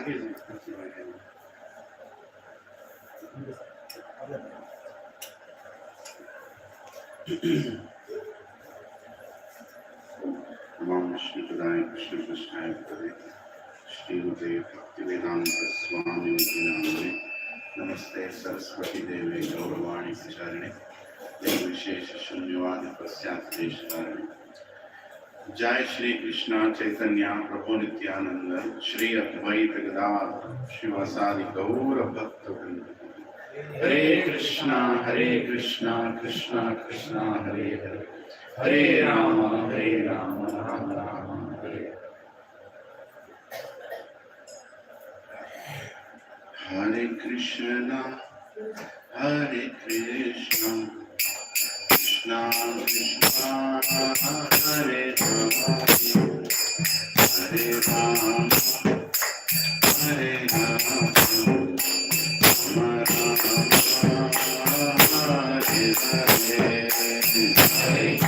Namo Shri Krishna Krishna Pade Shrimate Bhaktivedanta Swami Namane Namaste Saraswati Devi Gauravani Pracharine Devi Vishesha Shunyavadi Pasyat Deshkarane Jai Shri Krishna Chaitanya Prabhu Nityananda Shri Advaita Gadadhar Shivasadi Gaura Bhakta Vrinda Hare Krishna Krishna Krishna Hare Hare Hare Rama Rama Rama Hare Hare Krishna Krishna Krishna Hare Rama Hare Rama Hare Rama Hare Hare Hare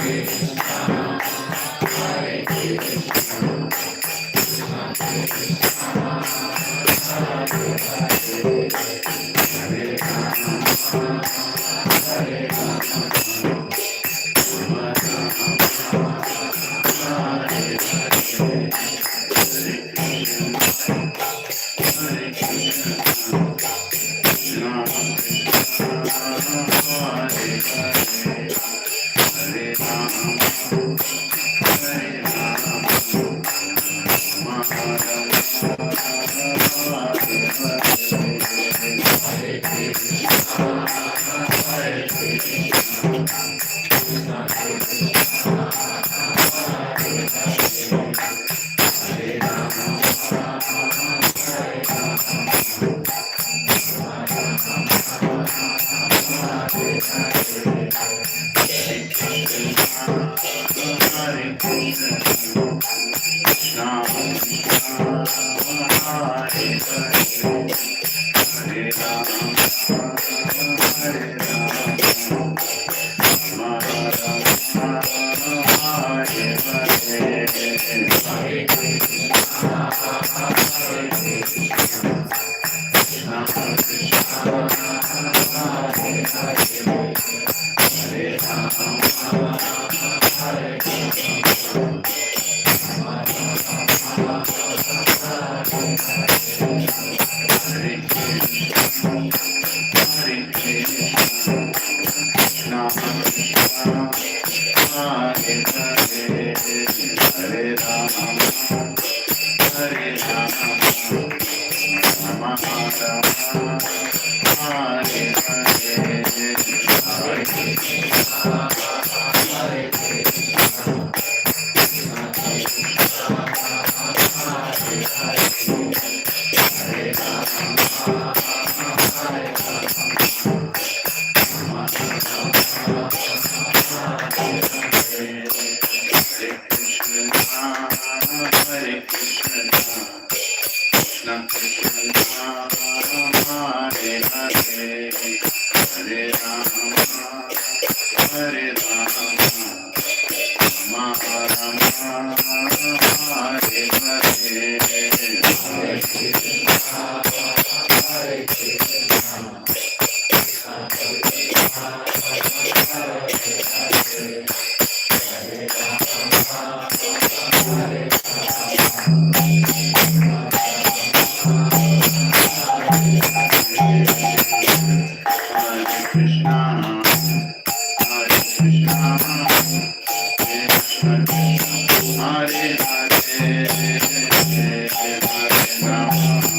Rama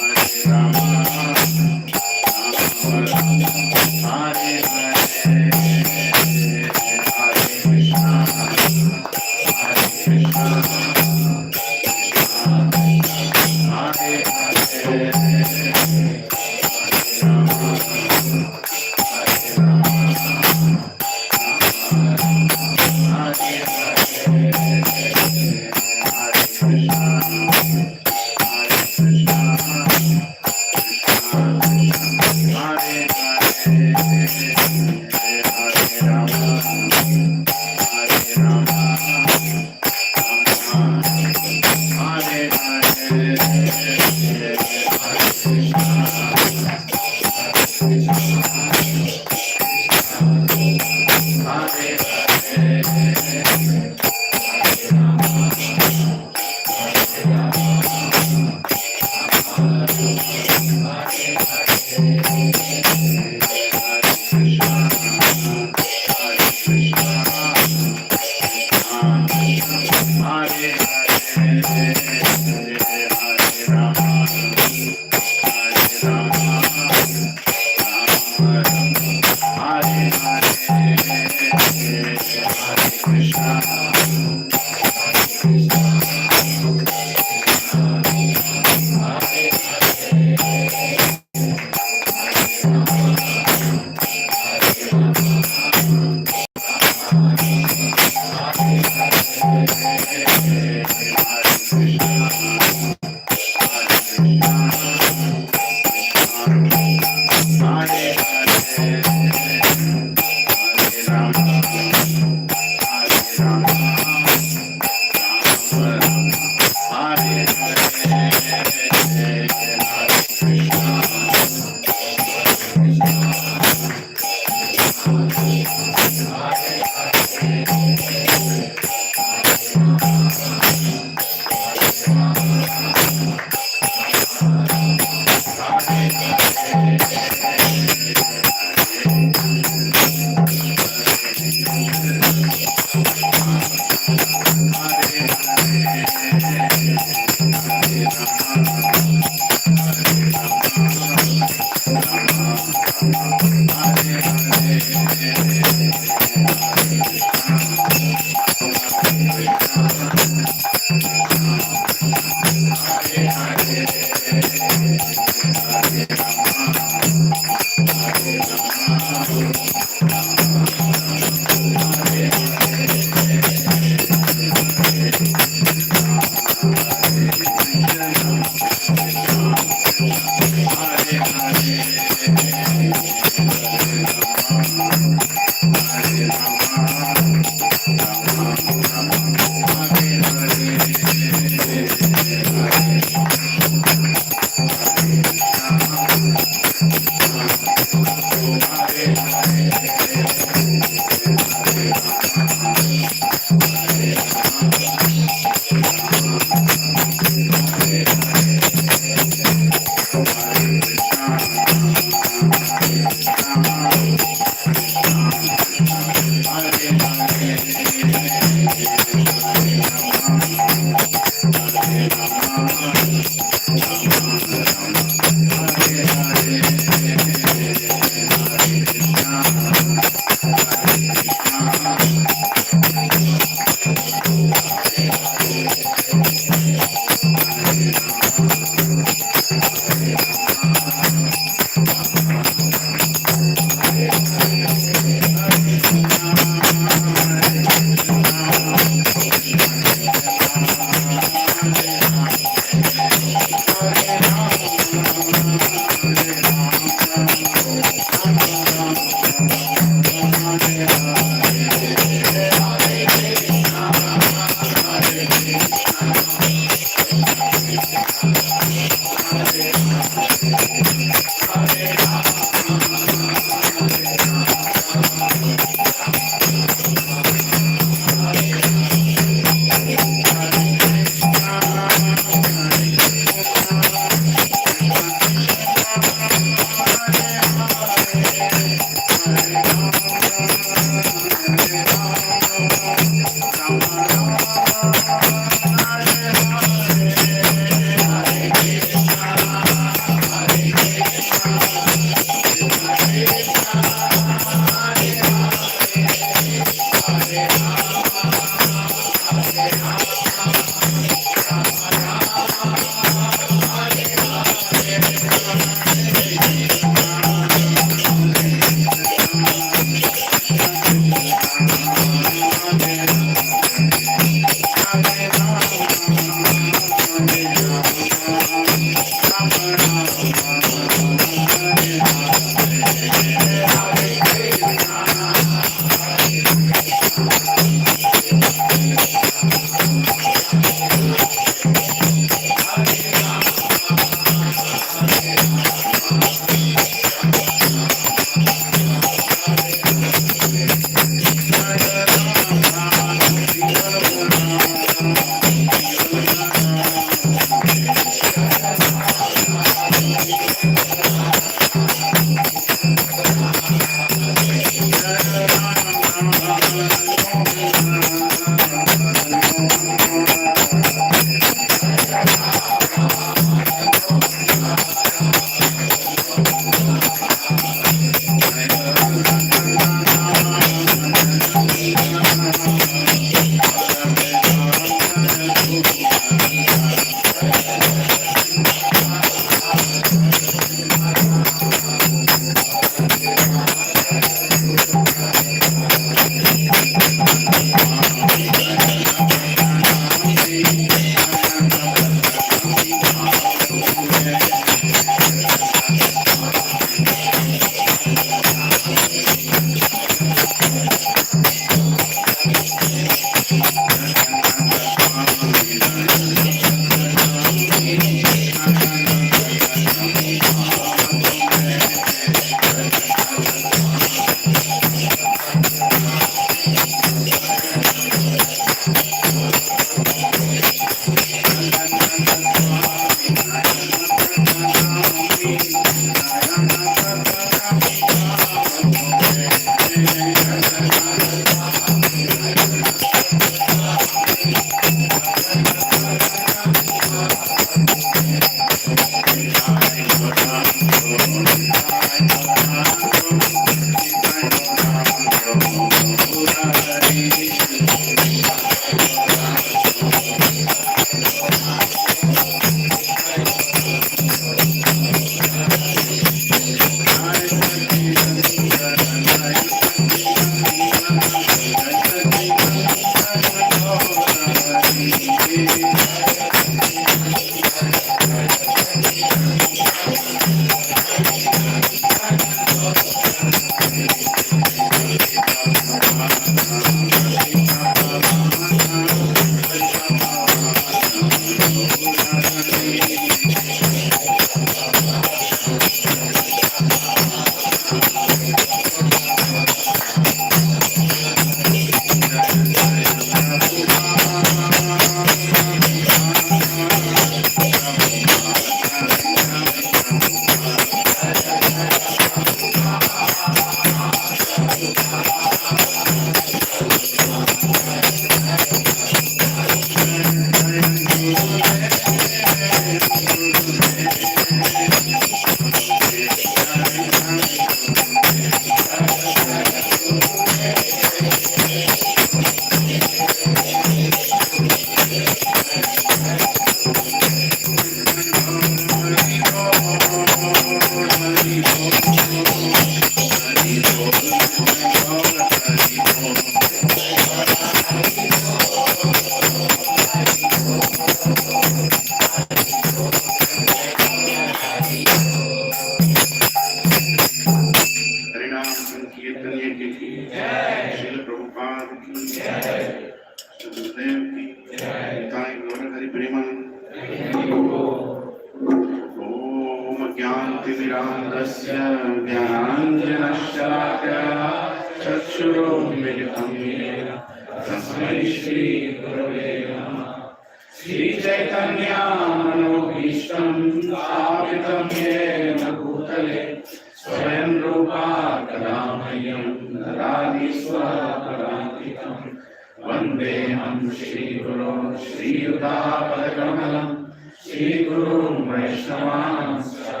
Vandeham Shri Guru Shri Yudapadakamalam Shri Guru Vaishnavanscha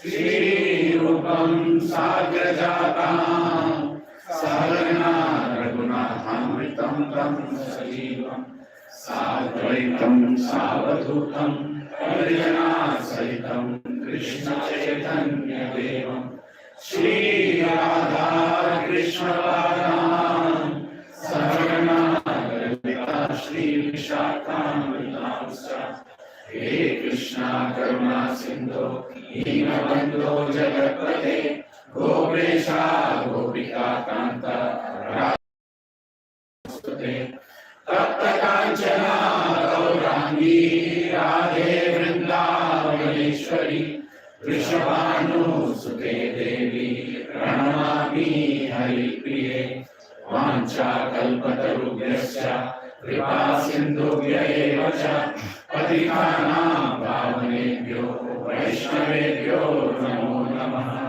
Shri Rupam Sagrajatam Sadhana Raghunathamritam Tam Sajivam Sadvaitam Savadhutam Parijana Sahitam Krishna Chaitanya Devam Shri Radha Krishna Padam Sarvana Shri Vishakam He Krishna Karuna Sindhu Dinabandhu Jagatpate Gopesha Gopika Kanta Radhasute Tapta Kanchana Gaurangi Radhe Vrindavaneshwari Vrishabhanu Sute Devi Pranamami Hari Priye Vancha kalpatarubhyascha kripa sindhubhya eva cha patitanam pavanebhyo vaishnavebhyo namo namaha.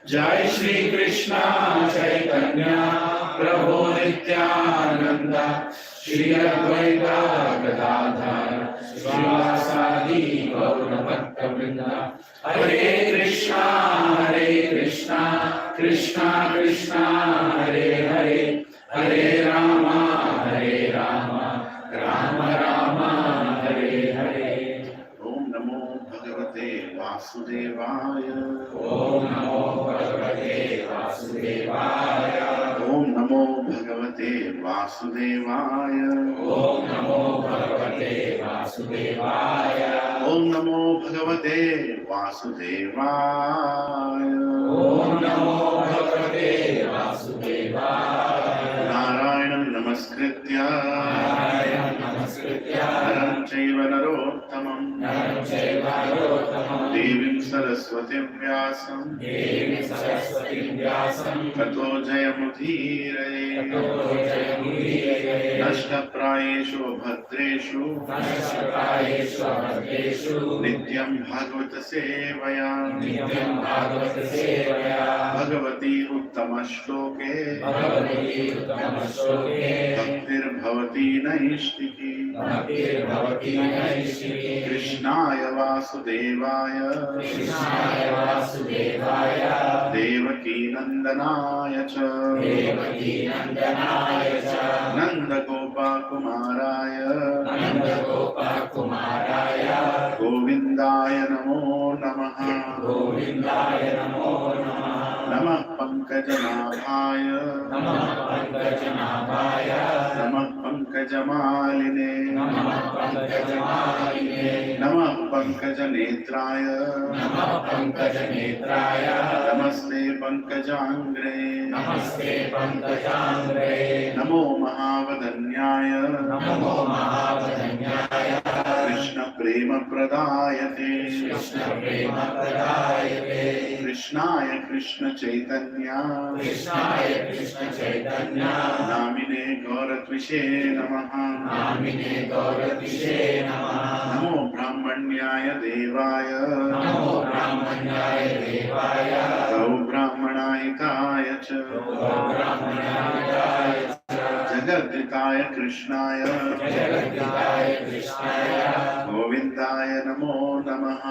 Jai Shri Krishna Chaitanya Prabhu Nityananda Shri Advaita Gadadhar Srivasadi Gaurabhakta Vrinda. Hare Krishna Krishna Krishna Hare Hare Hare Rama Rama Rama Hare Hare. Om Namo Bhagavate Vasudevaya. Om Namo Bhagavate Vasudevaya. Om Namo Bhagavate Vasudevaya. Om Namo Bhagavate Vasudevaya. Om Namo Bhagavate Vasudevaya. Om Namo Bhagavate Vasudevaya. Narayanam Namaskritya Naram Chaiva Narottamam Devim Saraswatim Vyasam Tato Jayamudhiraye Nashta नश्यकायेषु भद्रेषु नित्यं भागवत सेवया भगवती उत्तमश्लोके भक्तिर्भवती नैष्टिकी कृष्णाय वासुदेवाय देवकी नंदनाय च नंदगोपाकुमाराय गोविन्दाय नमो नमः नमः पंकजनाभाय नमः पंकजमालिने नमः पंकजनेत्राय नमस्ते पंकजांग्रे नमो महावदन्याय कृष्ण प्रेम प्रदायते कृष्णाय कृष्ण चैतन्य नामिने गौरत्विषे नमः नमो ब्राह्मण्याय देवाय गौ ब्राह्मणाहिताय च जगद्धिताय कृष्णाय गोविन्दाय नमो नमः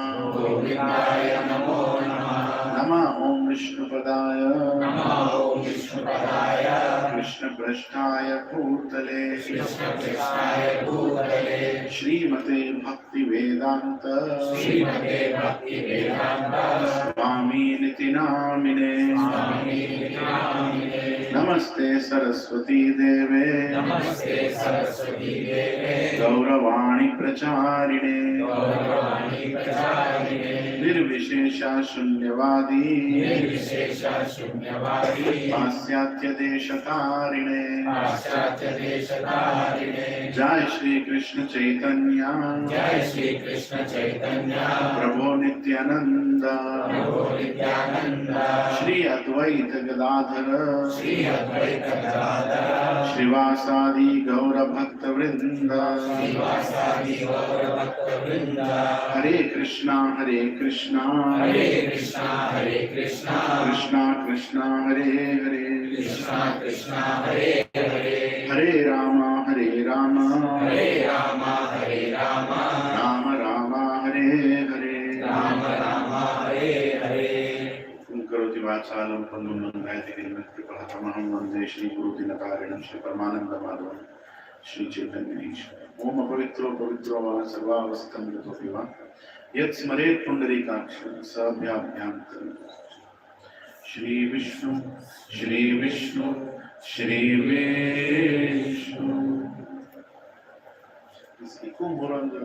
नमः ॐ विष्णुपदाय कृष्णपृष्ठाय भूतले श्रीमते भक्तिवेदान्त स्वामिनिति नामिने नमस्ते सरस्वती देवे गौरवाणी प्रचारिणे निर्विशेषा शून्यवादी पाश्चात्य देशकारिणे जय श्री कृष्ण चैतन्य प्रभो नित्यानंद श्री अद्वैत गदाधर श्रीवासादि गौर भक्त वृंद हरे कृष्णा कृष्णा कृष्णा हरे हरे हरे राम राम राम हरे हरे करोति वाचालं पन्नुनं गायत्री वन्दे श्री गुरुदिनकारिणं श्री परमानन्दमाधवं श्री चैतन्यईश्वरम्। ओम अपवित्रो पवित्रो वा सर्वावस्थितं यतोऽपि वा यत् स्मरेत् पुण्डरीकाक्षं सभ्याभ्यां Shri Vishnu Shri Vishnu Shri Vishnu. Is echo more on the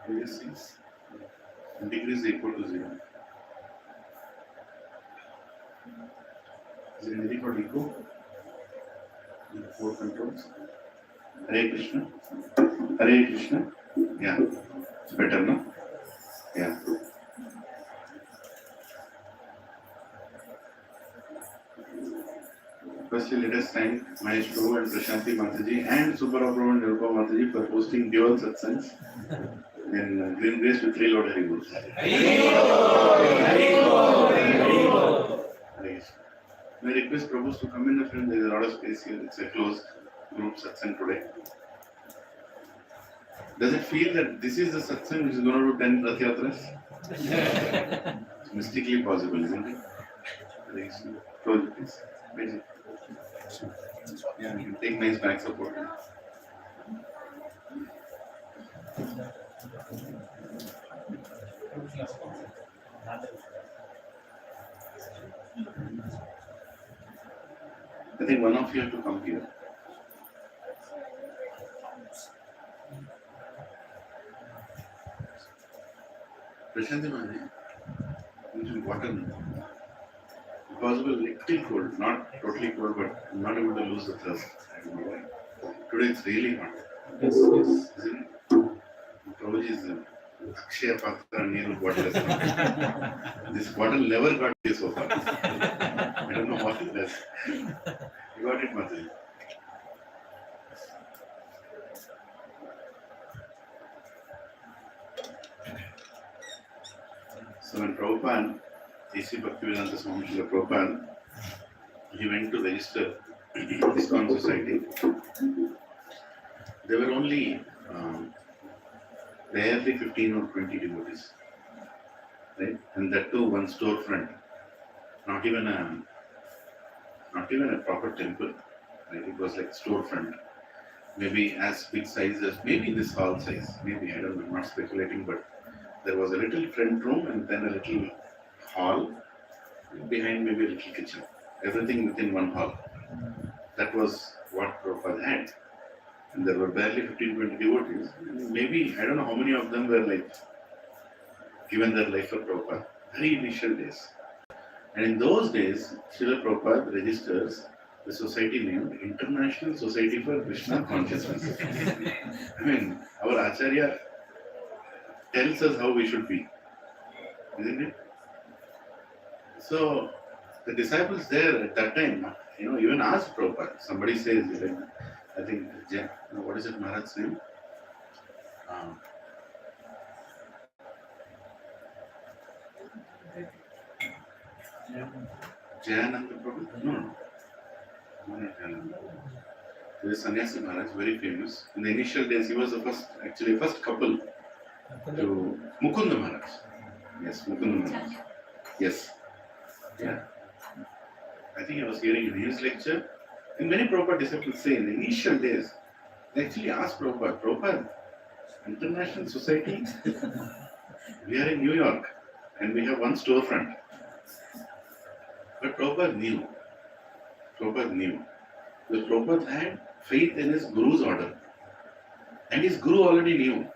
ASCs? Degrees equal to 0. Is it ready for echo? The 4 controls. Hare Krishna. Hare Krishna. Yeah. It's better, no? Yeah. Firstly, let us thank Mahesh Prabhu and Prashanti Mataji and Subara Prabhu and Nirupa Mataji for hosting dual satsangs in Green Grace with 3 Lord Hari Guru. May I request Prabhus to come in the front. There is a lot of space here. It's a closed group satsang today. Does it feel that this is the satsang which is going to do 10 Rath Yatras? It's mystically possible, isn't it? Close it, please. Yeah, you can take nice back support. I think one of you have to come here. Prashanti Mani, water. Possible little cold, not totally cold, but I'm not able to lose the thirst. I don't know why. Today it's really hot. Yes. Isn't it? Prabhuji is Akshaya Patra Neeru bottle. This bottle never got here so far. I don't know what it does. You got it, Mataji. So when Prabhupada, A.C. Bhaktivedanta Swami Srila Prabhupada, he went to register ISKCON Society. There were only barely 15 or 20 devotees, right? And that too one storefront, not even a proper temple, right? It was like storefront, maybe as big size as maybe this hall size, maybe, I don't know, I'm not speculating, but there was a little front room and then a little hall, behind maybe a little kitchen, everything within one hall. That was what Prabhupada had. And there were barely 15-20 devotees. Maybe, I don't know how many of them were like given their life for Prabhupada. Very initial days. And in those days, Srila Prabhupada registers the society named International Society for Krishna Consciousness. I mean, our Acharya tells us how we should be, isn't it? So, the disciples there at that time, even asked Prabhupada. Somebody says, like, I think, what is it, Maharaj's name? Jayananda Prabhu? No. There is Sannyasi Maharaj, very famous. In the initial days, he was the first couple to Mukunda Maharaj. Yes, Mukunda Maharaj. Yes. Yeah. I think I was hearing in his lecture. And many Prabhupada disciples say in the initial days, they actually asked Prabhupada, International Society, we are in New York and we have one storefront. But Prabhupada knew. Because Prabhupada had faith in his Guru's order. And his Guru already knew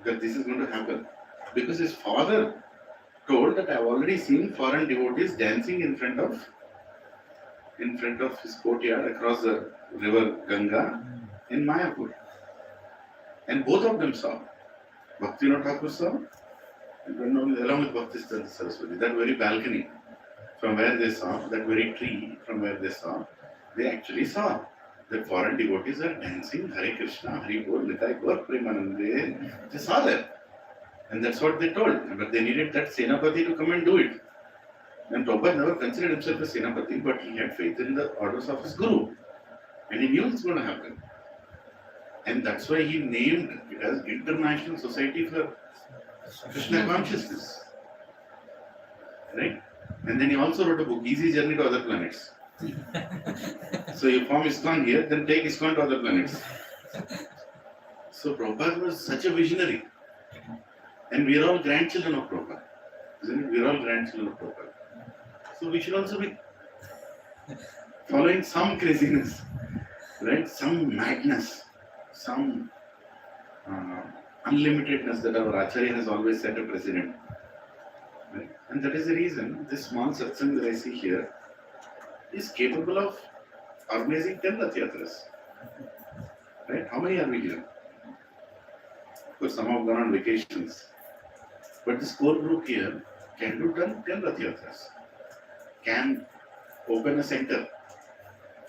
that this is going to happen. Because his father told that I have already seen foreign devotees dancing in front of his courtyard across the river Ganga in Mayapur. And both of them saw. Bhaktivinoda Thakur saw, and along with Bhaktisiddhanta Saraswati, that very balcony from where they saw, that very tree from where they saw, they actually saw that foreign devotees are dancing Hare Krishna, Hari Bol, Nitai Gaur Premanande. They saw that. And that's what they told. But they needed that Senapati to come and do it. And Prabhupada never considered himself a Senapati, but he had faith in the orders of his Guru. And he knew it's going to happen. And that's why he named it as International Society for Krishna Consciousness. Right? And then he also wrote a book, Easy Journey to Other Planets. So you form ISKCON here, then take ISKCON to other planets. So Prabhupada was such a visionary. And we are all grandchildren of Prabhupada. Isn't it? We are all grandchildren of Prabhupada. So we should also be following some craziness, right? Some madness, some unlimitedness that our Acharya has always set a precedent. Right? And that is the reason this small satsang that I see here is capable of organizing 10 Rath Yatras. Right? How many are we here? Of course, some have gone on vacations. But this core group here can do 10 Rath Yatras. Can open a center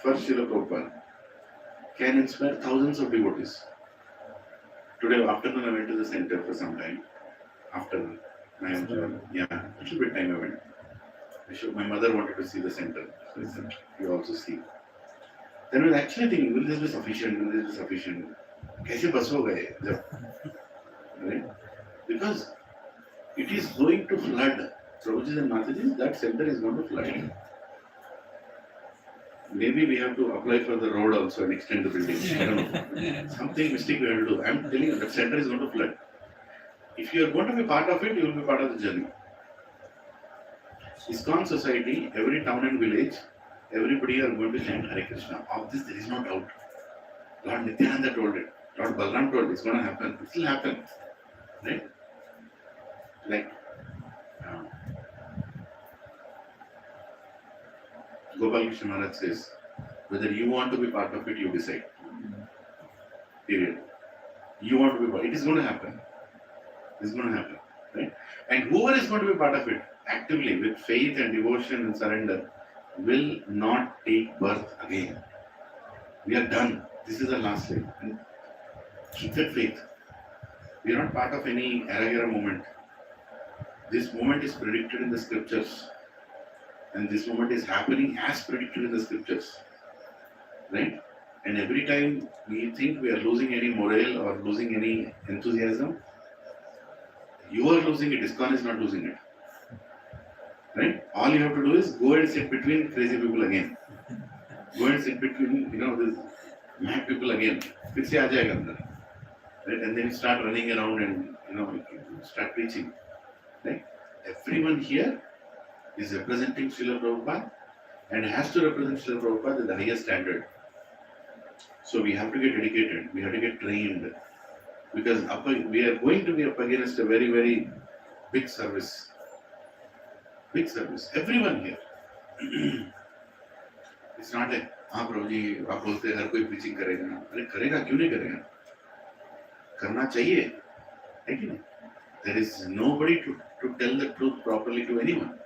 for Srila Prabhupada. Can inspire thousands of devotees. Today afternoon I went to the center for some time. After my little bit time I went. My mother wanted to see the center. So I said, you also see. Then I was actually thinking, will this be sufficient? Will this be sufficient? Kaise bas ho gaye? Right? Because it is going to flood. Prabhuji and Mataji, that center is going to flood. Maybe we have to apply for the road also and extend the building. I don't know. Something mistake we have to do. I'm telling you, that center is going to flood. If you are going to be part of it, you will be part of the journey. ISKCON Society, every town and village, everybody are going to chant Hare Krishna. Of this, there is no doubt. Lord Nityananda told it. Lord Balaram told it. It's going to happen. It will happen. Right? Like, Gopal Krishna Maharaj says, whether you want to be part of it, you decide. Period. You want to be part. It is going to happen. It is going to happen. Right? And whoever is going to be part of it, actively, with faith and devotion and surrender, will not take birth again. We are done. This is our last life. And keep that faith. We are not part of any era movement. This moment is predicted in the scriptures, and this moment is happening as predicted in the scriptures, right? And every time we think we are losing any morale or losing any enthusiasm, you are losing it. ISKCON is not losing it, right? All you have to do is go and sit between crazy people again. Go and sit between, these mad people again. फिर से आ जाएगा अंदर, right? And then you start running around and start preaching, right? Everyone here is representing Srila Prabhupada and has to represent Srila Prabhupada at the highest standard. So we have to get dedicated, we have to get trained, because we are going to be up against a very, very big service. Big service. Everyone here. It's not like, प्रभु जी आप बोलते हैं हर कोई preaching करेगा. अरे करेगा क्यों नहीं करेगा? करना चाहिए, है कि नहीं? There is nobody to tell the truth properly to anyone.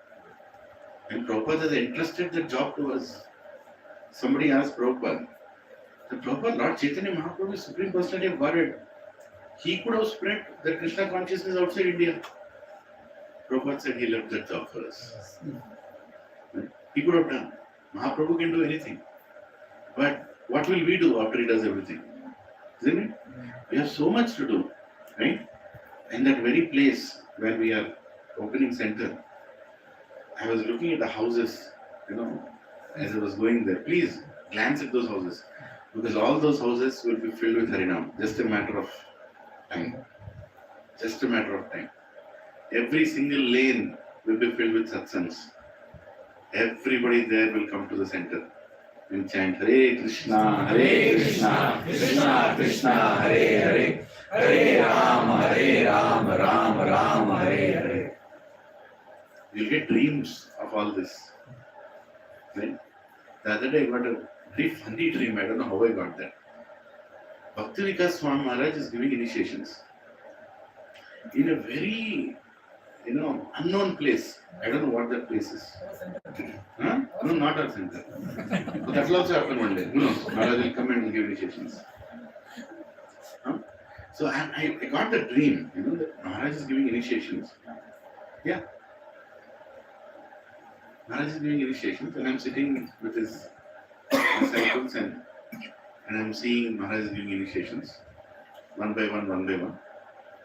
And Prabhupada has entrusted the job to us. Somebody asked Prabhupada, Lord Chaitanya Mahaprabhu is Supreme Personality of Godhead. He could have spread the Krishna consciousness outside India. Prabhupada said he left that job for us. He could have done. Mahaprabhu can do anything. But what will we do after he does everything? Isn't it? We have so much to do, right? In that very place where we are opening center, I was looking at the houses, as I was going there. Please glance at those houses, because all those houses will be filled with Harinam. Just a matter of time. Just a matter of time. Every single lane will be filled with satsangs. Everybody there will come to the center and chant Hare Krishna, Krishna Krishna, Hare Hare, Hare Ram, Ram Ram, Hare Hare. You'll get dreams of all this. Right? The other day I got a very funny dream. I don't know how I got that. Bhakti Vikas Swami Maharaj is giving initiations in a very, unknown place. I don't know what that place is. Huh? No, not our center. So that will also happen one day. Who knows? Maharaj will come and give initiations. Huh? So I got the dream, that Maharaj is giving initiations. Yeah. Maharaj is giving initiations, and I'm sitting with his disciples and I'm seeing Maharaj is giving initiations, one by one.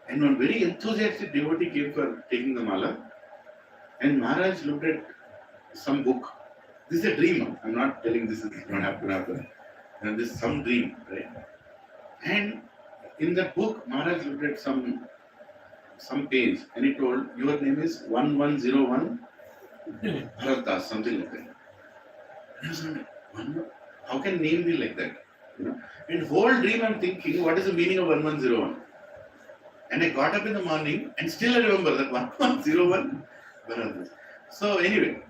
And one very enthusiastic devotee came for taking the mala, and Maharaj looked at some book. This is a dream. I'm not telling this is not happen. And this is some dream, right? And in that book, Maharaj looked at some page, and he told, your name is 1101 Bharat, something like that. And I was like, how can name be like that? In whole dream I'm thinking, what is the meaning of 1101? And I got up in the morning and still I remember that 1101 Bharat. So anyway,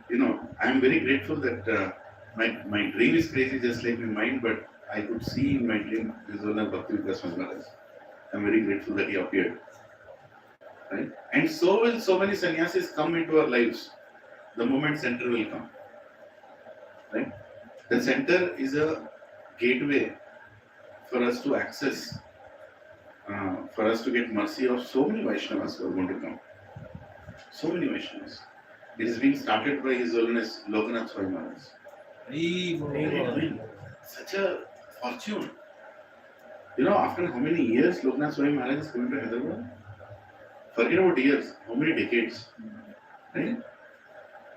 I'm very grateful that my dream is crazy just like my mind, but I could see in my dream this one of Bhakti Vikas Swami Maharaj. I'm very grateful that he appeared. Right? And so will so many sannyasis come into our lives. The moment center will come. Right? The center is a gateway for us to access, for us to get mercy of so many Vaishnavas who are going to come. So many Vaishnavas. It is being started by His Holiness Lokanath Swami Maharaj. Such a fortune. After how many years Lokanath Swami Maharaj is coming to Hyderabad? Forget about years, how many decades? Right?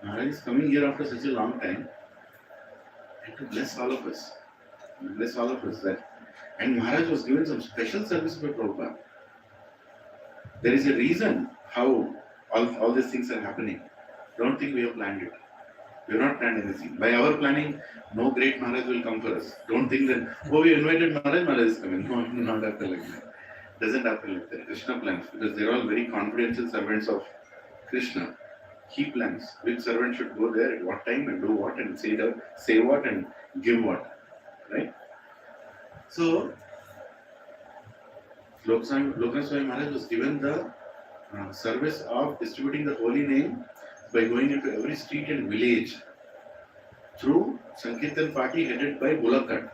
Maharaj is coming here after such a long time and to bless all of us. Bless all of us. And Maharaj was given some special service by Prabhupada. There is a reason how all these things are happening. Don't think we have planned it. We have not planned anything. By our planning, no great Maharaj will come for us. Don't think that, we invited Maharaj, Maharaj is coming. No, not happen like that. Doesn't happen like that. Krishna plans, because they are all very confidential servants of Krishna. He plans which servant should go there at what time and do what and say what and give what. Right? So, Lokanath Swami Maharaj was given the service of distributing the holy name by going into every street and village through Sankirtan party headed by Bulakad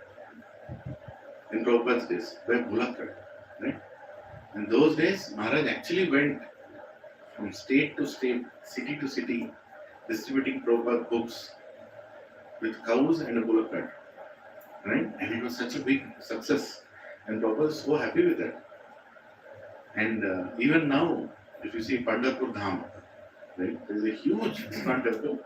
in Prabhupada's days, by Bulakad. Right? In those days, Maharaj actually went from state to state, city to city, distributing Prabhupada books with cows and a bullock cart. Right? And it was such a big success. And Prabhupada was so happy with that. And even now, if you see Pandharpur Dham, right, there is a huge ISKCON temple.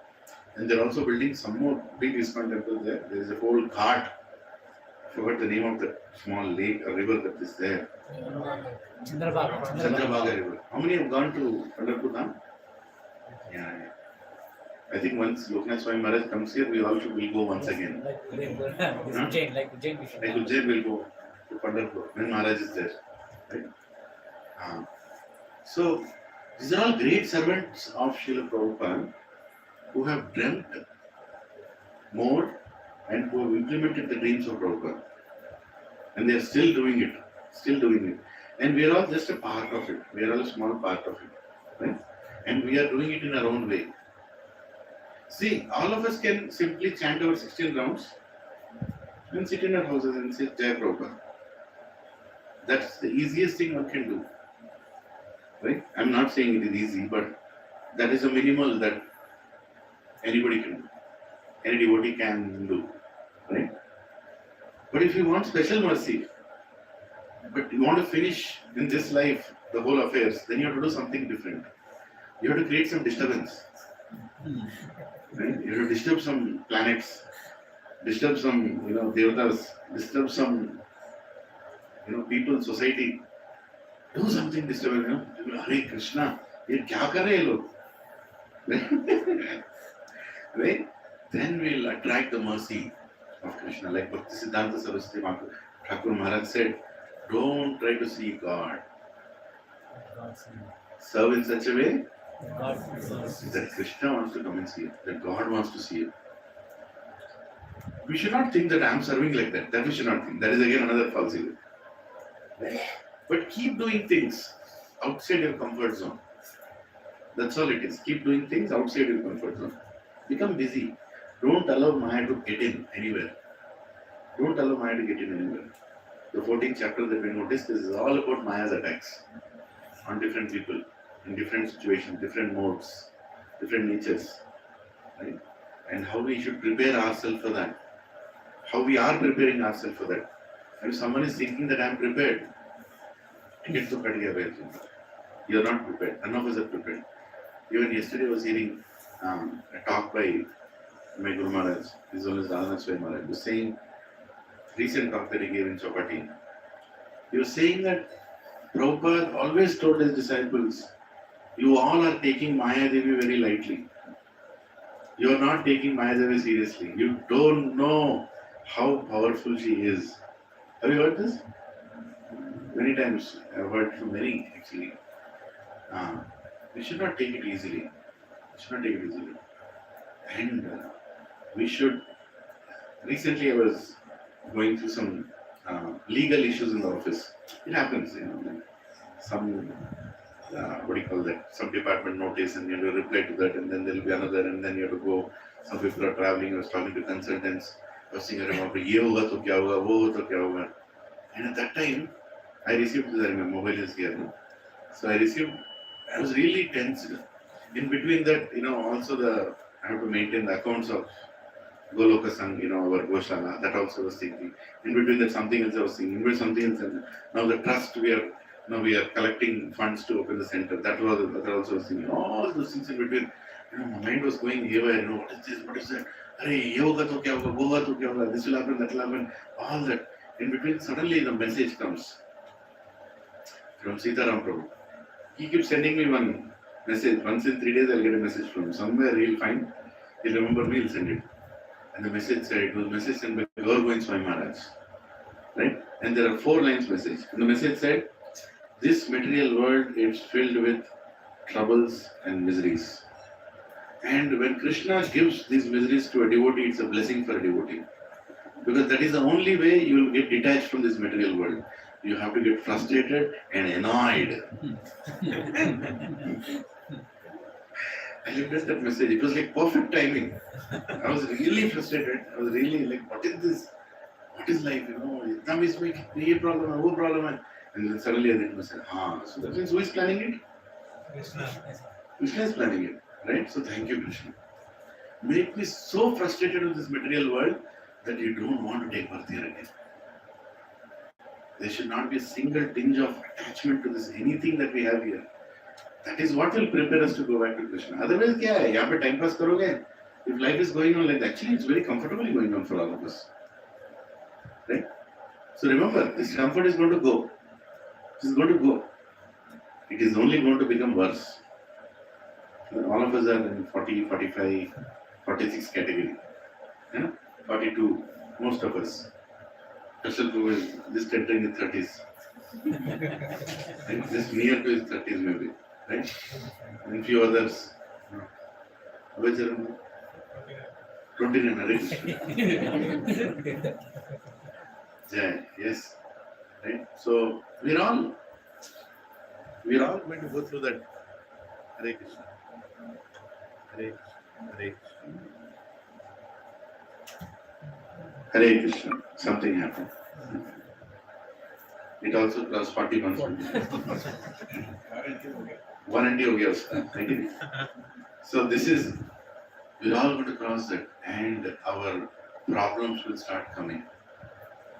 And they're also building some more big ISKCON temples there. There is a whole ghat. I forgot the name of the small lake or river that is there. Chandrabhaga river. How many have gone to Pandharpur Dham? Yeah. I think once Loknath Swami Maharaj comes here, we all will go once again. Like Ujjain, we should. Like Ujjain will go to Pandharpur when Maharaj is there. Right? So, these are all great servants of Srila Prabhupada who have dreamt more and who have implemented the dreams of Prabhupada. And they are still doing it. And we are all just a part of it. We are all a small part of it. Right? And we are doing it in our own way. See, all of us can simply chant our 16 rounds and sit in our houses and say Jai Prabhupada. That's the easiest thing one can do. Right? I'm not saying it is easy, but that is a minimal that anybody can do. Any devotee can do. Right? But if you want special mercy, but you want to finish in this life the whole affairs, then you have to do something different. You have to create some disturbance. Right? You have to disturb some planets, disturb some, devatas, disturb some, people, society. Do something disturbing, Hare Krishna, ye kya kar rahe log? Right? Then we'll attract the mercy of Krishna. Like Bhakti Siddhanta Saraswati Thakur Maharaj said, don't try to see God. Serve in such a way that Krishna wants to come and see it, that God wants to see it. We should not think that I am serving like that. That we should not think. That is again another falsehood. But keep doing things outside your comfort zone. That's all it is. Keep doing things outside your comfort zone. Become busy. Don't allow Maya to get in anywhere. Don't allow Maya to get in anywhere. The 14th chapter that we noticed, this is all about Maya's attacks on different people, in different situations, different modes, different natures. Right? And how we should prepare ourselves for that. How we are preparing ourselves for that. And if someone is thinking that I am prepared, you are not prepared. None of us are prepared. Even yesterday I was hearing a talk by my Guru Maharaj, his own is Radhanath Swami Maharaj. He was saying, recent talk that he gave in Chowpatty, he was saying that Prabhupada always told his disciples, you all are taking Maya Devi very lightly. You are not taking Maya Devi seriously. You don't know how powerful she is. Have you heard this? Many times. I've heard from many actually. We should not take it easily. And we should. Recently I was going through some legal issues in the office. It happens, like some, what do you call that? Some department notice and you have to reply to that, and then there will be another, and then you have to go. Some people are traveling. I was talking to consultants. I was saying, ye hoga to kya hoga, wo hoga to kya hoga. And at that time, I received this, my mobile is here. No? So I was really tensed. In between that, also I have to maintain the accounts of Goloka Sangh, our Goshala. That also I was thinking. In between that, something else I was thinking. In between something else. And now the trust we are collecting funds to open the center. That also I was thinking. All those things in between. My mind was going haywire. What is this? What is that? Arey, yoga to kya hoga, woga to kya hoga. This will happen, that will happen. All that. In between, suddenly the message comes from Sitaram Prabhu. He keeps sending me one message. Once in 3 days, I'll get a message from him. Somewhere he'll find, he'll remember me, he'll send it. And the message said, it was a message sent by Gaur Swami Maharaj. Right? And there are 4 lines message. And the message said, this material world is filled with troubles and miseries. And when Krishna gives these miseries to a devotee, it's a blessing for a devotee. Because that is the only way you will get detached from this material world. You have to get frustrated and annoyed. I looked at that message. It was like perfect timing. I was really frustrated. I was really like, what is this? What is life? Exam is making a problem, no problem. And then suddenly I did message. So that means who is planning it? Krishna is planning it, right? So thank you, Krishna. Make me so frustrated with this material world that you don't want to take birth here again. There should not be a single tinge of attachment to this anything that we have here. That is what will prepare us to go back to Krishna. Otherwise, क्या है? यहाँ पे time pass करोगे? If life is going on like that, actually it's very comfortably going on for all of us, right? So remember, this comfort is going to go. It is going to go. It is only going to become worse. All of us are in 40, 45, 46 category. Yeah? 42, most of us. Russell Prabhu is just entering his 30s. And just near to his 30s maybe. Right? And few others. Which are 29, Hare Krishna. Jai, yes. Right? So we're all going to go through that. Hare Krishna. Hare Krishna. Hare Krishna. Hare Krishna. Something happened. It also crossed 40 months. Warranty हो गया उसका. So this is, we're all going to cross that, and our problems will start coming.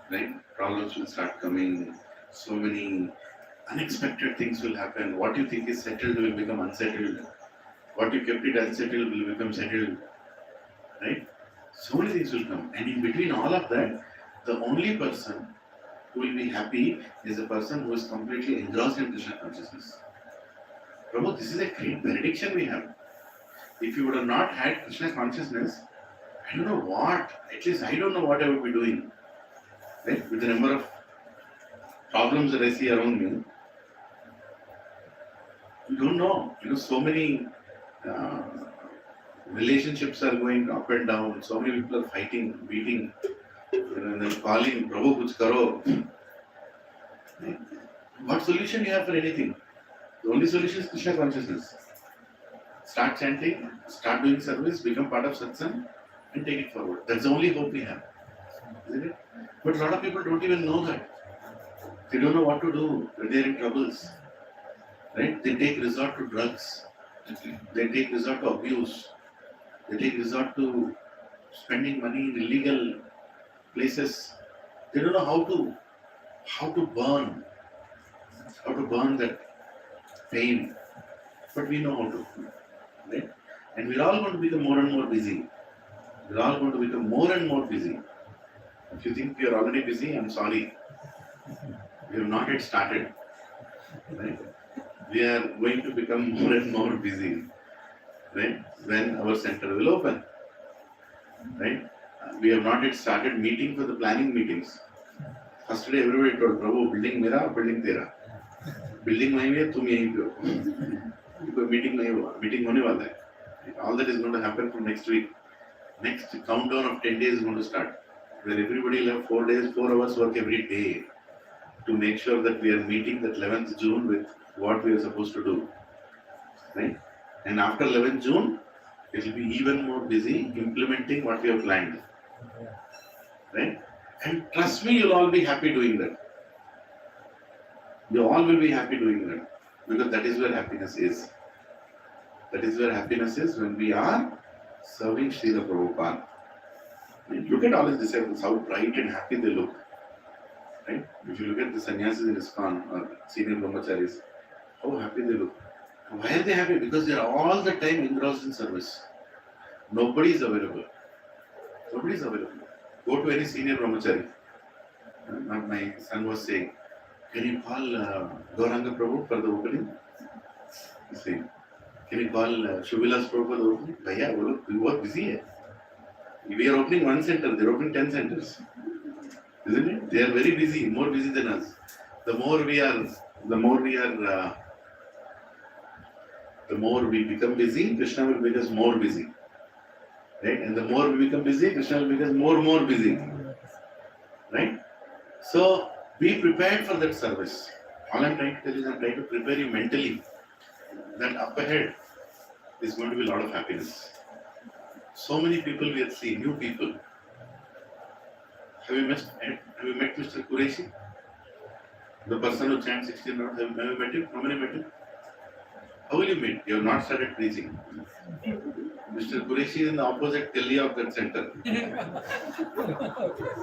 Right? Problems will start coming. So many unexpected things will happen. What you think is settled will become unsettled. What you kept it unsettled will become settled. Right? So many things will come. And in between all of that, the only person who will be happy is a person who is completely engrossed in Krishna consciousness. Prabhu, this is a great benediction we have. If you would have not had Krishna consciousness, I don't know what, at least I don't know what I would be doing. Right? With the number of problems that I see around me, you don't know. So many relationships are going up and down. So many people are fighting, beating, and then calling, Prabhu, kuch karo. Right? What solution you have for anything? The only solution is Krishna consciousness. Start chanting, start doing service, become part of Satsang, and take it forward. That's the only hope we have. Isn't it? But a lot of people don't even know that. They don't know what to do when they're in troubles. Right? They take resort to drugs. They take resort to abuse. They take resort to spending money in illegal places. They don't know how to burn that pain. But we know how to. Right? And we're all going to become more and more busy. We're all going to become more and more busy. If you think we are already busy, I'm sorry. We have not yet started. Right? We are going to become more and more busy. Right? When our center will open. Right? We have not yet started meeting for the planning meetings. First day everybody told, Prabhu, building mera, building tera. Building वहीं है, तुम यहीं पे हो. कोई meeting नहीं हुआ, meeting होने वाला है. All that is going to happen from next week. Next countdown of 10 days is going to start. Where everybody will have 4 days, 4 hours work every day to make sure that we are meeting that 11th June with what we are supposed to do. Right? And after 11th June, it will be even more busy implementing what we have planned. Right? And trust me, you'll all be happy doing that. You all will be happy doing that. Because that is where happiness is. That is where happiness is when we are serving Srila Prabhupada. Look at all his disciples, how bright and happy they look. Right? If you look at the sannyasis in ISKCON or senior brahmacharis, how happy they look. Why are they happy? Because they are all the time engrossed in service. Nobody is available. Nobody is available. Go to any senior brahmachari. My son was saying, can you call Gauranga Prabhu for the opening? He's saying, can you call Shubhilas Prabhu for the opening? Bhaiya, we work busy. We are opening one center, they are opening 10 centers. Isn't it? They are very busy, more busy than us. The more we become busy, Krishna will make us more busy. Right? And the more we become busy, Krishna will make us more busy. Right? So, be prepared for that service. All I'm trying to tell you is I'm trying to prepare you mentally that up ahead is going to be a lot of happiness. So many people we have seen, new people. Have you met Mr. Qureshi? The person who chants 16 rounds, have you met him? How many met him? How will you meet? You have not started preaching. Mr. Qureshi is in the opposite gully of that center.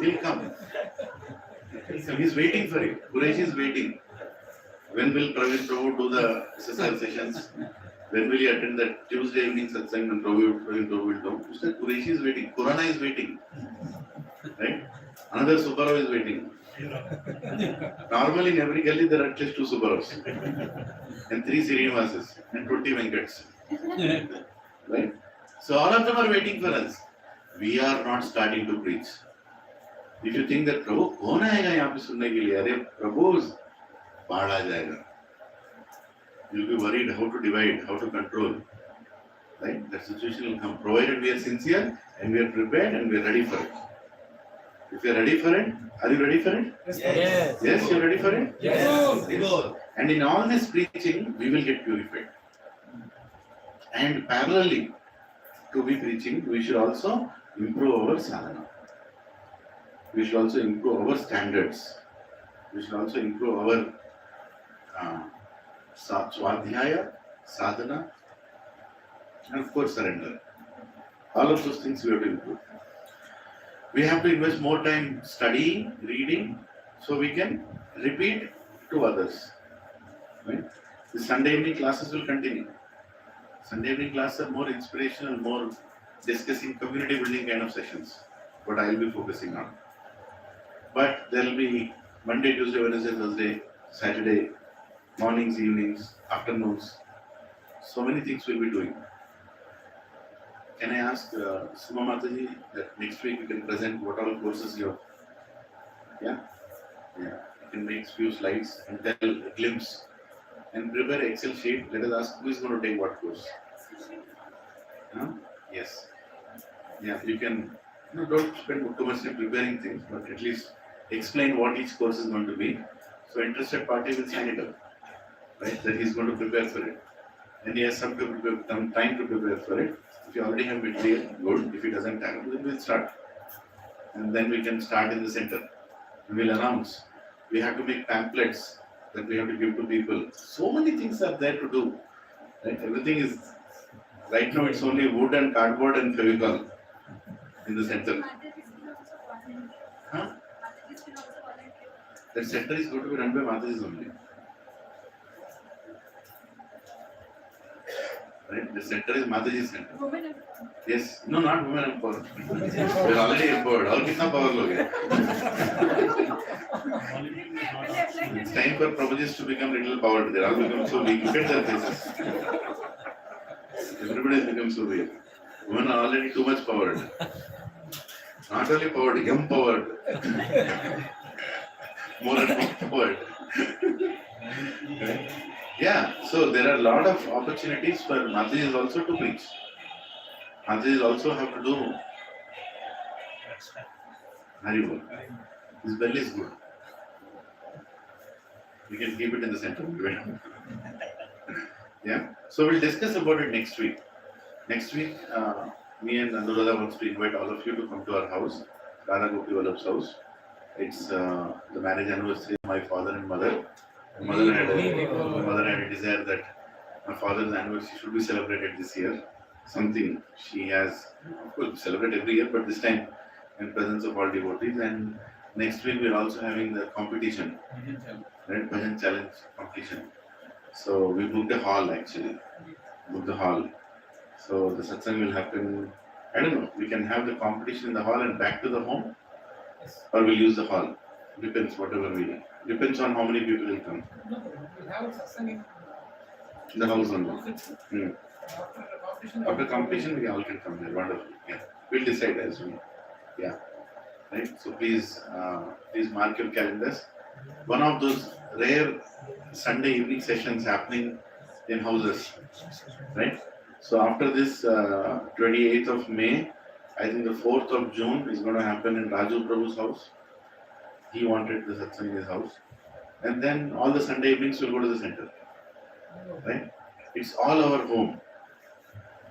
He'll come. He's waiting for you. Qureshi is waiting. When will Praveen Prabhu do the SSR sessions? When will you attend that Tuesday evening satsang when Praveen Prabhu will do? Mr. Qureshi is waiting. Kurana is waiting. Right? Another Subbarao is waiting. Normally in every gully there are at least 2 Subbaros and 3 Srinivasas and 20 Venkats. Right? So all of them are waiting for us. We are not starting to preach. If you think that Prabhu, कौन आएगा यहाँ पे सुनने के लिए? अरे Prabhu, बाढ़ आ जाएगा. You'll be worried how to divide, how to control. Right? That situation will come. Provided we are sincere and we are prepared and we are ready for it. If you are ready for it, are you ready for it? Yes. Yes, you are ready for it? Yes. Yes. And in all this preaching, we will get purified. And parallelly to be preaching, we should also improve our sadhana. We should also improve our standards. We should also improve our swadhyaya, sadhana, and of course surrender. All of those things we have to improve. We have to invest more time studying, reading, so we can repeat to others. Right? The Sunday evening classes will continue. Sunday evening classes are more inspirational, more discussing community building kind of sessions, what I will be focusing on. But there will be Monday, Tuesday, Wednesday, Thursday, Saturday, mornings, evenings, afternoons. So many things we'll be doing. Can I ask Suma Mataji that next week you can present what all courses you have? Yeah? Yeah. You can make few slides and tell a glimpse and prepare Excel sheet. Let us ask who is going to take what course. Huh? Yes. Yeah, you can, don't spend too much time preparing things, but at least explain what each course is going to be. So interested party will sign it up, right? That he is going to prepare for it. And he has some time to prepare for it. If you already have material, good. If he doesn't have, then we'll start. And then we can start in the center. And we'll announce. We have to make pamphlets that we have to give to people. So many things are there to do. Right? Everything is, right now it's only wood and cardboard and Fevicol in the center. Huh? That center is going to be run by Matajis only. Right? The center is Mataji's center. Women Yes. No, not women empowered. We're already empowered. All kitna power loge? It's time for Prabhujis to become little powered. They're all become so weak. Look at their faces. Everybody has become so weak. Women are already too much powered. Not only powered, empowered. More and more powered. Right? Yeah, so there are a lot of opportunities for Matajis also to preach. Matajis also have to do Haribol. His belly is good. We can keep it in the center. Yeah, so we'll discuss about it next week. Next week, me and Anuradha wants to invite all of you to come to our house, Radha Gopi Vallabh's house. It's the marriage anniversary of my father and mother. My mother had a desire that my father's anniversary should be celebrated this year. Something she has, of course, celebrate every year, but this time in presence of all devotees. And next week we're also having the competition, right? Bhajan challenge competition. So we booked a hall actually. Booked the hall. So the satsang will happen. I don't know. We can have the competition in the hall and back to the home, or we'll use the hall. Depends, whatever we do. Depends on how many people will come. No, we have a satsang In the house only. in After competition, we all can come there. Wonderful. Yeah. We'll decide as well. Yeah. Right. So please mark your calendars. One of those rare Sunday evening sessions happening in houses. Right. So after this 28th of May, I think the 4th of June is going to happen in Raju Prabhu's house. He wanted the satsang in his house. And then all the Sunday evenings will go to the center. Right? It's all our home.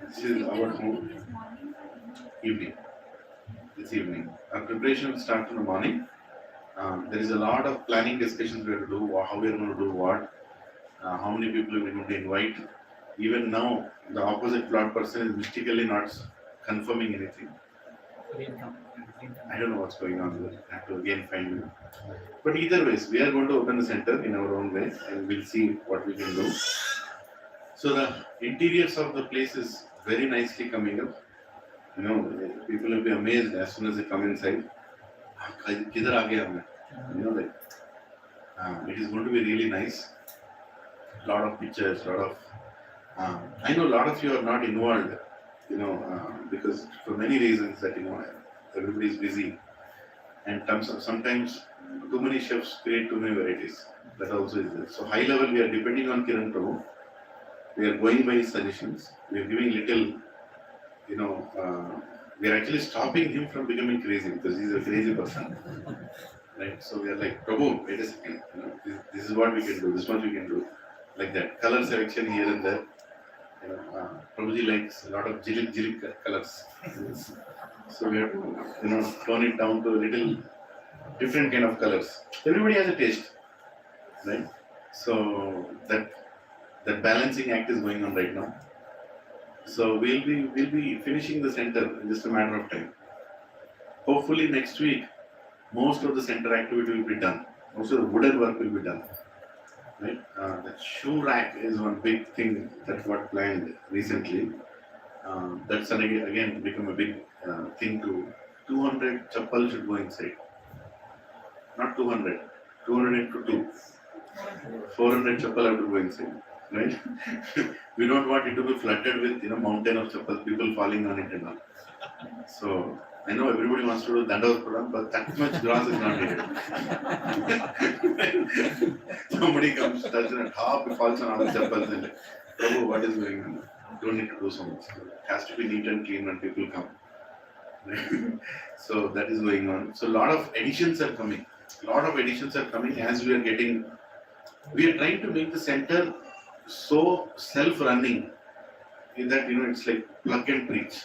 This is our home. Evening. It's evening. Our preparation will start in the morning. There is a lot of planning discussions we have to do, how we are going to do what, how many people we are going to invite. Even now, the opposite plot person is mystically not confirming anything. I don't know what's going on there. I have to again find you. But either ways, we are going to open the center in our own way and we'll see what we can do. So the interiors of the place is very nicely coming up. You know, people will be amazed as soon as they come inside. Kidhar aa gaya main? You know, like, it is going to be really nice. Lot of pictures, lot of. I know a lot of you are not involved, you know, because for many reasons that, you know, everybody is busy. And sometimes too many chefs create too many varieties. That also is there. So high level, we are depending on Kiran Prabhu. We are going by his suggestions. We are giving little, you know, we are actually stopping him from becoming crazy because he's a crazy person. Right? So we are like, Prabhu, wait a second. You know, this is what we can do. This much we can do. Like that. Color selection here and there. You know, Prabhuji likes a lot of jirik colors. So we have to, you know, tone it down to a little different kind of colors. Everybody has a taste, right? So that balancing act is going on right now. So we'll be finishing the center in just a matter of time. Hopefully next week, most of the center activity will be done. Most of the wooden work will be done. Right? The shoe rack is one big thing that got planned recently. That's again become a big thing to 200 chappal should go inside. Not 200, 200 into 2. 400 chappal have to go inside. Right? We don't want it to be flooded with, you know, mountain of chappal, people falling on it and all. So I know everybody wants to do Dandavat Pradhan, but that much grass is not needed. Somebody comes, touches it, half it falls on all the chappals and Prabhu, what is going on? Don't need to do so much. It has to be neat and clean when people come. So that is going on. So a lot of additions are coming. As we are trying to make the center so self-running in that, you know, it's like plug and preach.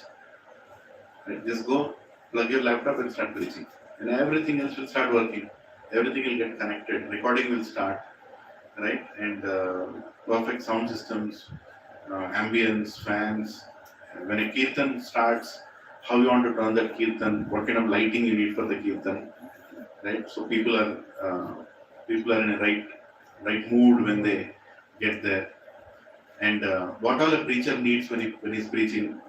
Right? Just go, plug your laptop and start preaching. And everything else will start working. Everything will get connected. Recording will start. Right? And perfect sound systems, ambience, fans. When a kirtan starts, how you want to turn that kirtan, what kind of lighting you need for the kirtan. Right? So people are in a right mood when they get there. And what all a preacher needs when he's preaching,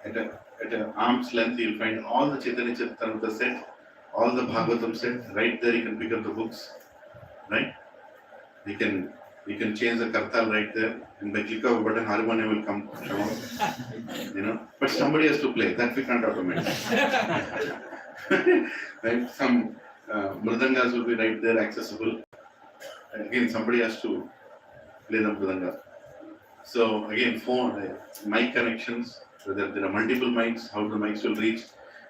at an arm's length, you'll find all the Chaitanya Charitamrita set, all the Bhagavatam set. Right there, you can pick up the books. Right? You can change the kartal right there, and by click of a button, harmonium will come. You know, but somebody has to play. That we can't automate. Right? Some mridangas will be right there, accessible. Again, somebody has to play the mridanga. So again, phone, mic connections, whether there are multiple mics, how the mics will reach.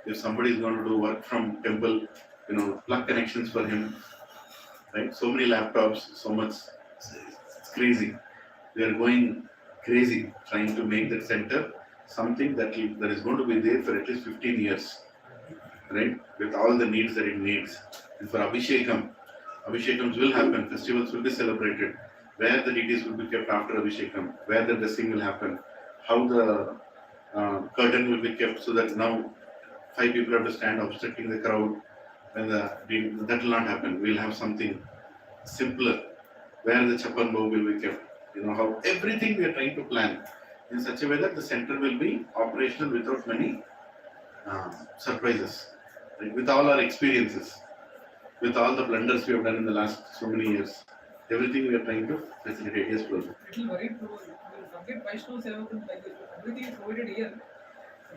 If somebody is going to do work from temple, you know, plug connections for him. Right? So many laptops, so much. It's crazy. We are going crazy trying to make that center something that is going to be there for at least 15 years. Right? With all the needs that it needs. And for Abhishekams will happen, festivals will be celebrated, where the deities will be kept after Abhishekam, where the dressing will happen, how the curtain will be kept so that now 5 people have to stand obstructing the crowd. When that will not happen. We'll have something simpler, where the Chapan Bhog will be kept. You know, how everything we are trying to plan in such a way that the center will be operational without many surprises. Right? With all our experiences, with all the blunders we have done in the last so many years, everything we are trying to facilitate. Yes, Prabhu. Little worried to forget Vaishnava Sevakun like this. Everything is provided here.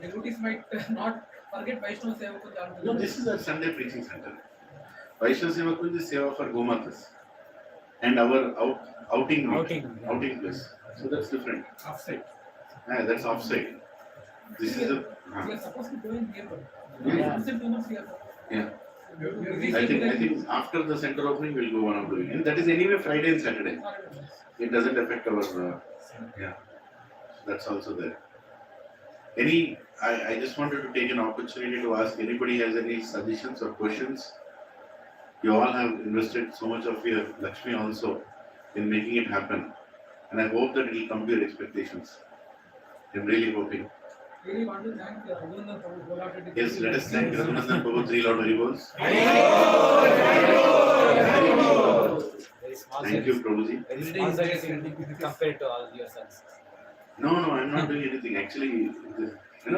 Devotees might not forget Vaishnava Sevakun. No, this is a Sunday preaching center. Vaishnava Sevakunj is seva for Gomatas and our outing place. So that's different. Offside. That's offside. This is the. We are supposed to go in here, but Yeah. once in 2 months we are. Yeah. I think after the center opening we'll go one of the weekend. That is anyway Friday and Saturday. It doesn't affect our that's also there. I just wanted to take an opportunity to ask anybody has any suggestions or questions. You all have invested so much of your Lakshmi also in making it happen. and I hope that it will come to your expectations. I'm really hoping. Really want to thank Raghunath for wholeheartedly. Yes, let us thank Raghunandan Prabhu, 3 loud Haribols. Very small Thank you, service. Prabhuji. Very small service compared to all your sons. No, I'm not doing anything. Actually,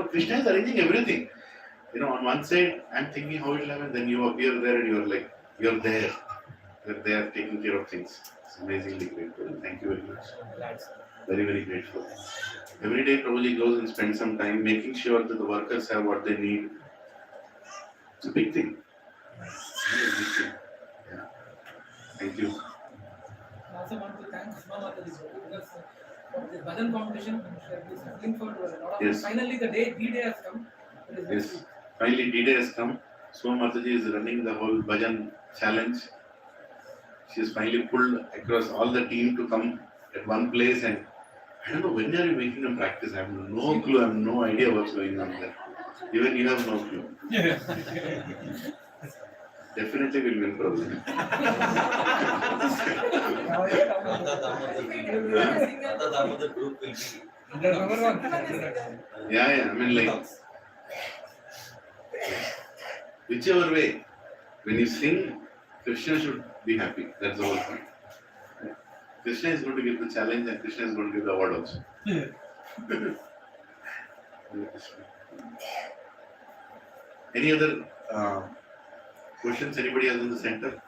Krishna is arranging everything. On one side, I'm thinking how it will happen, then you appear there and you're like, you're there. You're there taking care of things. It's amazingly grateful. Thank you very much. I'm glad, sir. Very, very grateful. Every day, Prabhuji goes and spends some time making sure that the workers have what they need. It's a big thing. Yeah. Thank you. I also want to thank Sma Mataji because for this bhajan competition, she has been struggling for a lot of. Yes. Finally, the day has come. It is Yes. Finally, D-Day has come. Soma Mataji is running the whole bhajan challenge. She has finally pulled across all the team to come at one place, and I don't know when are you making them practice. I have no clue. I have no idea what's going on there. Even you have no clue. Definitely will win, probably. Another group will be. Yeah. I mean, like, whichever way, when you sing, Krishna should be happy. That's the whole point. Krishna is going to give the challenge, and Krishna is going to give the award also. Any other questions anybody has in the center?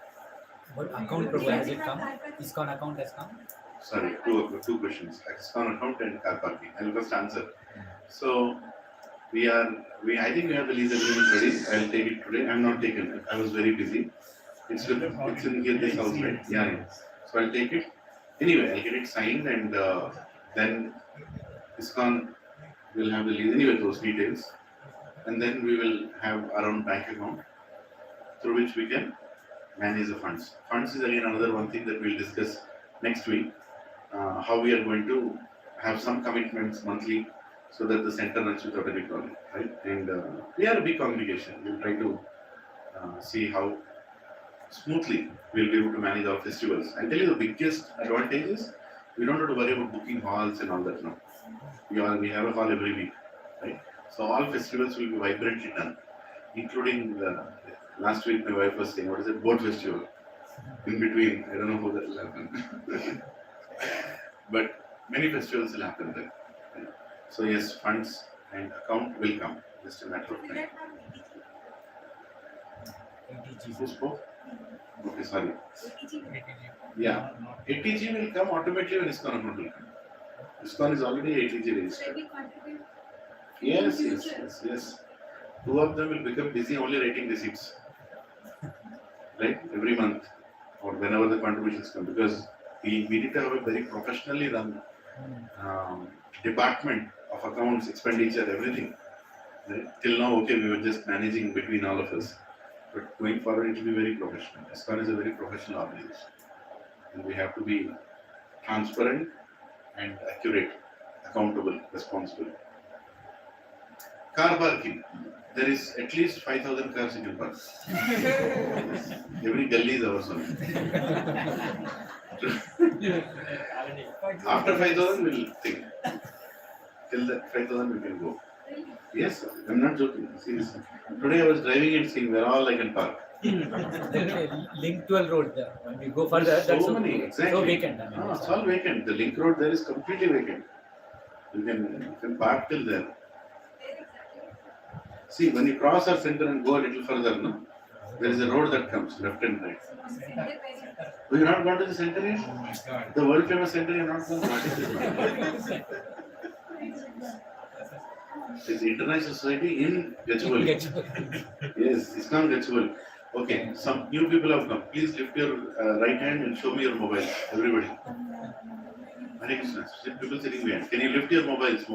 What account Prabhu has it come? ISKCON account has come? Sorry, two questions. ISKCON account and car parking. I'll first answer. So I think we have the lease agreement ready. I'll take it today. I'm not taken it. I was very busy. It's in here, this house, right? Yeah. So I'll take it. Anyway, I'll get it signed, and then ISKCON will have the lease. Anyway, those details. And then we will have our own bank account through which we can manage the funds. Funds is again another one thing that we'll discuss next week. How we are going to have some commitments monthly so that the center runs without any problem, right? And we are a big congregation. We'll try to see how smoothly we'll be able to manage our festivals. I'll tell you the biggest advantage is we don't have to worry about booking halls and all that now. We have a hall every week, right? So all festivals will be vibrantly done, including last week my wife was saying, what is it, boat festival? In between, I don't know how that will happen. But many festivals will happen there. Right? So yes, funds and account will come. Just a matter of time. Who spoke? Okay, sorry. Yeah, ATG will come automatically when ISKCON account will come. ISKCON is already ATG registered. Yes. Two of them will become busy only writing receipts. Right? Every month or whenever the contributions come, because we need to have a very professionally run department of accounts, expenditure, everything. Right? Till now, okay, we were just managing between all of us. But going forward, it will be very professional. ISKCON is a very professional organization. And we have to be transparent and accurate, accountable, responsible. Car parking. There is at least 5,000 cars you can park. Every gully is ours only. After 5,000, we'll think. Till that 5,000, we can go. Yes, I'm not joking. Seriously. Today I was driving and seeing where all I can park. Link 12 road there. When we go further, that's so many, exactly. so vacant. It's all vacant. The link road there is completely vacant. You can park till there. See, when you cross our center and go a little further, no, there is a road that comes left and right. Oh, you're not gone to the center yet? The world famous center you're not gone. What is it? It's International Society in Gachibowli. Yes, ISKCON Gachibowli. Okay, some new people have come. Please lift your right hand and show me your mobile. Everybody. Hare Krishna. People sitting behind. Can you lift your mobiles?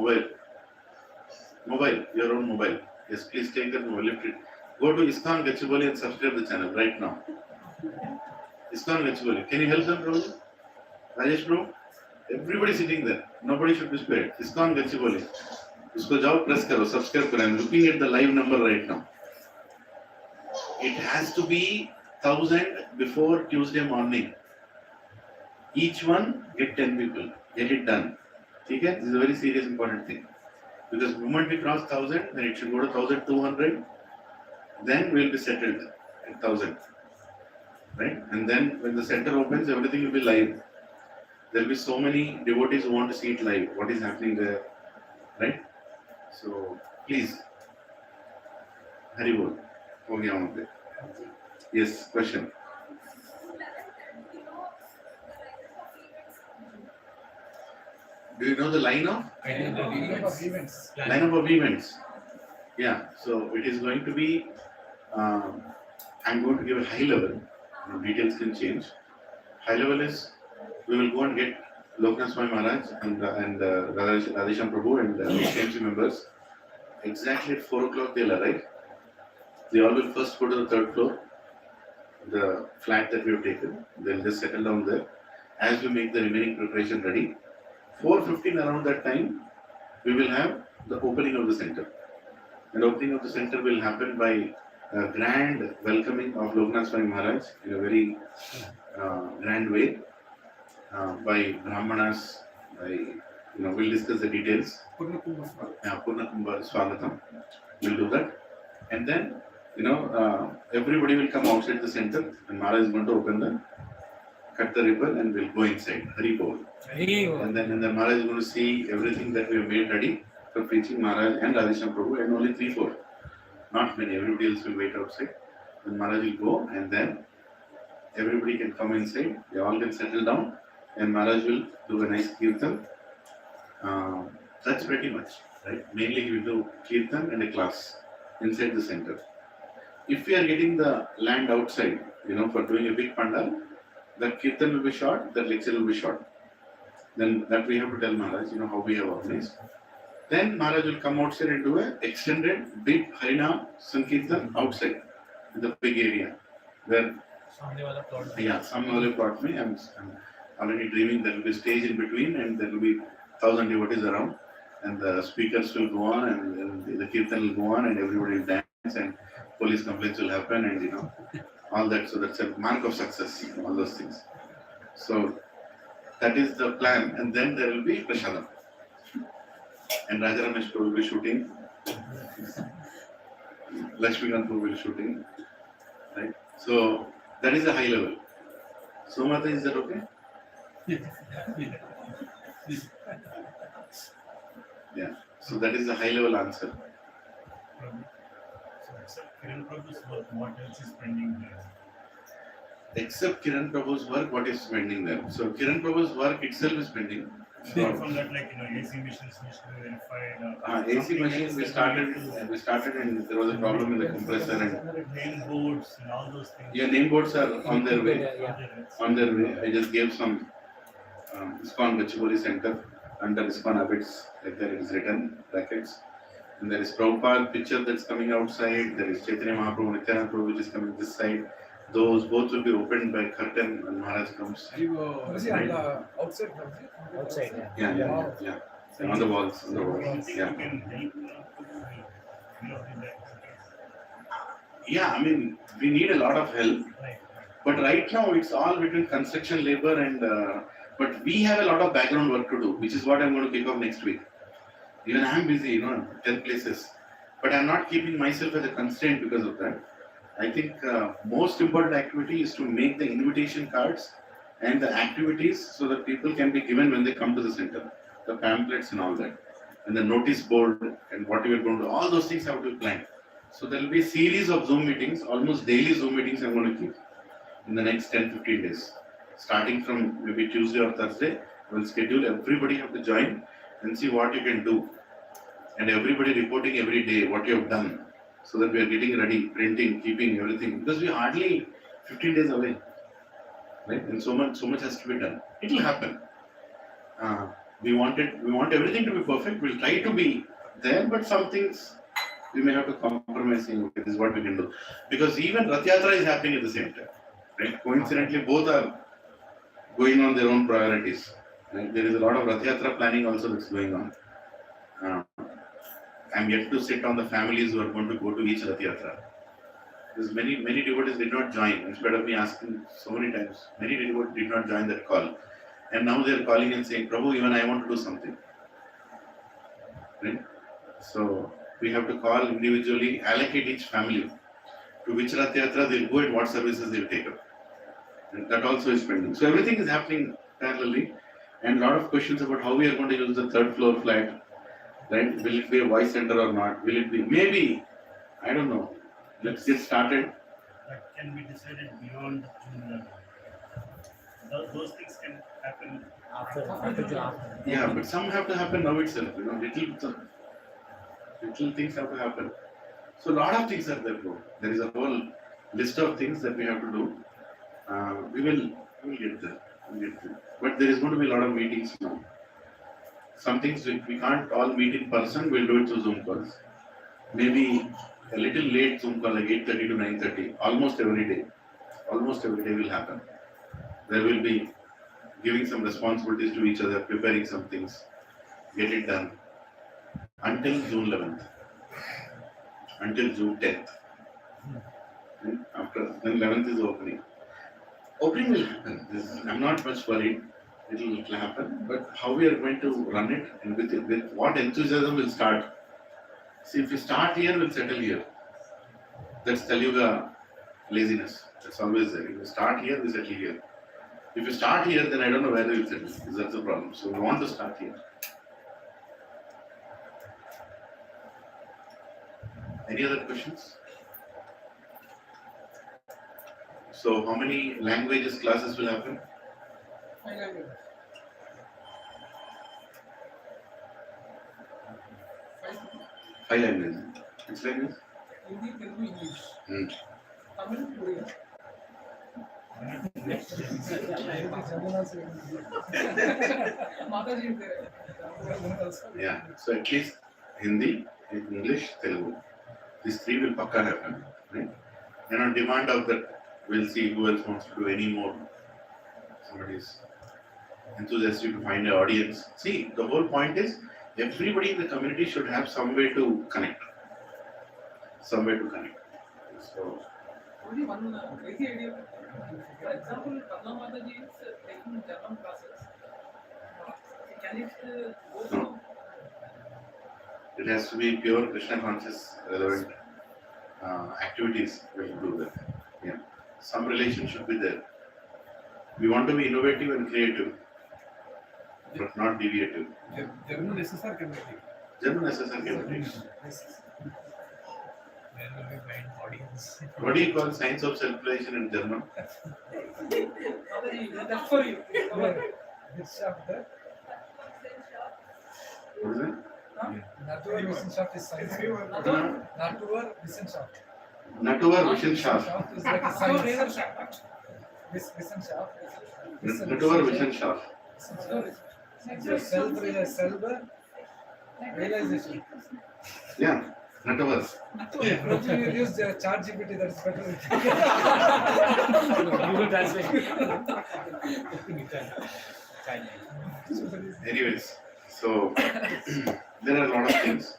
Mobile. Your own mobile. Yes, please take that mobile. Lift it. Go to ISKCON Gachibowli and subscribe the channel right now. ISKCON Gachibowli. Can you help them, bro? Rajesh, bro? Everybody sitting there. Nobody should be spared. ISKCON Gachibowli. उसको जाओ press करो subscribe करो. I'm looking at the live number right now. It has to be 1,000 before Tuesday morning. Each one get 10 people. Get it done. Okay? This is a very serious important thing. Because the moment we cross 1000, then it should go to 1200, then we'll be settled at 1000. Right? And then when the center opens, everything will be live. There will be so many devotees who want to see it live, what is happening there. Right? So please, Hari Bol. हो गया वहाँ पे. Yes, question. Do you know the line of? Lineup of events. Yeah, so it is going to be, I'm going to give a high level, details can change. High level is, we will go and get Loknath Swami Maharaj and Radhesham Prabhu and KMC members. Exactly at 4 o'clock they'll arrive. They all will first go to the 3rd floor, the flat that we have taken. They'll just settle down there. As we make the remaining preparation ready, 4:15 around that time, we will have the opening of the center. And opening of the center will happen by a grand welcoming of Loknath Swami Maharaj in a very grand way, by Brahmanas, we'll discuss the details. Purna Kumbha Swagatam, we'll do that. And then, everybody will come outside the center and Maharaj is going to open the, cut the ribbon and we'll go inside. Hari Bol. And then Maharaj is going to see everything that we have made ready for preaching Maharaj and Radhesham Prabhu, and only 3-4. Not many, everybody else will wait outside. Then Maharaj will go and then everybody can come inside, they all can settle down and Maharaj will do a nice kirtan. That's pretty much, right? Mainly he will do kirtan and a class inside the center. If we are getting the land outside, for doing a big pandal, that kirtan will be short, that lecture will be short. Then that we have to tell Maharaj, how we have organized. Then Maharaj will come outside and do an extended big Harinam Sankirtan outside in the big area where Samne plot me. I'm already dreaming there will be a stage in between and there will be 1,000 devotees around and the speakers will go on and the kirtan will go on and everybody will dance and police complaints will happen and all that. So that's a mark of success, all those things. So that is the plan, and then there will be Prashadam. And Raja Ramesh will be shooting. Lakshmikant will be shooting. Right? So that is a high level. So Mata, is that okay? Yeah. So that is the high level answer. Except Kiran Prabhu's work, what else is pending there? Except Kiran Prabhu's work, what is pending there? So Kiran Prabhu's work itself is pending. Apart from that, AC machines need to be verified. AC machines, we started and there was a problem in the compressor and name boards and all those things. Yeah, name boards are on their way. On their way. I just gave some ISKCON Gachibowli Center under ISKCON habits, like there it is written, brackets. And there is Prabhupada picture that's coming outside. There is Chaitanya Mahaprabhu, Nityananda Prabhu, which is coming this side. Those both will be opened by curtain when Maharaj comes. Outside? Outside, Yeah. On the walls. Yeah. Yeah, I mean, we need a lot of help. But right now, it's all between construction labor and. But we have a lot of background work to do, which is what I'm going to kick off next week. Even I'm busy, 10 places. But I'm not keeping myself as a constraint because of that. I think most important activity is to make the invitation cards and the activities so that people can be given when they come to the center. The pamphlets and all that. And the notice board and what we are going to do. All those things have to be planned. So there will be a series of Zoom meetings, almost daily Zoom meetings I'm going to keep in the next 10-15 days. Starting from maybe Tuesday or Thursday, we'll schedule, everybody have to join and see what you can do. And everybody reporting every day what you have done, so that we are getting ready, printing, keeping everything. Because we are hardly 15 days away, right? And so much has to be done. It will happen. We want everything to be perfect. We'll try to be there, but some things we may have to compromise. Okay, this is what we can do. Because even Rath Yatra is happening at the same time, right? Coincidentally, both are going on their own priorities. Right? There is a lot of Rath Yatra planning also that's going on. I'm yet to sit on the families who are going to go to each Rath Yatra. Because many devotees did not join. Instead of me asking so many times, many devotees did not join that call. And now they are calling and saying, Prabhu, even I want to do something. Right? So we have to call individually, allocate each family to which Rath Yatra they'll go and what services they'll take up. And that also is pending. So everything is happening parallelly, and a lot of questions about how we are going to use the third floor flat. Right? Will it be a voice center or not? Will it be? Maybe. I don't know. Let's get started. That can be decided beyond June. Those things can happen. After. Yeah, but some have to happen now itself. Little things have to happen. So a lot of things are there, bro. There is a whole list of things that we have to do. We will get there. But there is going to be a lot of meetings now. Some things we can't all meet in person. We'll do it through Zoom calls. Maybe a little late Zoom call, like 8:30 to 9:30. Almost every day will happen. There will be giving some responsibilities to each other, preparing some things, get it done until June 11th, until June 10th. And after then 11th is opening. Opening will happen. I'm not much worried. It will happen. But how we are going to run it and with what enthusiasm we'll start. See, if we start here, we'll settle here. That's Kaliyuga laziness. That's always there. If we start here, we settle here. If you start here, then I don't know where we will settle. That's the problem. So we want to start here. Any other questions? So how many languages classes will happen? 5 languages. 5 languages. Which language? Hindi, Telugu, English. Tamil, Korean. Mataji is there. Yeah. So at least Hindi, English, Telugu. These 3 will pakka happen. Right? And on demand of that, we'll see who else wants to do any more. Somebody is enthusiastic to find an audience. See, the whole point is everybody in the community should have some way to connect. So, Only one crazy idea. For example, Padma Mataji is taking German classes. Can it go through? no. It has to be pure Krishna conscious, relevant activities will do that. Yeah. Some relation should be there. We want to be innovative and creative, but not deviative. German SSR community. German SSR community. Where will we find audience? What do you call science of self-realization in German? Mataji, that's for you. Which chapter? What is it? Naturwissenschaft is science. Naturwissenschaft. Naturwissenschaft. Is like a science. Wissenschaft. Naturwissenschaft. Self-realization. Yeah, Natur. Probably you use ChatGPT, that's better. Google Translate. Anyways, so there are a lot of things.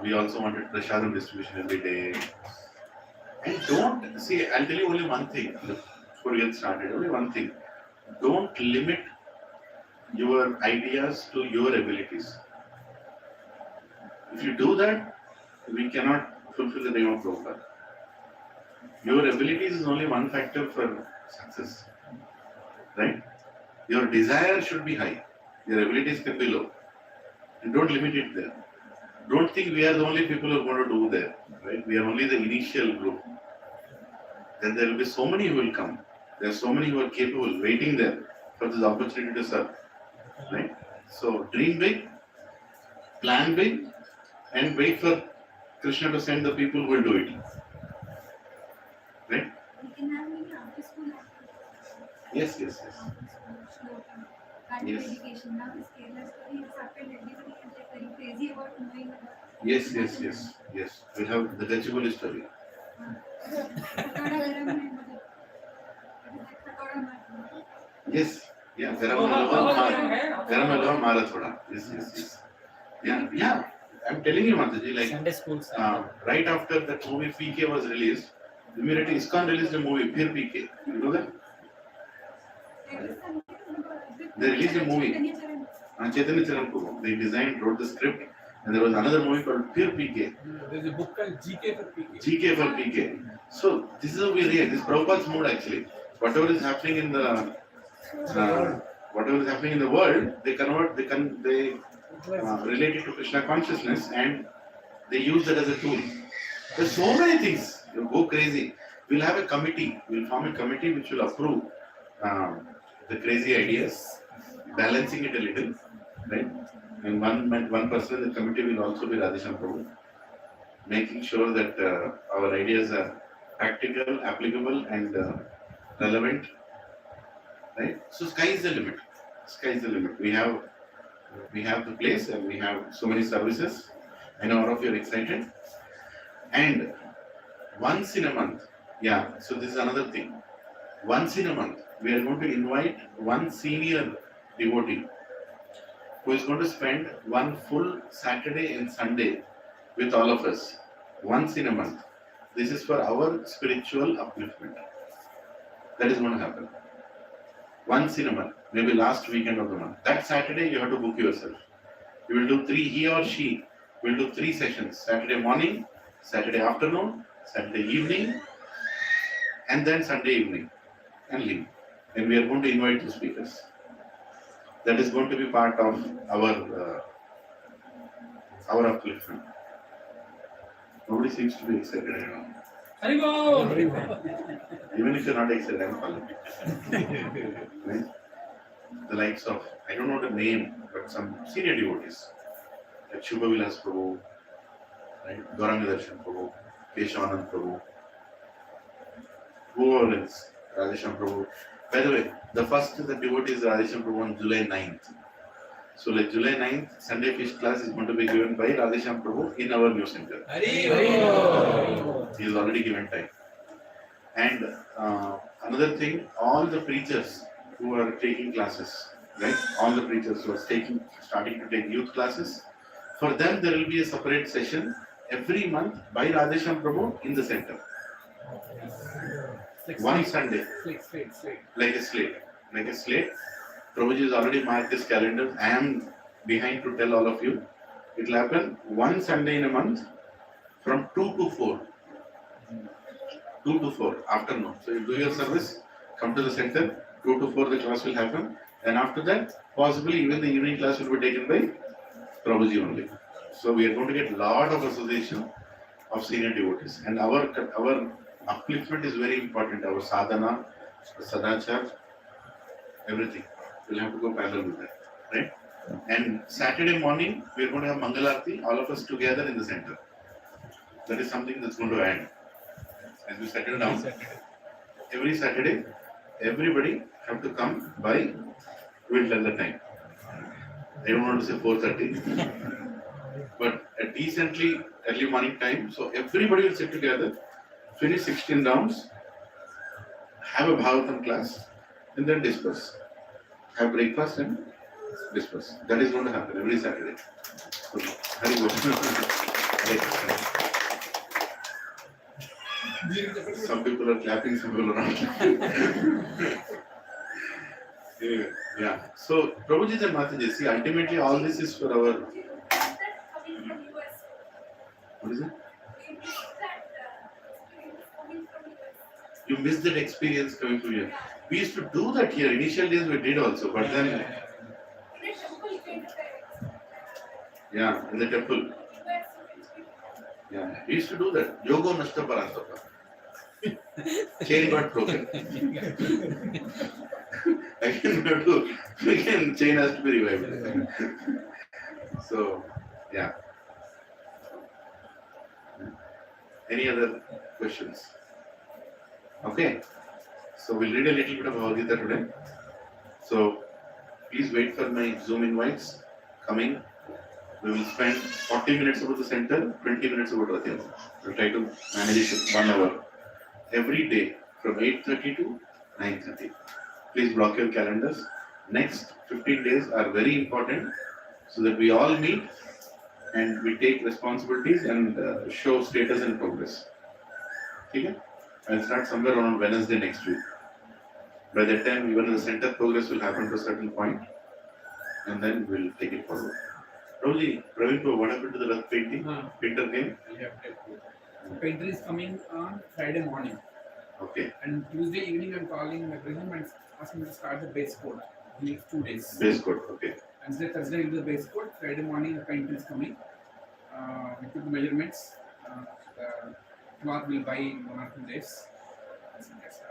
We also wanted prasadam distribution every day. And don't see, I'll tell you only one thing before we get started. Only one thing. Don't limit your ideas to your abilities. If you do that, we cannot fulfill the name of Prabhupada. Your abilities is only one factor for success. Right? Your desire should be high. Your abilities can be low. And don't limit it there. Don't think we are the only people who are going to do there. Right? We are only the initial group. Then there will be so many who will come. There are so many who are capable, waiting there for this opportunity to serve. Right? So dream big, plan big, and wait for Krishna to send the people who will do it. Right? We can have maybe after school Yes. kind Yes. of education. Now this Kerala story has happened, everybody is like very crazy about knowing about. Yes. We have the Gachibowli story. Yes. Yeah. Garam halwa mara thoda. Yes. Yeah. I'm telling you, Mataji, like Sunday schools. right after that movie PK was released, immediately ISKCON released a movie, Phir PK. You know that? They released a movie. Chaitanya Charan Prabhu. They designed, wrote the script, and there was another movie called Pure PK. There's a book called GK for PK. GK for PK. So this is how we react. This is Prabhupada's mood actually. Whatever is happening in the world, they convert, they relate it to Krishna consciousness, and they use that as a tool. There's so many things. You go crazy. We'll have a committee. We'll form a committee which will approve the crazy ideas, balancing it a little, right? And one person in the committee will also be Radhesham Prabhu, making sure that our ideas are practical, applicable, and relevant, right? So sky is the limit. Sky is the limit. We have the place, and we have so many services. I know all of you are excited. And once in a month, so this is another thing. Once in a month, we are going to invite one senior devotee who is going to spend one full Saturday and Sunday with all of us. Once in a month. This is for our spiritual upliftment. That is going to happen. Once in a month, maybe last weekend of the month. That Saturday, you have to book yourself. You will do 3, he or she will do 3 sessions. Saturday morning, Saturday afternoon, Saturday evening, and then Sunday evening, and leave. And we are going to invite the speakers. That is going to be part of our upliftment. Nobody seems to be excited at all. Haribo! Even if you're not excited, I'm following. Right? The likes of, I don't know the name, but some senior devotees, like Shubhavilas Prabhu, right? Gaurangadarshan Prabhu, Keshavanand Prabhu, whoever else, Radhesham Prabhu. By the way, the first devotee is Radhesham Prabhu on July 9th. So like July 9th, Sunday Fish class is going to be given by Radhesham Prabhu in our new center. He is already given time. And another thing, all the preachers who are taking classes, right? All the preachers who are starting to take youth classes, for them there will be a separate session every month by Radhesham Prabhu in the center. One Sunday. Like a slate. Prabhuji has already marked this calendar. I am behind to tell all of you. It will happen one Sunday in a month from 2 to 4. 2 to 4 afternoon. So you do your service, come to the center, 2 to 4 the class will happen. And after that, possibly even the evening class will be taken by Prabhuji only. So we are going to get a lot of association of senior devotees. And our upliftment is very important. Our sadhana, sadachar, everything. We'll have to go parallel with that, right? And Saturday morning, we are going to have Mangalarti, all of us together in the center. That is something that's going to end. As we settle down, every Saturday, everybody have to come by, we'll tell the time. I don't want to say 4:30, but a decently early morning time. So everybody will sit together, finish 16 rounds, have a Bhagavatam class, and then disperse. Have breakfast and disperse. That is going to happen every Saturday. Okay. Hari Bol. Some people are clapping, some people are not clapping. Yeah. So, Prabhuji and Mataji, see, ultimately all this is for our. What is it? You missed that experience coming from here. We used to do that here. Initial days we did also, but then. Yeah, in the temple. Yeah, we used to do that. Yoga Nashta Parantapa. Chain got broken. Again, chain has to be revived. So, yeah. Any other questions? Okay. So we'll read a little bit of Bhagavad Gita today. So please wait for my Zoom invites coming. We will spend 40 minutes about the center, 20 minutes about Rathayana. We'll try to manage it 1 hour every day from 8:30 to 9:30. Please block your calendars. Next 15 days are very important so that we all meet and we take responsibilities and show status and progress. Okay? I'll start somewhere around Wednesday next week. By that time, even the center progress will happen to a certain point, and then we'll take it forward. Rahulji, Praveen, what happened to the Rath painting? Painter came? Painter is coming on Friday morning, Okay. and Tuesday evening I'm calling my president and asking to start the base coat. He needs 2 days. Base coat, okay. Wednesday, Thursday will do the base coat. Friday morning the painter is coming. We took the measurements. The cloth will buy in 1 or 2 days. That's it, that's it.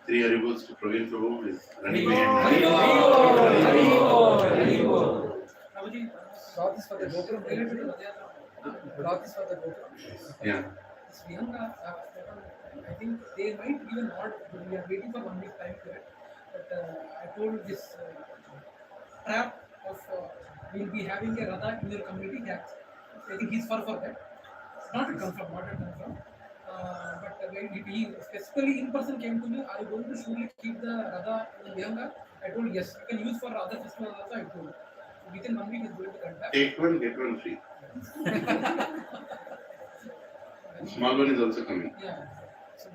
3 Haribols to Praveen Prabhu is running Prabhuji, Cloth is for the GoPro. Cloth is for the GoPro. Yeah. this Vihanga, I think they might even not. We are waiting for 1 week time period. But I told this trap of we'll be having a Radha in your community. That I think he's for that. Not a confirm, not a confirm. But when he specifically in person came to me, are you going to surely keep the Radha in Vihanga? I told yes. You can use for other festivals also. I told. Within 1 week is going to contact. Take one, get one free. Small one is also coming. Yeah. So,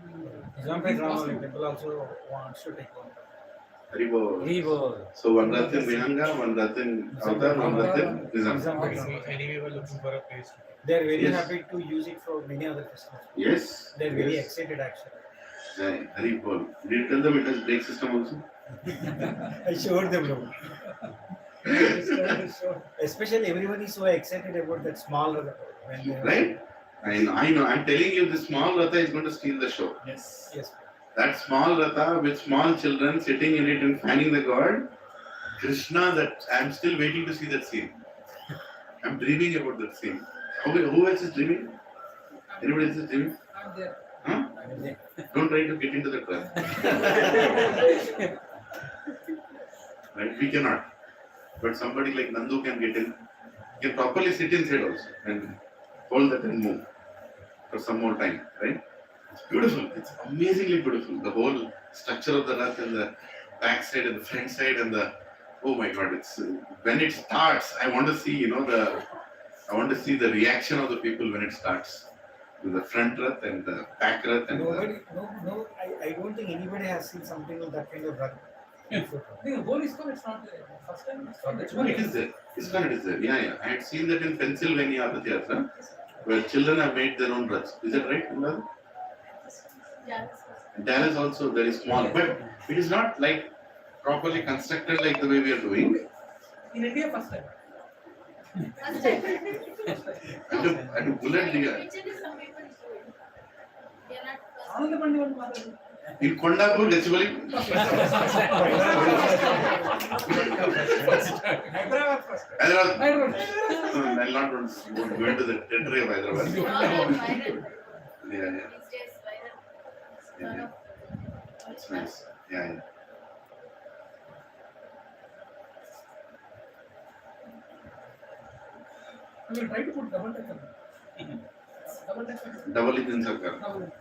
Example, temple also wants to take one. Haribol. Haribo. So one Rath in Vihanga, one Rath in Avtar, one Rath in Nizam. Anyway, we're looking for a place to keep. They are very Yes. happy to use it for many other festivals. Yes. They are very Yes. excited actually. Jai Haribol. Did you tell them it has brake system also? I showed them. Bro. Especially everyone is so excited about that small when they Right? I know. I'm telling you, this small Ratha is going to steal the show. Yes. Yes. That small Ratha with small children sitting in it and fanning the god, Krishna, that I'm still waiting to see that scene. I'm dreaming about that scene. Who else is dreaming? Anybody else is dreaming? I'm there. Huh? Don't try to get into the trap. Right? We cannot. But somebody like Nandu can get in. He can properly sit inside also and hold that and move for some more time. Right? It's beautiful. It's amazingly beautiful. The whole structure of the Rath and the back side and the front side and the oh my God! It's when it starts. I want to see I want to see the reaction of the people when it starts. The front Rath and the back Rath and Nobody, I don't think anybody has seen something of that kind of run. The whole is it's not there. First time it's not No, it is there. It is there. Yeah. I had seen that in Pennsylvania, Aditya, where children have made their own ruts. Is that right, Ulad? Dallas also very small, but it is not like properly constructed like the way we are doing. In India, first time. And to bullet the Anandapandi one mother. in Kondapur, Gachibowli. Hyderabad first. Hyderabad. I'll not go into the territory of Hyderabad. Yeah. It's nice. Yeah. I will try to put double decker. Double decker. Double engine circle. Double.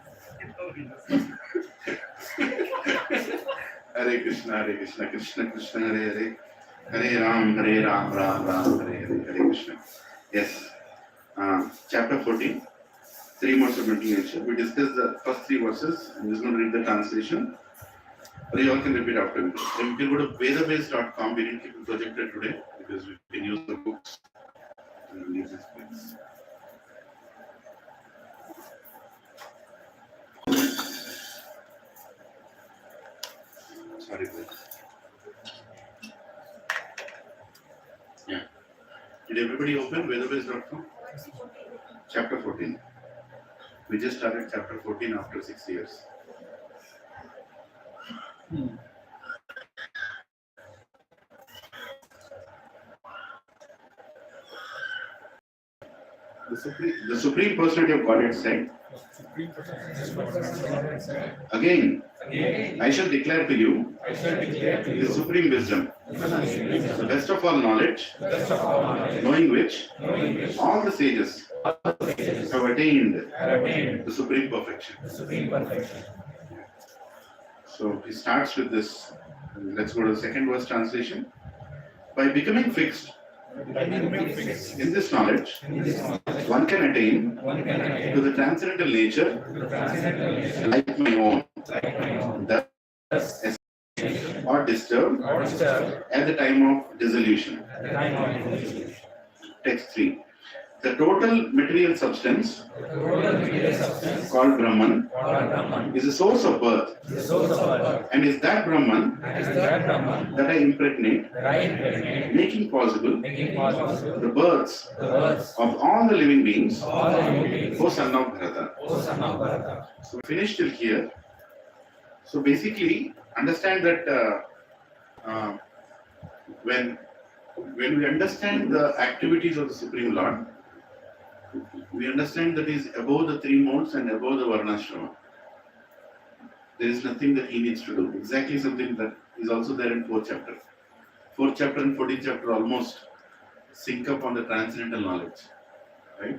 Hare Krishna, Krishna Krishna, Hare Ram, Ram Ram, Hare Krishna. Yes. Chapter 14. 3 more submitting nature. We discussed the first 3 verses. I'm just going to read the translation. Or you all can repeat after me. Then you can go to vedabase.com. We didn't keep it projected today because we can use the books. And we'll use this place. Sorry, guys. Yeah. Did everybody open vedabase.com? Chapter 14. We just started chapter 14 after 6 years. The Supreme Personality of Godhead said, Again, I shall declare to you the supreme wisdom, the best of all knowledge, knowing which all the sages have attained the supreme perfection. So he starts with this. Let's go to the second verse translation. By becoming fixed in this knowledge, one can attain to the transcendental nature like my own. or disturbed or disturbed at the time of dissolution. at the time of dissolution. Text 3. The total material substance The total material substance called Brahman called Brahman is the source of birth, is the source of birth, and is that Brahman and is that Brahman that I impregnate, that I impregnate, making possible making possible the births the births of all the living beings, of all the living beings, O son of Bharata. O son of Bharata. So finished till here. So basically, understand that when we understand the activities of the Supreme Lord, we understand that he is above the three modes and above the Varnashrama. There is nothing that he needs to do. Exactly something that is also there in 4th chapter. 4th chapter and 14th chapter almost sync up on the transcendental knowledge. Right?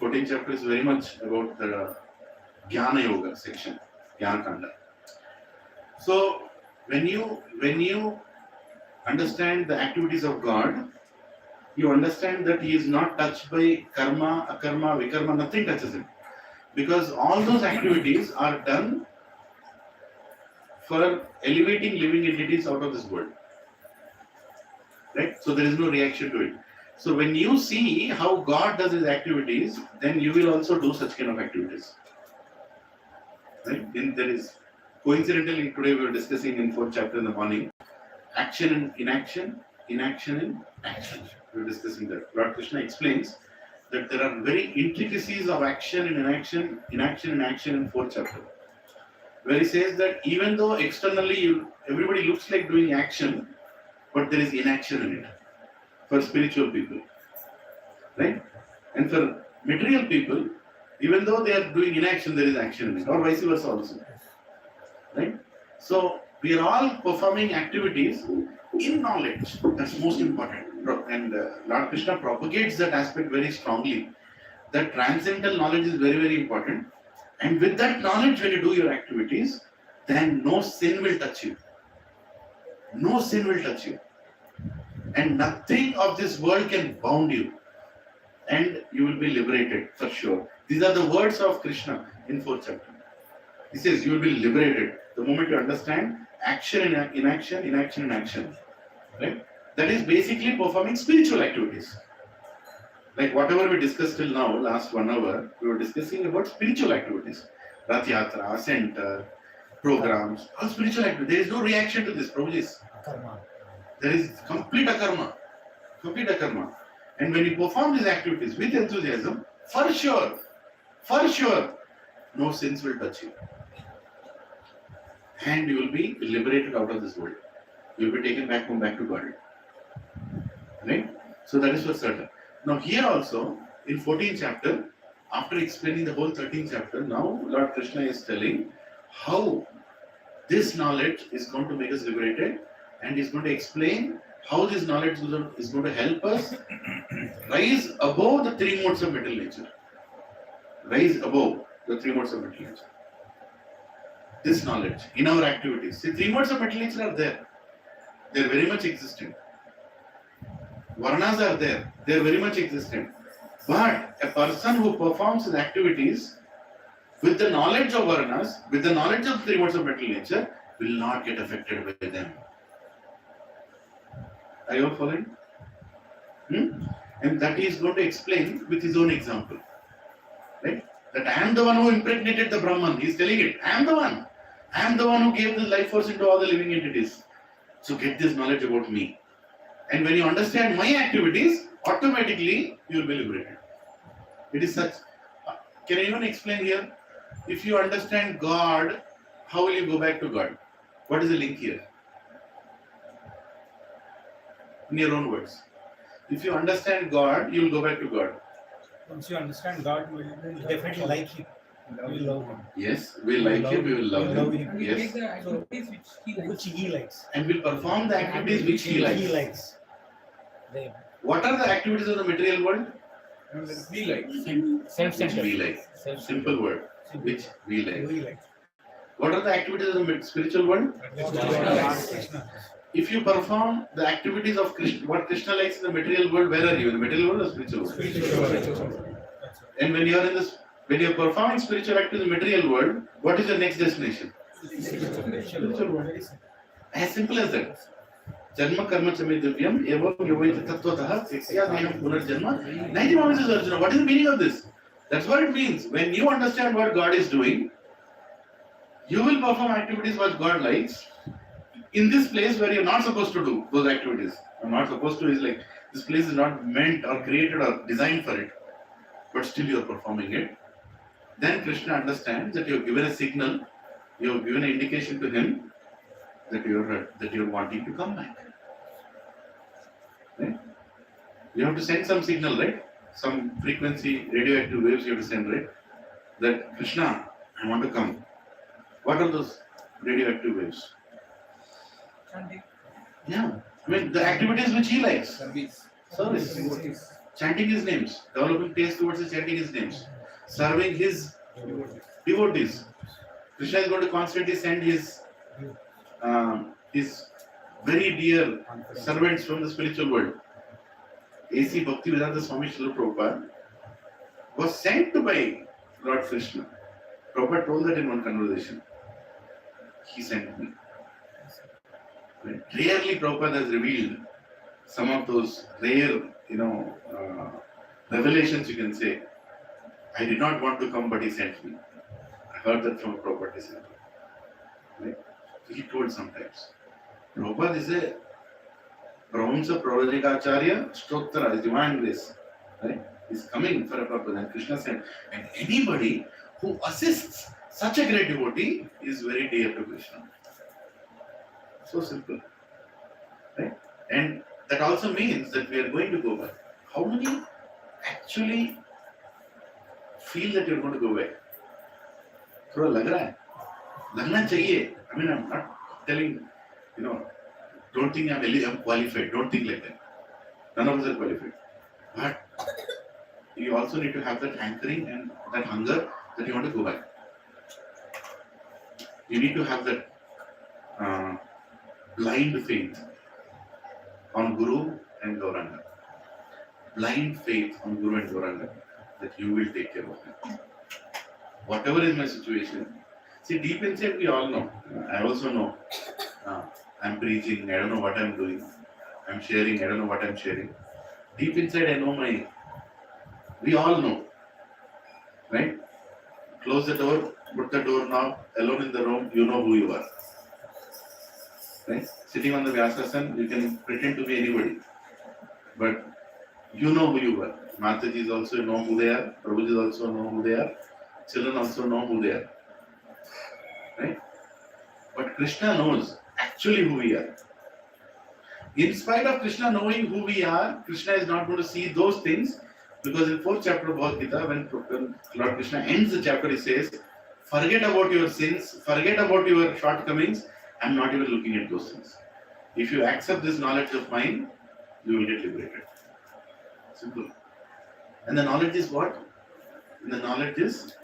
14th chapter is very much about the Jnana Yoga section, Jnana Kanda. So when you understand the activities of God, you understand that he is not touched by karma, akarma, vikarma, nothing touches him. Because all those activities are done for elevating living entities out of this world. Right? So there is no reaction to it. So when you see how God does his activities, then you will also do such kind of activities. Right? Then there is, coincidentally, today we were discussing in 4th chapter in the morning, action and inaction, inaction and action. We were discussing that. Lord Krishna explains that there are very intricacies of action and inaction, inaction and action in 4th chapter. Where he says that even though externally everybody looks like doing action, but there is inaction in it for spiritual people. Right? And for material people, even though they are doing inaction, there is action in it, or vice versa also. Right? So we are all performing activities in knowledge. That's most important. And Lord Krishna propagates that aspect very strongly. That transcendental knowledge is very, very important. And with that knowledge, when you do your activities, then no sin will touch you. No sin will touch you. And nothing of this world can bound you. And you will be liberated for sure. These are the words of Krishna in 4th chapter. He says you will be liberated the moment you understand action and inaction, inaction and action. Right? That is basically performing spiritual activities. Like whatever we discussed till now, last 1 hour, we were discussing about spiritual activities. Rath Yatra, center, programs, all spiritual activities. There is no reaction to this, Prabhuji. Karma. There is complete akarma. Complete akarma. And when you perform these activities with enthusiasm, for sure, no sins will touch you. And you will be liberated out of this world. You will be taken back to God. Right? So that is for certain. Now here also, in 14th chapter, after explaining the whole 13th chapter, now Lord Krishna is telling how this knowledge is going to make us liberated, and is going to explain how this knowledge is going to help us rise above the three modes of material nature. Rise above the three modes of material nature. This knowledge in our activities. See, three modes of material nature are there. They are very much existent. Varnas are there. They are very much existent. But a person who performs his activities with the knowledge of Varnas, with the knowledge of three modes of material nature, will not get affected by them. Are you all following? And that he is going to explain with his own example. Right? That I am the one who impregnated the Brahman. He is telling it. I am the one. I am the one who gave the life force into all the living entities. So get this knowledge about me. And when you understand my activities, automatically you will be liberated. It is such. Can anyone explain here? If you understand God, how will you go back to God? What is the link here? In your own words. If you understand God, you will go back to God. Once you understand God, you will definitely like Him. You will love Him. Yes, we like Him, we will love Him. And we Yes. take the activities which he likes. Which He likes. And will perform the activities which He likes. They- What are the activities of the material world? We like. Which Self-centered. we like. Simple word. Which we like. We like. What are the activities of the spiritual world? Krishna. If you perform the activities of Krishna, what Krishna likes in the material world, where are you? In the material world or spiritual world? And when you are performing spiritual activities in the material world, what is your next destination? As simple as that. Janma karma chame divyam evam yovaita tattvataha siksyadehem punarjanma. 90 moments is Arjuna. What is the meaning of this? That's what it means. When you understand what God is doing, you will perform activities what God likes in this place where you're not supposed to do those activities. I'm not supposed to is like this place is not meant or created or designed for it, but still you're performing it. Then Krishna understands that you've given a signal, you've given an indication to him that you're wanting to come back. Right? You have to send some signal, right? Some frequency, radioactive waves you have to send, right? That Krishna, I want to come. What are those radioactive waves? Chanting. Yeah, I mean the activities which he likes. Service. Service. Chanting his names, developing taste towards his chanting his names, serving his devotees. Krishna is going to constantly send his very dear servants from the spiritual world. A.C. Bhaktivedanta Swami Srila Prabhupada was sent by Lord Krishna. Prabhupada told that in one conversation. He sent me. Rarely Prabhupada has revealed some of those rare, revelations you can say. I did not want to come, but he sent me. I heard that from Prabhupada. He sent me. Right? He told sometimes. Prabhupada is a Brahmsa Pravadikacharya Stottara, is divine grace. Right? He's coming for a purpose. And Krishna said, and anybody who assists such a great devotee is very dear to Krishna. So simple. Right? And that also means that we are going to go back. How many actually feel that you're going to go back? थोड़ा लग रहा है, लगना चाहिए. I mean, I'm not telling, don't think I'm qualified. Don't think like that. None of us are qualified. But you also need to have that hankering and that hunger that you want to go back. You need to have that blind faith on Guru and Gauranga. Blind faith on Guru and Gauranga that you will take care of it. Whatever is my situation. See, deep inside we all know. I also know. I'm preaching, I don't know what I'm doing. I'm sharing, I don't know what I'm sharing. Deep inside I know we all know. Right? Close the door, put the door knob, alone in the room, you know who you are. Right? Sitting on the Vyasasana, you can pretend to be anybody. But you know who you are. Mataji also know who they are, Prabhuji also know who they are, children also know who they are. Right? But Krishna knows actually who we are. In spite of Krishna knowing who we are, Krishna is not going to see those things, because in 4th chapter of Bhagavad Gita, when Lord Krishna ends the chapter, he says, forget about your sins, forget about your shortcomings, I'm not even looking at those things. If you accept this knowledge of mine, you will get liberated. Simple. And the knowledge is what? The knowledge is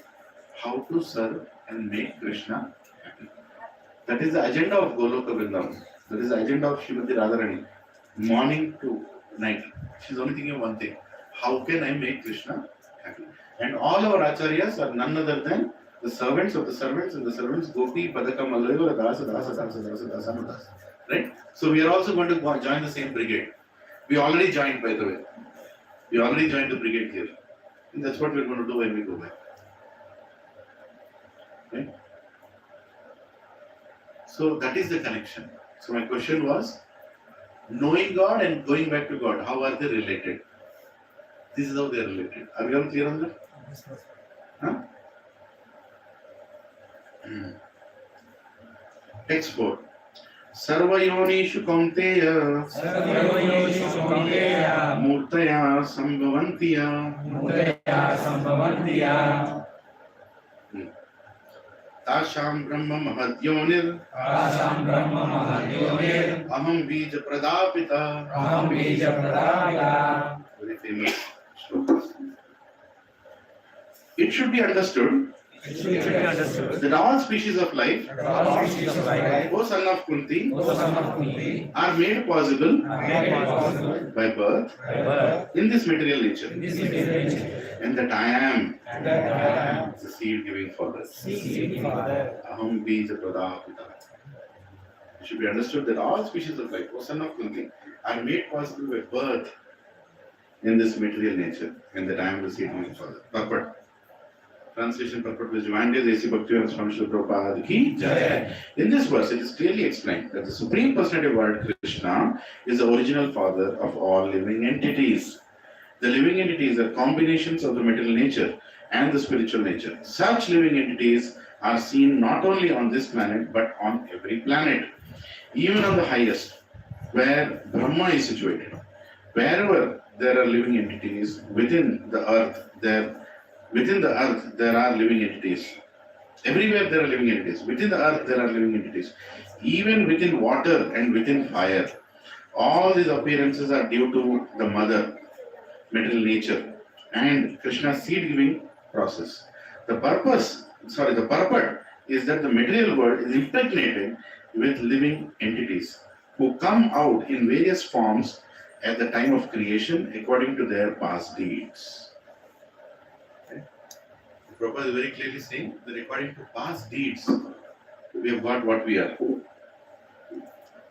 how to serve and make Krishna happy. That is the agenda of Goloka Vrindavan. That is the agenda of Srimati Radharani. Morning to night. She's only thinking of one thing. How can I make Krishna happy? And all our acharyas are none other than the servants of the servants and the servants Gopi, Padaka, Malayo, Dasa, Dasa, Dasa, Dasa, Dasa, Dasa. Right? So we are also going to join the same brigade. We already joined, by the way. We already joined the brigade here. And that's what we're going to do when we go back. Right? So that is the connection. So my question was, knowing God and going back to God, how are they related? This is how they are related. Are we all clear on that? Huh? Text 4. Sarvayonishu Kaunteya Murtaya Sambhavantiya Tasham Brahma Mahadhyonir Aham Bija Pradapita. Very famous shloka. It should be understood that all species of life, O son of Kunti, are made possible by birth in this material nature. And that I am and that I am the seed giving Father. seed Father. Aham bija pradapita. It should be understood that all species of life, O son of Kunti, are made possible by birth in this material nature, and that I am the seed giving Father. Purport. Translation purport was Divine Desi Bhakti and Swami Srila Prabhupada ki Jai. In this verse, it is clearly explained that the Supreme Personality of Lord Krishna is the original father of all living entities. The living entities are combinations of the material nature and the spiritual nature. Such living entities are seen not only on this planet but on every planet, even on the highest, where Brahma is situated. Wherever there are living entities within the earth, there are living entities. Everywhere there are living entities. Within the earth there are living entities. Even within water and within fire. All these appearances are due to the mother, material nature, and Krishna's seed-giving process. The purpose is that the material world is impregnated with living entities who come out in various forms at the time of creation according to their past deeds. Okay. The Prabhupada is very clearly saying that according to past deeds, we have got what we are.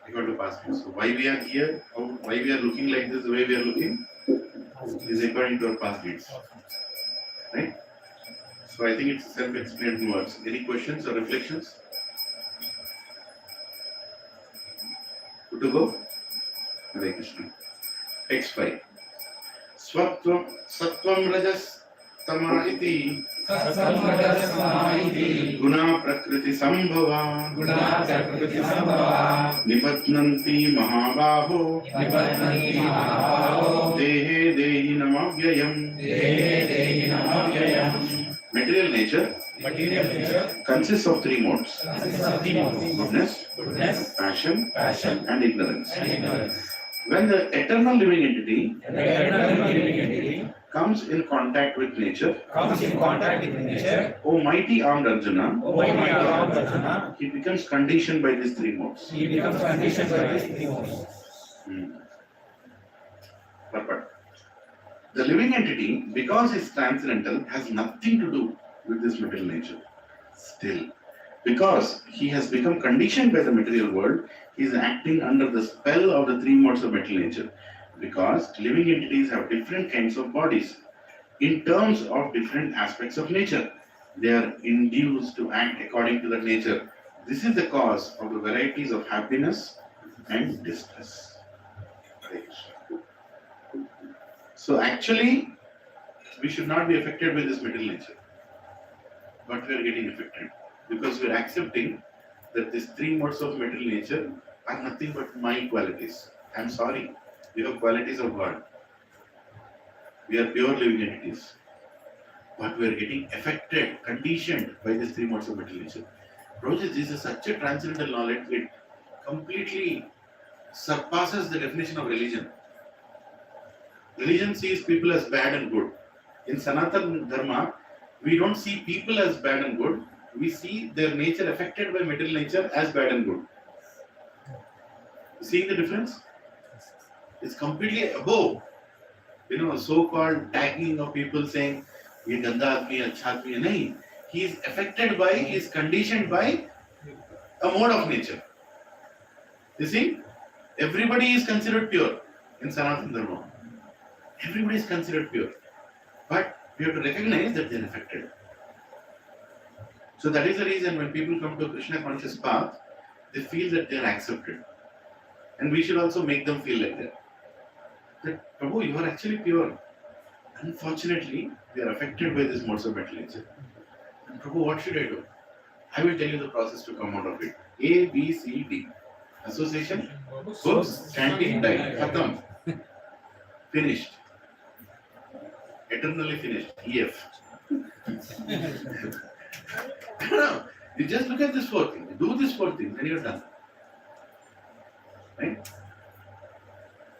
According to past deeds. So why we are here, why we are looking like this, the way we are looking, is according to our past deeds. Right? So I think it's self-explanatory words. Any questions or reflections? Good to go? Hare Krishna. Text 5. Sattvam rajas tama iti guna prakriti sambhava nipatnanti mahabaho dehe dehi namavyayam. Material nature consists of three modes: goodness, passion, and ignorance. When the eternal living entity comes in contact with nature, O mighty armed Arjuna, he becomes conditioned by these three modes. But the living entity, because it's transcendental, has nothing to do with this material nature. Still, because he has become conditioned by the material world, he is acting under the spell of the three modes of material nature. Because living entities have different kinds of bodies in terms of different aspects of nature. They are induced to act according to that nature. This is the cause of the varieties of happiness and distress. So actually, we should not be affected by this material nature. But we are getting affected because we are accepting that these three modes of material nature are nothing but my qualities. I am sorry, we have qualities of God. We are pure living entities. But we are getting affected, conditioned by these three modes of material nature. Project, this is such a transcendental knowledge, it completely surpasses the definition of religion. Religion sees people as bad and good. In Sanatana Dharma, we don't see people as bad and good. We see their nature affected by material nature as bad and good. See the difference? It's completely above. So-called tagging of people saying, "Ye ganda aadmi, acha aadmi hai." Nahi. He is affected by, he is conditioned by a mode of nature. You see, everybody is considered pure in Sanatana Dharma. Everybody is considered pure. But we have to recognize that they are affected. So that is the reason when people come to a Krishna conscious path, they feel that they are accepted. And we should also make them feel like that. That, Prabhu, you are actually pure. Unfortunately, we are affected by this modes of material nature. And Prabhu, what should I do? I will tell you the process to come out of it. A, B, C, D. Association, books, chanting, diet, khatam. Finished. Eternally finished. EF. No, you just look at this four things. Do this four things, then you're done. Right?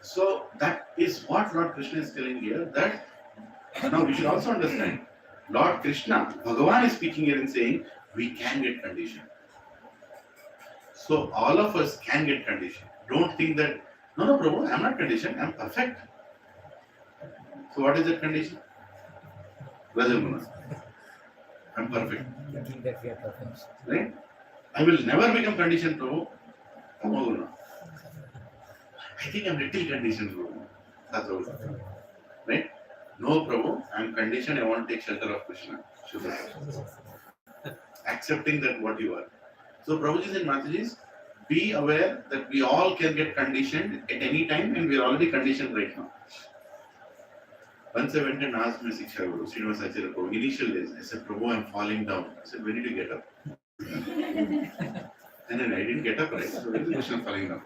So that is what Lord Krishna is telling here. That now we should also understand. Lord Krishna, Bhagavan is speaking here and saying we can get conditioned. So all of us can get conditioned. Don't think that no, Prabhu, I'm not conditioned. I'm perfect. So what is that condition? Rajamuna. I'm perfect. Thinking that we are perfect. Right? I will never become conditioned to Tamoguna. I think I'm little conditioned to Satsang. Right? No, Prabhu, I'm conditioned, I want to take shelter of Krishna. Shubha. Accepting that what you are. So Prabhuji's and Mataji's, be aware that we all can get conditioned at any time and we are already conditioned right now. Once I went and asked my Siksha Guru, Srinivas Acharya Prabhu, initial days, I said, Prabhu, I'm falling down. I said, when did you get up? And then I didn't get up, right? So when is the question of falling down?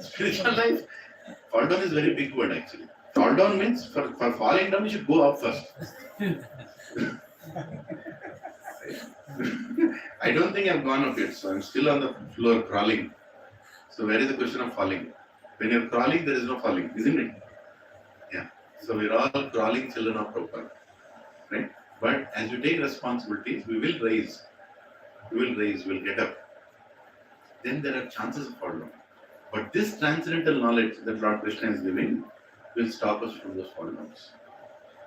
Spiritual life, fall down is a very big word actually. Fall down means for falling down, you should go up first. I don't think I've gone up yet, so I'm still on the floor crawling. So where is the question of falling? When you're crawling, there is no falling, isn't it? Yeah. So we're all crawling children of Prabhupada, right? But as we take responsibilities, we will rise. We'll get up. Then there are chances of fall down. But this transcendental knowledge that Lord Krishna is giving will stop us from those fall downs.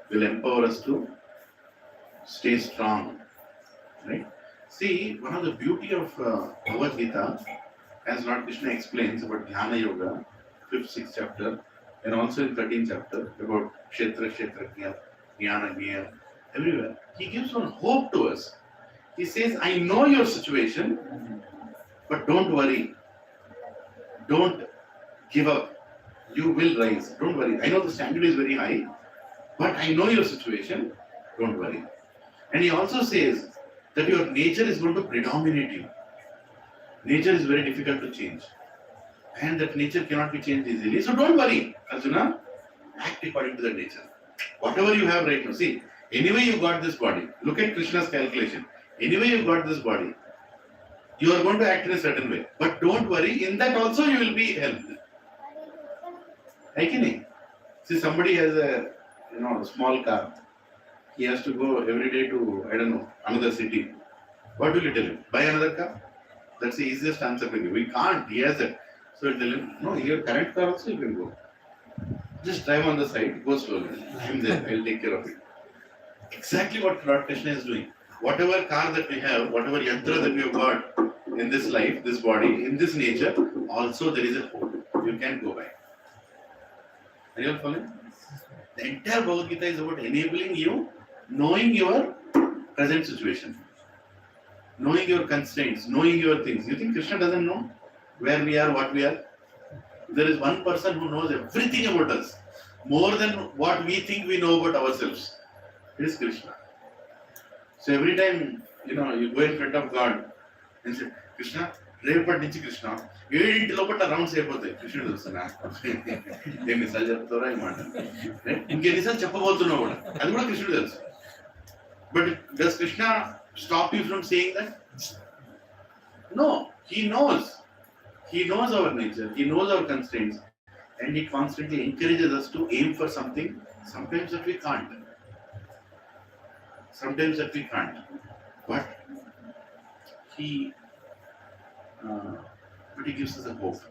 Will empower us to stay strong. Right? See, one of the beauty of Bhagavad Gita, as Lord Krishna explains about Dhyana Yoga, 5th, 6th chapter, and also in 13th chapter, about Kshetra, Kshetrakya, Jnana, Jnaya, everywhere, he gives one hope to us. He says, I know your situation, but don't worry. Don't give up. You will rise. Don't worry. I know the standard is very high, but I know your situation. Don't worry. And he also says that your nature is going to predominate you. Nature is very difficult to change. And that nature cannot be changed easily. So don't worry, Arjuna. Act according to the nature. Whatever you have right now. See, anyway you got this body. Look at Krishna's calculation. Anyway you got this body. You are going to act in a certain way. But don't worry, in that also you will be helped. See, somebody has a small car. He has to go every day to, another city. What will you tell him? Buy another car? That's the easiest answer to give. We can't. He has it. So you tell him, no, your current car also you can go. Just drive on the side, go slowly. I'm there, I'll take care of it. Exactly what Lord Krishna is doing. Whatever car that we have, whatever yantra that we have got in this life, this body, in this nature, also there is a hope. You can go back. Are you all following? The entire Bhagavad Gita is about enabling you, knowing your present situation, knowing your constraints, knowing your things. You think Krishna doesn't know where we are, what we are? There is one person who knows everything about us, more than what we think we know about ourselves. It is Krishna. So every time, you go in front of God and say, Krishna, రేపటి నుంచి కృష్ణ 7 లోపల rounds అయిపోతాయి కృష్ణుడు చూస్తున్నా ఎన్నిసార్లు చెప్తారో ఈ మాట ఇంకెన్నిసార్లు చెప్పబోతున్నావు కూడా అది కూడా కృష్ణుడు తెలుసు but does Krishna stop you from saying that no he knows our nature, he knows our constraints, and he constantly encourages us to aim for something sometimes that we can't, but he gives us a hope.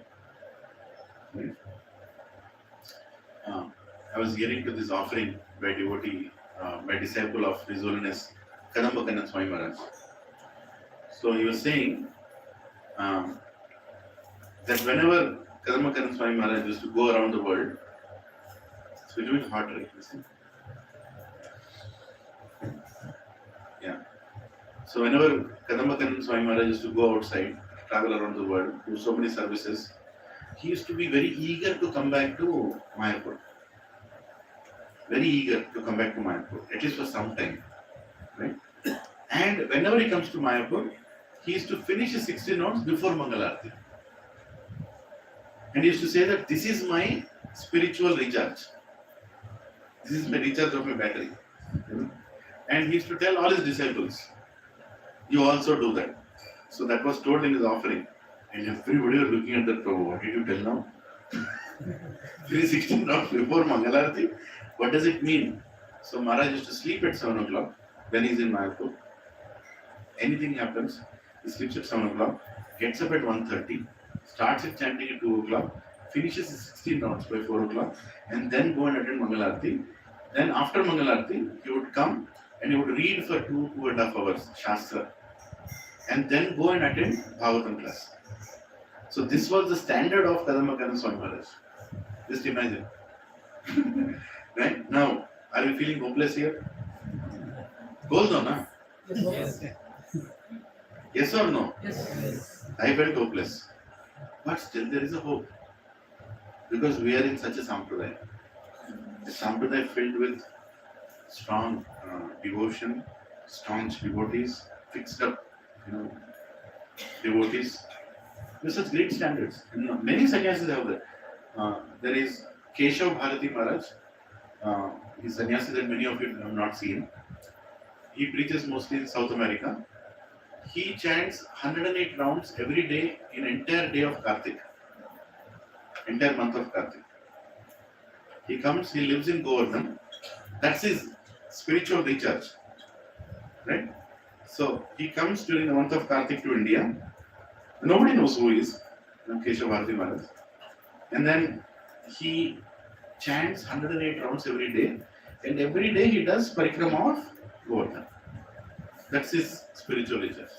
Right? I was getting to this offering by devotee, by disciple of His Holiness Kadamba Swami Maharaj. So he was saying that whenever Kadamba Swami Maharaj used to go around the world, it's a little bit hot, right? Listen. Yeah. So whenever Kadamba Swami Maharaj used to go outside, travel around the world, do so many services, he used to be very eager to come back to Mayapur. Very eager to come back to Mayapur, at least for some time. Right? And whenever he comes to Mayapur, he used to finish his 16 notes before Mangalarti. And he used to say that this is my spiritual recharge. This is my recharge of my battery. And he used to tell all his disciples, you also do that. So that was told in his offering. And everybody was looking at that Prabhu. What did you tell now? 316 notes before Mangalarti? What does it mean? So Maharaj used to sleep at 7 o'clock when he's in Mayapur. Anything happens, he sleeps at 7 o'clock, gets up at 1:30, starts at chanting at 2 o'clock, finishes his 16 notes by 4 o'clock, and then go and attend Mangalarti. Then after Mangalarti, he would come and he would read for 2.5 hours Shastra and then go and attend Bhagavatam class. So this was the standard of Kadamakana Swami Maharaj. Just imagine. Right? Now, are you feeling hopeless here? Hold on, huh? Yes. Yes or no? Yes. I felt hopeless. But still there is a hope. Because we are in such a sampradaya. A sampradaya filled with strong devotion, staunch devotees, fixed up, devotees. With such great standards. Many sannyasis have that. There is Keshav Bharati Maharaj. He's sannyasi that many of you have not seen. He preaches mostly in South America. He chants 108 rounds every day in entire day of Kartik. Entire month of Kartik. He comes, he lives in Govardhan. That's his spiritual recharge. Right? So he comes during the month of Kartik to India. Nobody knows who he is, Keshav Bharati Maharaj. And then he chants 108 rounds every day. And every day he does parikrama of Govardhan. That's his spiritual recharge.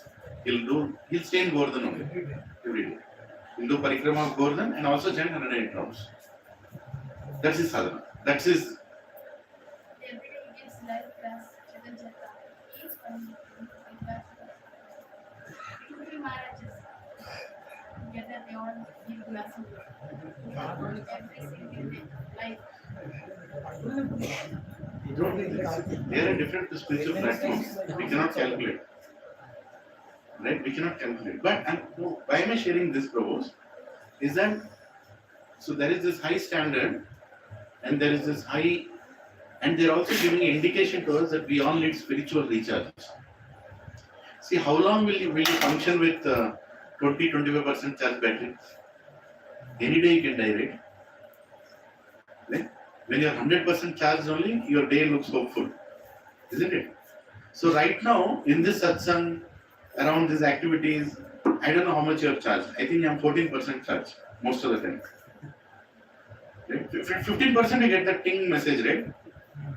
He'll stay in Govardhan only. Every day. He'll do parikrama of Govardhan and also chant 108 rounds. That's his sadhana. That's his. Every day he gives live class, Chetan Chetta. He's funny. Two marriages. Together they all give classes. Every single day. Live. They are in different spiritual platforms. We cannot calculate. Right? We cannot calculate. But why am I sharing this, Prabhu? Is that so there is this high standard and there is this high, and they're also giving an indication to us that we all need spiritual recharge. See, how long will you function with 20-25% charge battery? Any day you can die, right? Right? When you're 100% charged only, your day looks hopeful, isn't it? So right now, in this satsang, around these activities, I don't know how much you have charged. I think I'm 14% charged most of the time. Right? 15% you get that ting message, right?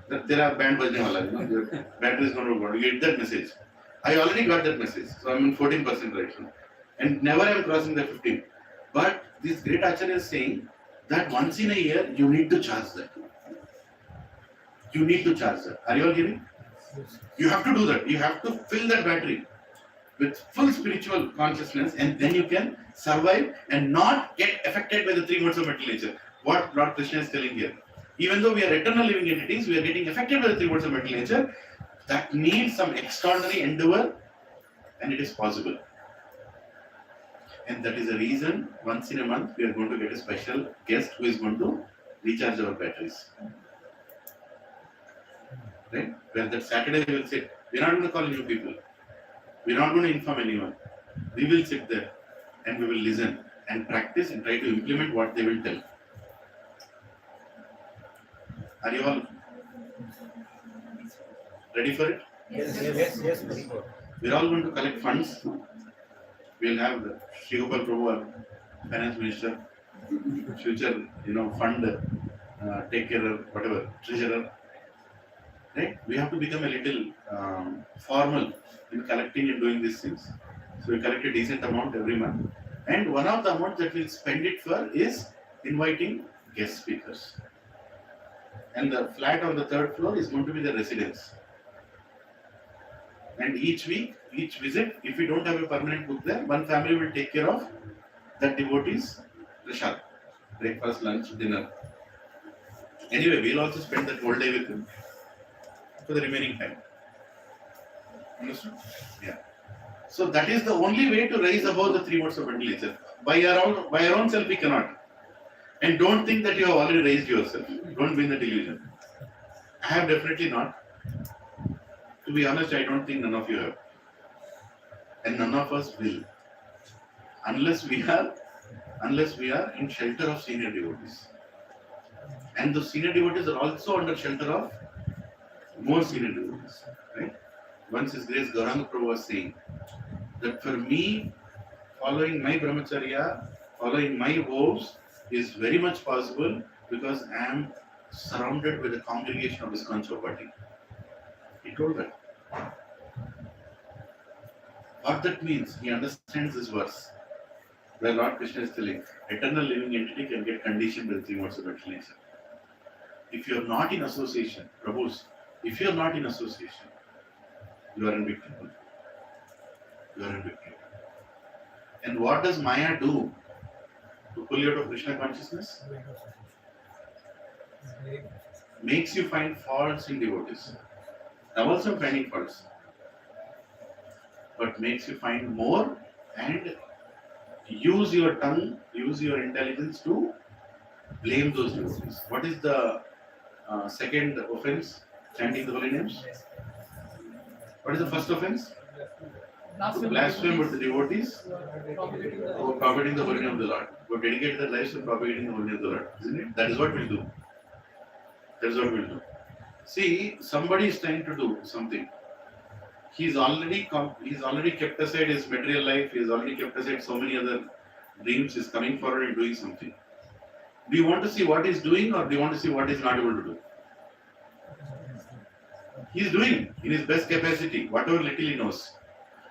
That there are band bajne wala, your battery is not going to go. You get that message. I already got that message, so I'm in 14% right now. And never I'm crossing the 15. But this great Acharya is saying that once in a year, you need to charge that. You need to charge that. Are you all getting? You have to do that. You have to fill that battery with full spiritual consciousness, and then you can survive and not get affected by the three modes of mental nature. What Lord Krishna is telling here. Even though we are eternal living entities, we are getting affected by the three modes of mental nature. That needs some extraordinary endeavor, and it is possible. And that is the reason once in a month we are going to get a special guest who is going to recharge our batteries. Right? Where that Saturday we will sit. We are not going to call new people. We are not going to inform anyone. We will sit there and we will listen and practice and try to implement what they will tell. Are you all ready for it? Yes, very good. We are all going to collect funds. We will have the Sri Gopal Prabhu, our finance minister, future, fund, take care of whatever, treasurer. Right? We have to become a little formal in collecting and doing these things. So we collect a decent amount every month. And one of the amounts that we'll spend it for is inviting guest speakers. And the flat on the third floor is going to be the residence. And each week, each visit, if we don't have a permanent cook there, one family will take care of that devotee's prasad, breakfast, lunch, dinner. Anyway, we'll also spend that whole day with him for the remaining time. Understood? Yeah. So that is the only way to rise above the three modes of mental nature. By our own self, we cannot. And don't think that you have already raised yourself. Don't be in the delusion. I have definitely not. To be honest, I don't think none of you have. And none of us will. Unless we are in shelter of senior devotees. And the senior devotees are also under shelter of more senior devotees. Right? Once His Grace Gauranga Prabhu was saying that for me, following my brahmacharya, following my vows is very much possible because I am surrounded with a congregation of ISKCON Chowpatty. He told that. What that means, he understands this verse. Where Lord Krishna is telling, eternal living entity can get conditioned by the three modes of mental nature. If you are not in association, Prabhus, if you are not in association, you are in big trouble. You are in big trouble. And what does Maya do to pull you out of Krishna consciousness? Makes you find faults in devotees. Now also finding faults. But makes you find more and use your tongue, use your intelligence to blame those devotees. What is the second offense? Chanting the holy names. What is the first offense? To blaspheme with the devotees who are propagating the holy name of the Lord. Who dedicate their lives to propagating the holy name of the Lord. Isn't it? That is what we'll do. That is what we'll do. See, somebody is trying to do something. He's already kept aside his material life. He's already kept aside so many other dreams. He's coming forward and doing something. Do you want to see what he's doing, or do you want to see what he's not able to do? He's doing in his best capacity, whatever little he knows.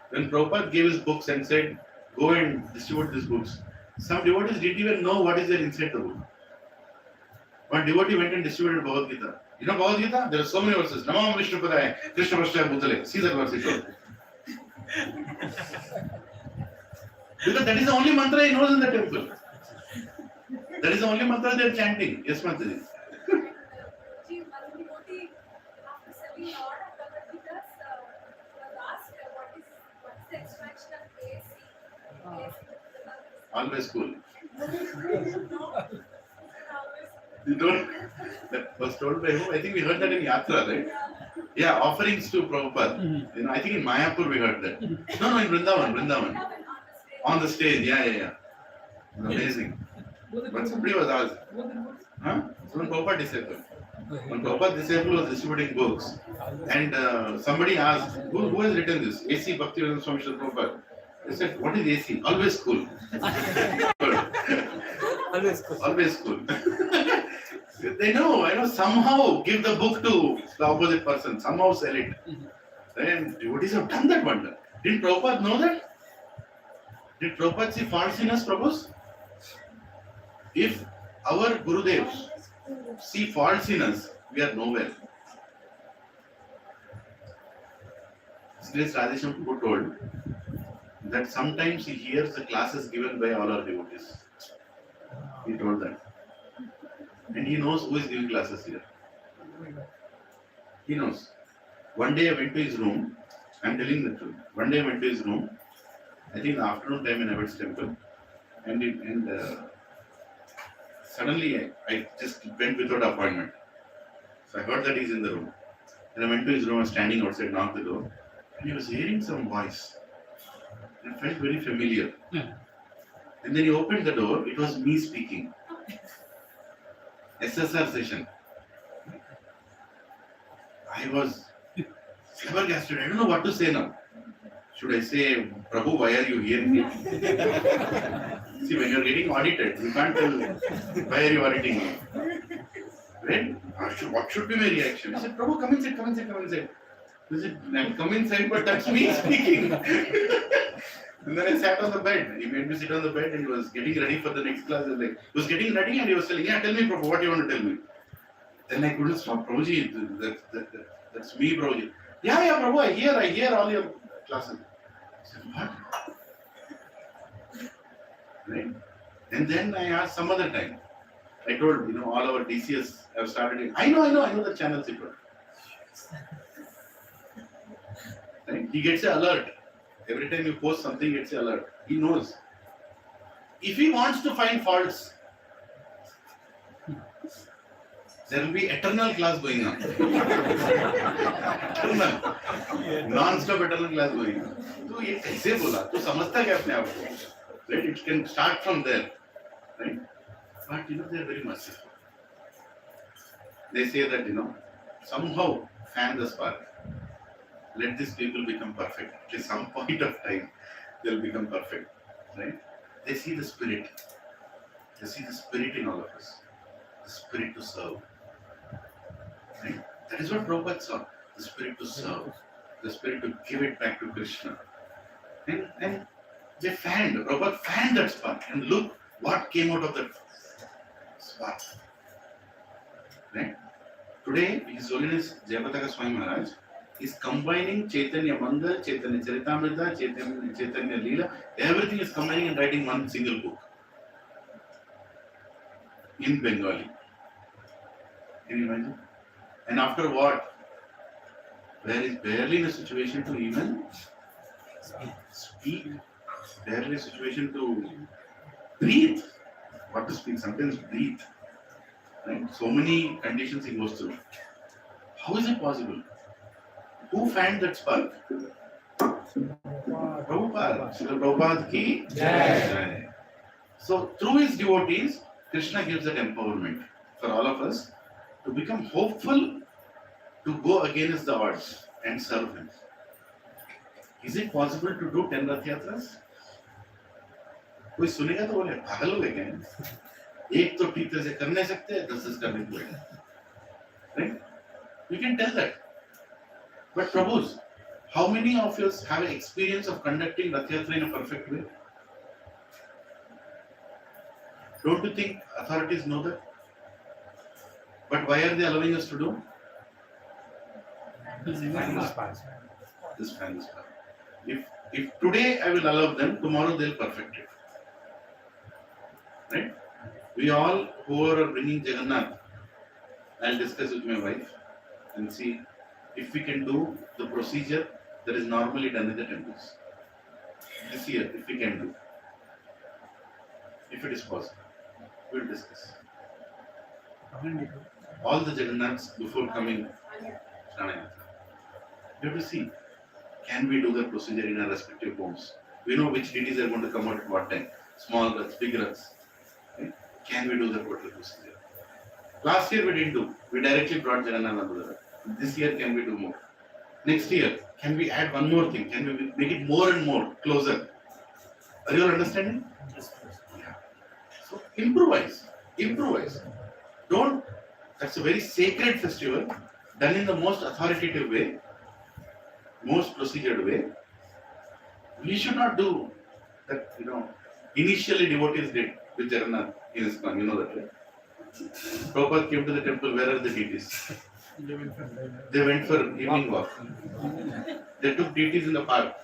When Prabhupada gave his books and said, go and distribute these books, some devotees didn't even know what is there inside the book. One devotee went and distributed Bhagavad Gita. You know Bhagavad Gita? There are so many verses. Namam Vishnu Padaya, Krishna Prasthaya Bhutale. See that verse. Because that is the only mantra he knows in the temple. That is the only mantra they are chanting. Yes, Mataji. Ji, one devotee, after studying all of Bhagavad Gita, was asked what's the extraction of AC? Always cool. No. You don't. That was told by who? I think we heard that in Yatra, right? Yeah, offerings to Prabhupada. You know, I think in Mayapur we heard that. No, in Vrindavan. On the stage, yeah. Amazing. But somebody was asked, huh? So when Prabhupada disciple. When Prabhupada disciple was distributing books, and somebody asked, who has written this? A.C. Bhaktivedanta Swami Srila Prabhupada. They said, what is A.C.? Always cool. Always cool. They know, somehow give the book to the opposite person, somehow sell it. And devotees have done that wonder. Didn't Prabhupada know that? Did Prabhupada see faults in us, Prabhus? If our Gurudevs see faults in us, we are nowhere. Sri Radhesham Prabhu told that sometimes he hears the classes given by all our devotees. He told that. And he knows who is giving classes here. He knows. One day I went to his room. I'm telling the truth. One day I went to his room. I think in the afternoon time in Abbot's temple. And suddenly I just went without appointment. So I heard that he's in the room. And I went to his room, I was standing outside, knocked the door. And he was hearing some voice. And I felt very familiar. And then he opened the door. It was me speaking. SSR session. I was flabbergasted. I don't know what to say now. Should I say, Prabhu, why are you here? See, when you're getting audited, you can't tell, why are you auditing me? Right? What should be my reaction? I said, Prabhu, come inside. He said, I'll come inside, but that's me speaking. And then I sat on the bed. He made me sit on the bed and he was getting ready for the next class. He was getting ready and he was telling, tell me, Prabhu, what do you want to tell me? Then I couldn't stop. Prabhuji, that's me, Prabhuji. Yeah, Prabhu, I hear all your classes. I said, what? Right? And then I asked some other time. I told, all our DCS have started. I know the channels it was. Right? He gets an alert. Every time you post something, he gets an alert. He knows. If he wants to find faults, there will be eternal class going on. Eternal. Non-stop eternal class going on. So ये कैसे बोला? तो समझता क्या अपने आप को? Right? It can start from there. Right? But they are very merciful. They say that, somehow fan the spark. Let these people become perfect. At some point of time, they will become perfect. Right? They see the spirit. They see the spirit in all of us. The spirit to serve. Right? That is what Prabhupada saw. The spirit to serve, the spirit to give it back to Krishna. And Prabhupada fanned that spark, and look what came out of that spark. Right? Today, His Holiness Jayapataka Swami Maharaj is combining Chaitanya Manga, Chaitanya Charitamrita, Chaitanya Leela, everything is combining and writing one single book in Bengali. Can you imagine? And after what? Where is barely in a situation to even speak, barely in a situation to breathe. What to speak? Sometimes breathe. Right? So many conditions he goes through. How is it possible? Who fanned that spark? Prabhupada. Srila Prabhupada ki Jai. So through his devotees, Krishna gives that empowerment for all of us to become hopeful to go against the odds and serve him. Is it possible to do 10 Rath Yatras? कोई सुनेगा तो बोले पागल हो गए क्या? एक तो ठीक तरह से कर नहीं सकते, 10 करने को है. Right? We can tell that. But Prabhus, how many of us have an experience of conducting Rath Yatra in a perfect way? Don't you think authorities know that? But why are they allowing us to do? This fan is part. If today I will allow them, tomorrow they'll perfect it. Right? We all who are bringing Jagannath, I'll discuss with my wife and see if we can do the procedure that is normally done in the temples. This year, if we can do. If it is possible, we'll discuss. All the Jagannaths before coming Shanayatra. You have to see, can we do the procedure in our respective homes? We know which deities are going to come out at what time. Small Raths, big Raths. Right? Can we do the total procedure? Last year we didn't do. We directly brought Jagannath onto the Rath. This year, can we do more? Next year, can we add one more thing? Can we make it more and more closer? Are you all understanding? Yeah. So improvise. Don't. That's a very sacred festival, done in the most authoritative way, most procedured way. We should not do that. Initially devotees did with Jagannath in ISKCON. You know that, right? Prabhupada came to the temple. Where are the deities? They went for evening walk. They took deities in the park.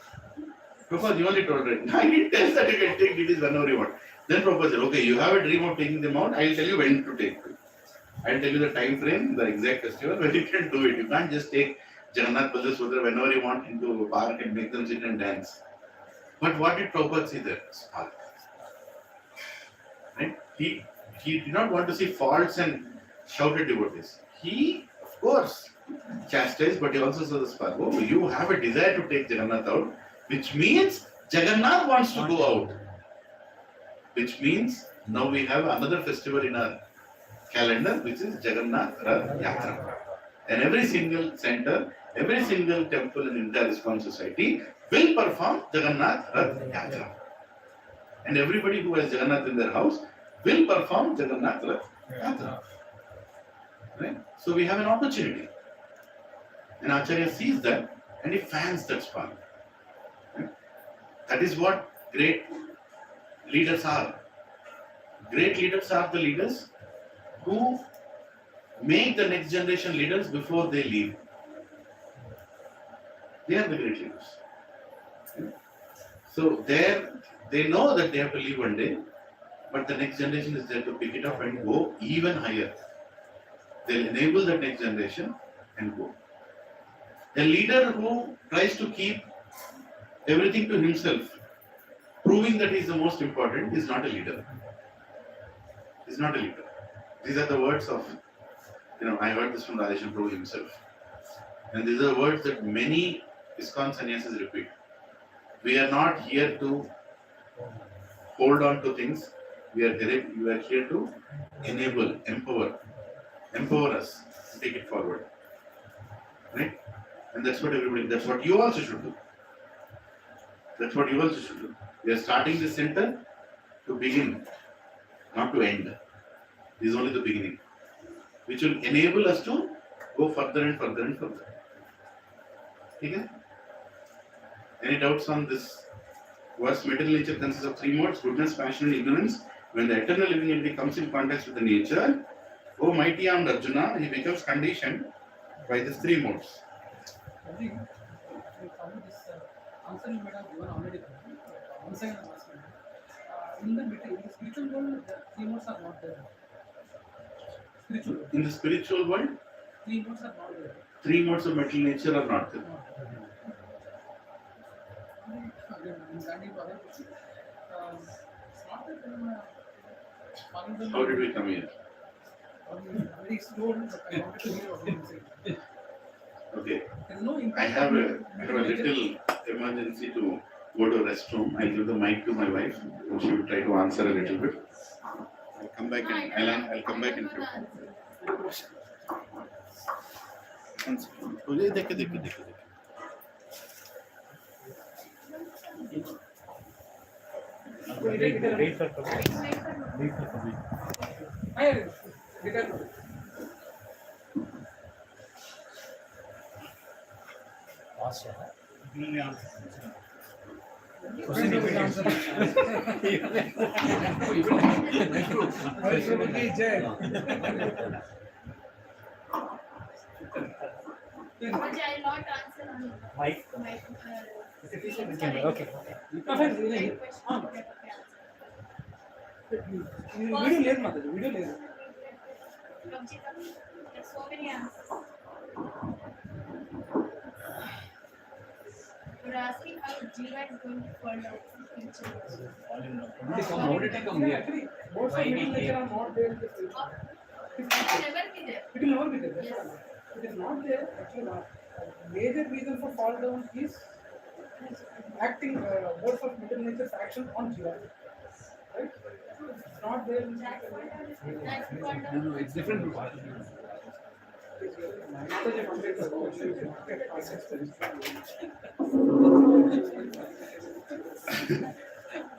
Prabhupada, you only told right. I didn't tell that you can take deities whenever you want. Then Prabhupada said, okay, you have a dream of taking them out. I will tell you when to take them. I will tell you the time frame, the exact festival, when you can do it. You can't just take Jagannath Ballasudra whenever you want into a park and make them sit and dance. But what did Prabhupada see there? Spark. Right? He did not want to see faults and shouted devotees. He, of course, chastised, but he also saw the spark. Oh, you have a desire to take Jagannath out, which means Jagannath wants to go out. Which means now we have another festival in our calendar, which is Jagannath Rath Yatra. And every single center, every single temple in entire ISKCON society will perform Jagannath Rath Yatra. And everybody who has Jagannath in their house will perform Jagannath Rath Yatra. Right? So we have an opportunity. And Acharya sees that and he fans that spark. Right? That is what great leaders are. Great leaders are the leaders who make the next generation leaders before they leave. They are the great leaders. Right? So they know that they have to leave one day, but the next generation is there to pick it up and go even higher. They'll enable the next generation and go. A leader who tries to keep everything to himself, proving that he is the most important, is not a leader. Is not a leader. These are the words of, I heard this from Radheshan Prabhu himself. And these are words that many ISKCON sannyasis repeat. We are not here to hold on to things. We are here to enable, empower us to take it forward. Right? And that's what you also should do. That's what you also should do. We are starting this center to begin, not to end. This is only the beginning, which will enable us to go further and further and further. Okay? Any doubts on this? Verse material nature consists of three modes: goodness, passion, and ignorance. When the eternal living entity comes in contact with the nature, O mighty armed Arjuna, he becomes conditioned by these three modes. I think if you come to this answer you might have given already. Once again I'm asking. In the spiritual world, the three modes are not there. Spiritual world. In the spiritual world, Three modes are not there. three modes of material nature are not there. Again, I'm standing for other question. It's not that I'm How did we come here? very slow, but I wanted to hear what you say. Okay, There's no I impact. have a little emergency to go to a restroom. I'll give the mic to my wife. She will try to answer a little bit. I'll come back and I'll come back in few. देखे Wait for Kabir. Wait for Kabir. Fast, huh? You only answer. Question repeat answer. But I will not answer on Mic. my Okay. Okay. Video లేదు మాత్రం video లేదు There's so many answers. You're asking how Jiva is going to fall out in future. How did it come here? actually most of middle nature are not there in the future. It will never be there. It will never be there. Yes. It is not there. Actually, major reason for fall down is acting both of middle nature's action on Jiva. Right? It's not there. That's fall down. No, it's different.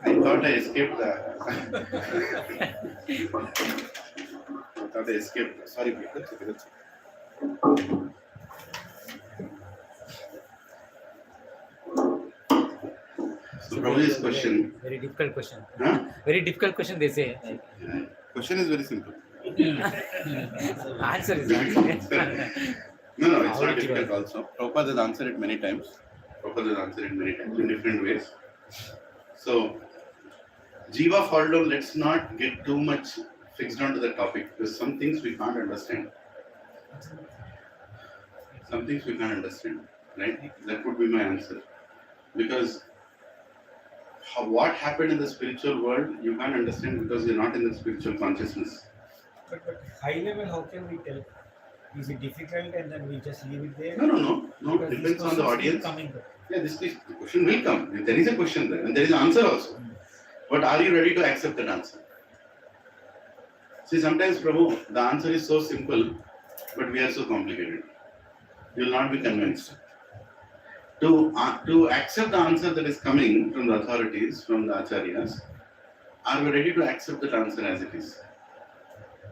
I thought I escaped the. I thought I escaped. Sorry, please. That's okay. That's okay. So, Prabhuji's question. Very difficult question. Huh? Very difficult question. They say. Question is very simple. Answer is No, it's not difficult also. Prabhupada has answered it many times. In different ways. So, Jiva fall down, let's not get too much fixed onto the topic because some things we can't understand. Right? That would be my answer. Because what happened in the spiritual world, you can't understand because you're not in the spiritual consciousness. But high level, how can we tell? Is it difficult and then we just leave it there? No. Because Depends these on the questions keep audience. coming up. Yeah, the question will come. There is a question there and there is an answer also. But are you ready to accept that answer? See, sometimes, Prabhu, the answer is so simple, but we are so complicated. You will not be convinced. To accept the answer that is coming from the authorities, from the acharyas, are we ready to accept that answer as it is?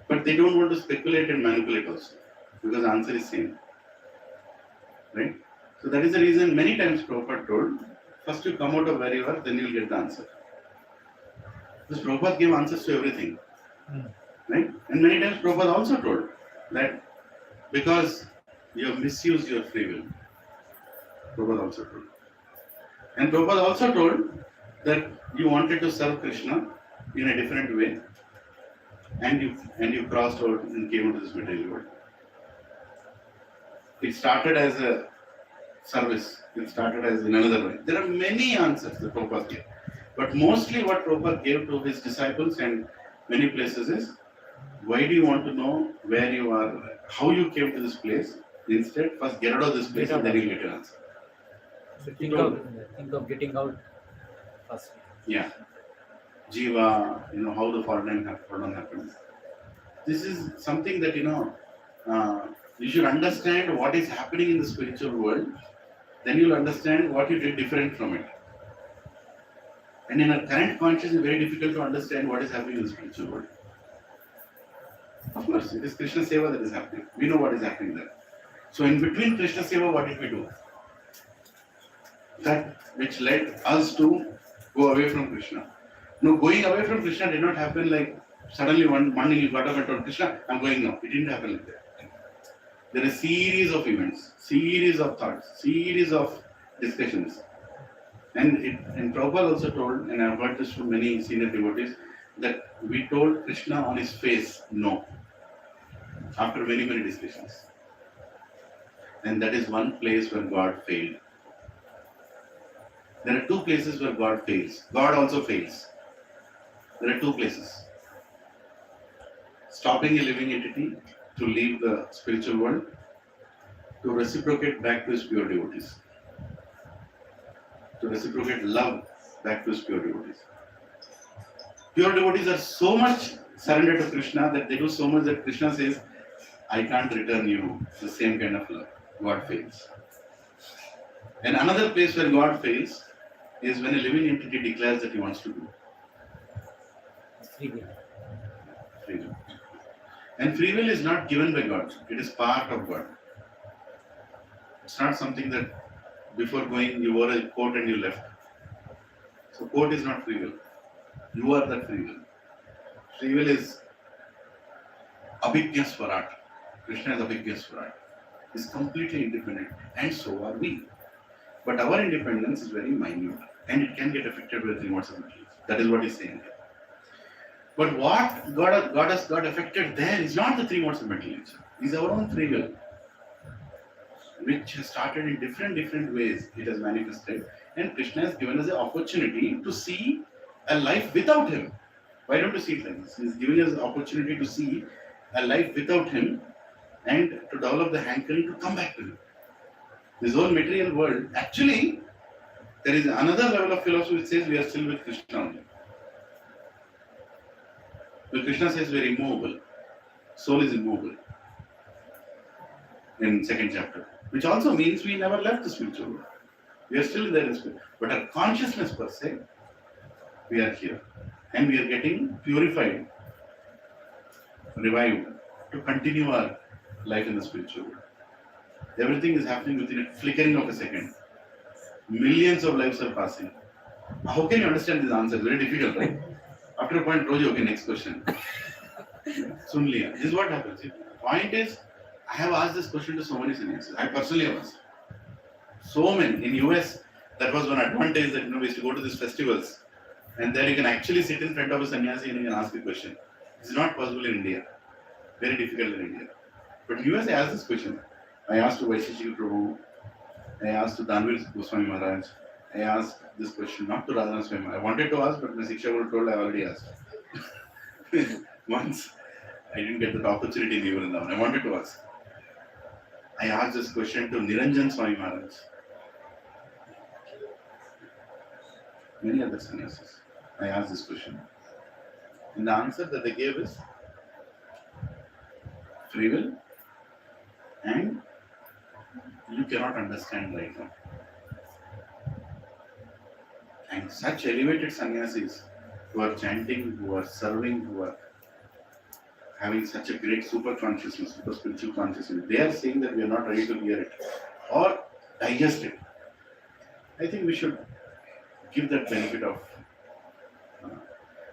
But they don't want to speculate and manipulate also, because the answer is same. Right? So that is the reason many times Prabhupada told, first you come out of where you are, then you will get the answer. Because Prabhupada gave answers to everything. Right? And many times Prabhupada also told that because you have misused your free will. Prabhupada also told. And Prabhupada also told that you wanted to serve Krishna in a different way and you crossed out and came into this material world. It started as a service. It started as in another way. There are many answers that Prabhupada gave. But mostly what Prabhupada gave to his disciples and many places is, why do you want to know where you are, how you came to this place? Instead, first get out of this place and then you'll get an answer. So think of getting out first. Yeah. Jiva, how the fall down happens. This is something that, you should understand what is happening in the spiritual world. Then you'll understand what you did different from it. And in our current consciousness, it's very difficult to understand what is happening in the spiritual world. Of course, it is Krishna Seva that is happening. We know what is happening there. So in between Krishna Seva, what did we do? That which led us to go away from Krishna. No, going away from Krishna did not happen like suddenly one morning you got up and told Krishna, I'm going now. It didn't happen like that. There are a series of events, series of thoughts, series of discussions. And Prabhupada also told, and I've heard this from many senior devotees, that we told Krishna on his face no after many, many discussions. And that is one place where God failed. There are two places where God fails. God also fails. There are two places. Stopping a living entity to leave the spiritual world, to reciprocate back to his pure devotees. To reciprocate love back to his pure devotees. Pure devotees are so much surrendered to Krishna that they do so much that Krishna says, I can't return you the same kind of love. God fails. And another place where God fails is when a living entity declares that he wants to do. Free will. Free will. And free will is not given by God. It is part of God. It's not something that before going you wore a coat and you left. So coat is not free will. You are that free will. Free will is Abhijna Swarat. Krishna is Abhijna Swarat. Is completely independent, and so are we. But our independence is very minute, and it can get affected by the three modes of materials. That is what he's saying here. But what God has got affected there is not the three modes of materials. It's our own free will, which has started in different ways. It has manifested, and Krishna has given us the opportunity to see a life without him. Why don't you see it like this? He's giving us the opportunity to see a life without him, and to develop the hankering to come back to him. This whole material world, actually, there is another level of philosophy which says we are still with Krishna only. But Krishna says we are immovable. Soul is immovable. In second chapter. Which also means we never left the spiritual world. We are still there in spirit. But our consciousness per se, we are here. And we are getting purified, revived, to continue our life in the spiritual world. Everything is happening within a flickering of a second. Millions of lives are passing. How can you understand this answer? Very difficult, right? After a point, Roji, okay, next question. Sun liya. This is what happens. The point is, I have asked this question to so many seniors. I personally have asked. So many. In US, that was one advantage that we used to go to these festivals. And there you can actually sit in front of a sannyasi and you can ask a question. This is not possible in India. Very difficult in India. But in US, I asked this question. I asked to Vaisheshika Prabhu. I asked to Danvir Goswami Maharaj. I asked this question not to Radhana Swami. I wanted to ask, but my Siksha Guru told I already asked. Once, I didn't get that opportunity in Vrindavan. I wanted to ask. I asked this question to Niranjan Swami Maharaj. Many other sannyasis. I asked this question. And the answer that they gave is free will, and you cannot understand right now. And such elevated sannyasis who are chanting, who are serving, who are having such a great super consciousness, super spiritual consciousness, they are saying that we are not ready to hear it or digest it. I think we should give that benefit of.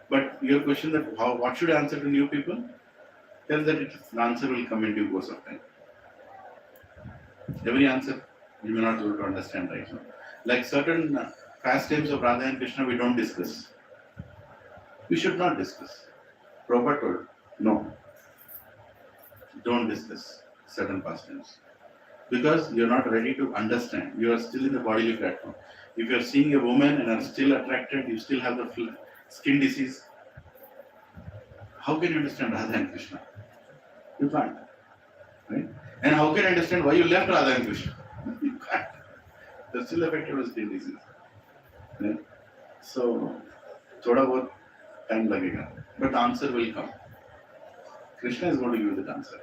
But your question that what should I answer to new people? Tell that the answer will come in due course of time. Every answer you may not be able to understand right now. Like certain pastimes of Radha and Krishna, we don't discuss. We should not discuss. Prabhupada told, no, don't discuss certain pastimes. Because you're not ready to understand. You are still in the bodily platform. If you're seeing a woman and are still attracted, you still have the skin disease, how can you understand Radha and Krishna? You can't. Right? And how can you understand why you left Radha and Krishna? You can't. They're still affected with skin disease. Right? So, thoda bahut time lagega. But the answer will come. Krishna is going to give you that answer.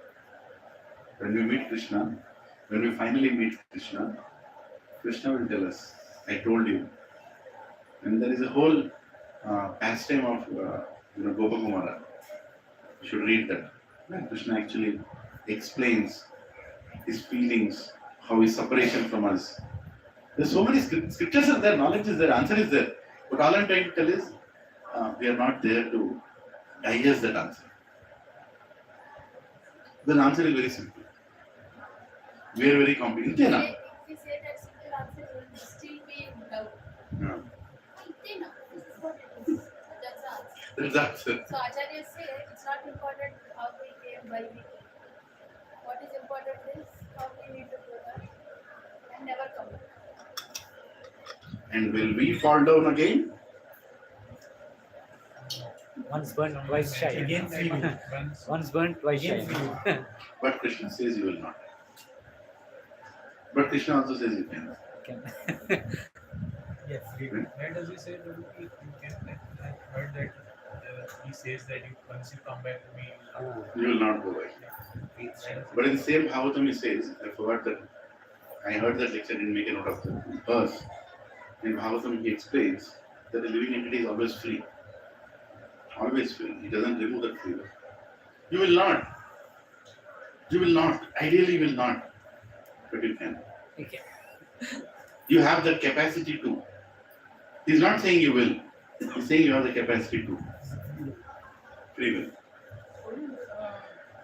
When we meet Krishna, when we finally meet Krishna, Krishna will tell us, I told you. And there is a whole pastime of Gopakumara. You should read that. When Krishna actually explains his feelings, how his separation from us. There's so many scriptures are there, knowledge is there, answer is there. But all I'm trying to tell is, we are not there to digest that answer. The answer is very simple. We are very complicated. If we say that simple answer, we will still be in doubt. Yeah. Enough. This is what it is. That's the answer. That's the answer. So Acharya say it's not important how we came, why we came. What is important is how we need to go back and never come back. And will we fall down again? Once burnt, twice shy. Again, free will. Once burnt, twice Again, shy. free will. But Krishna says you will not. But Krishna also says you can. Yeah, free will. Where does he say that you can? I heard that he says that once you come back to me, You will not go back. But in the same Bhagavatam he says, I forgot that, I heard that lecture, didn't make a note of the verse. In Bhagavatam he explains that the living entity is always free. Always free. He doesn't remove that free will. You will not. You will not. Ideally you will not. But you can. Okay. You have that capacity to. He's not saying you will. He's saying you have the capacity to. Free will.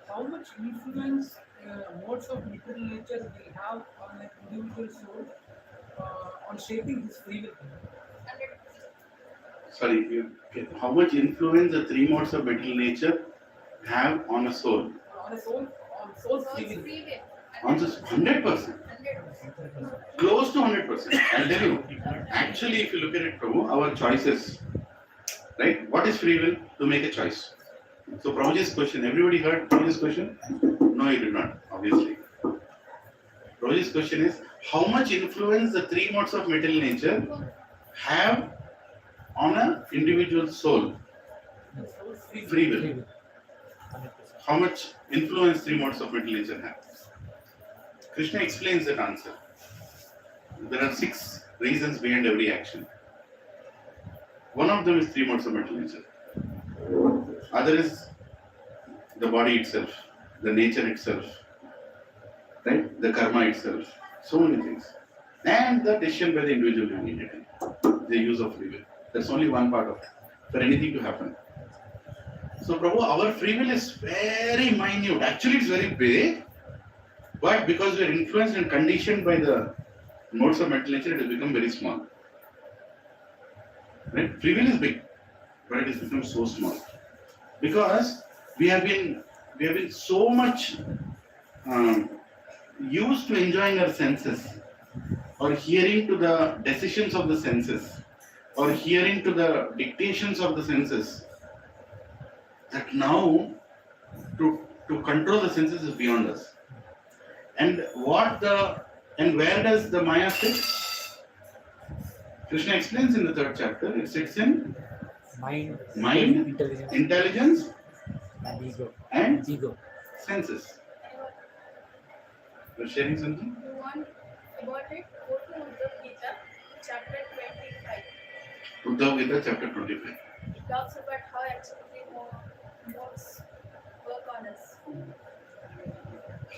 How much influence modes of material nature will have on an individual soul on shaping his free will? 100%. Sorry, how much influence the three modes of material nature have on a soul? On a soul, on soul's So free it's will. free will. On this 100%. 100%. Close to 100%. I'll tell you. Actually, if you look at it, Prabhu, our choices, right? What is free will? To make a choice. So Prabhuji's question, everybody heard Prabhuji's question? No, you did not, obviously. Prabhuji's question is, how much influence the three modes of material nature have on an individual soul? Soul's free will. Free will. Free will. 100%. How much influence three modes of material nature have? Krishna explains that answer. There are 6 reasons behind every action. One of them is three modes of material nature. Other is the body itself, the nature itself, right? The karma itself, so many things. And the decision by the individual community, the use of free will. That's only one part of it, for anything to happen. So Prabhu, our free will is very minute. Actually, it's very big, but because we are influenced and conditioned by the modes of material nature, it has become very small. Right? Free will is big, but it has become so small. Because we have been so much used to enjoying our senses, or hearing to the decisions of the senses, or hearing to the dictations of the senses, that now to control the senses is beyond us. And where does the Maya sit? Krishna explains in the 3rd chapter. It sits in Mind, Mind, intelligence, intelligence, and ego. and Ego. senses. You're sharing something? You want about it? Go to Bhagavad Gita, chapter 25. Bhagavad Gita, chapter 25. It talks about how actually modes work on us.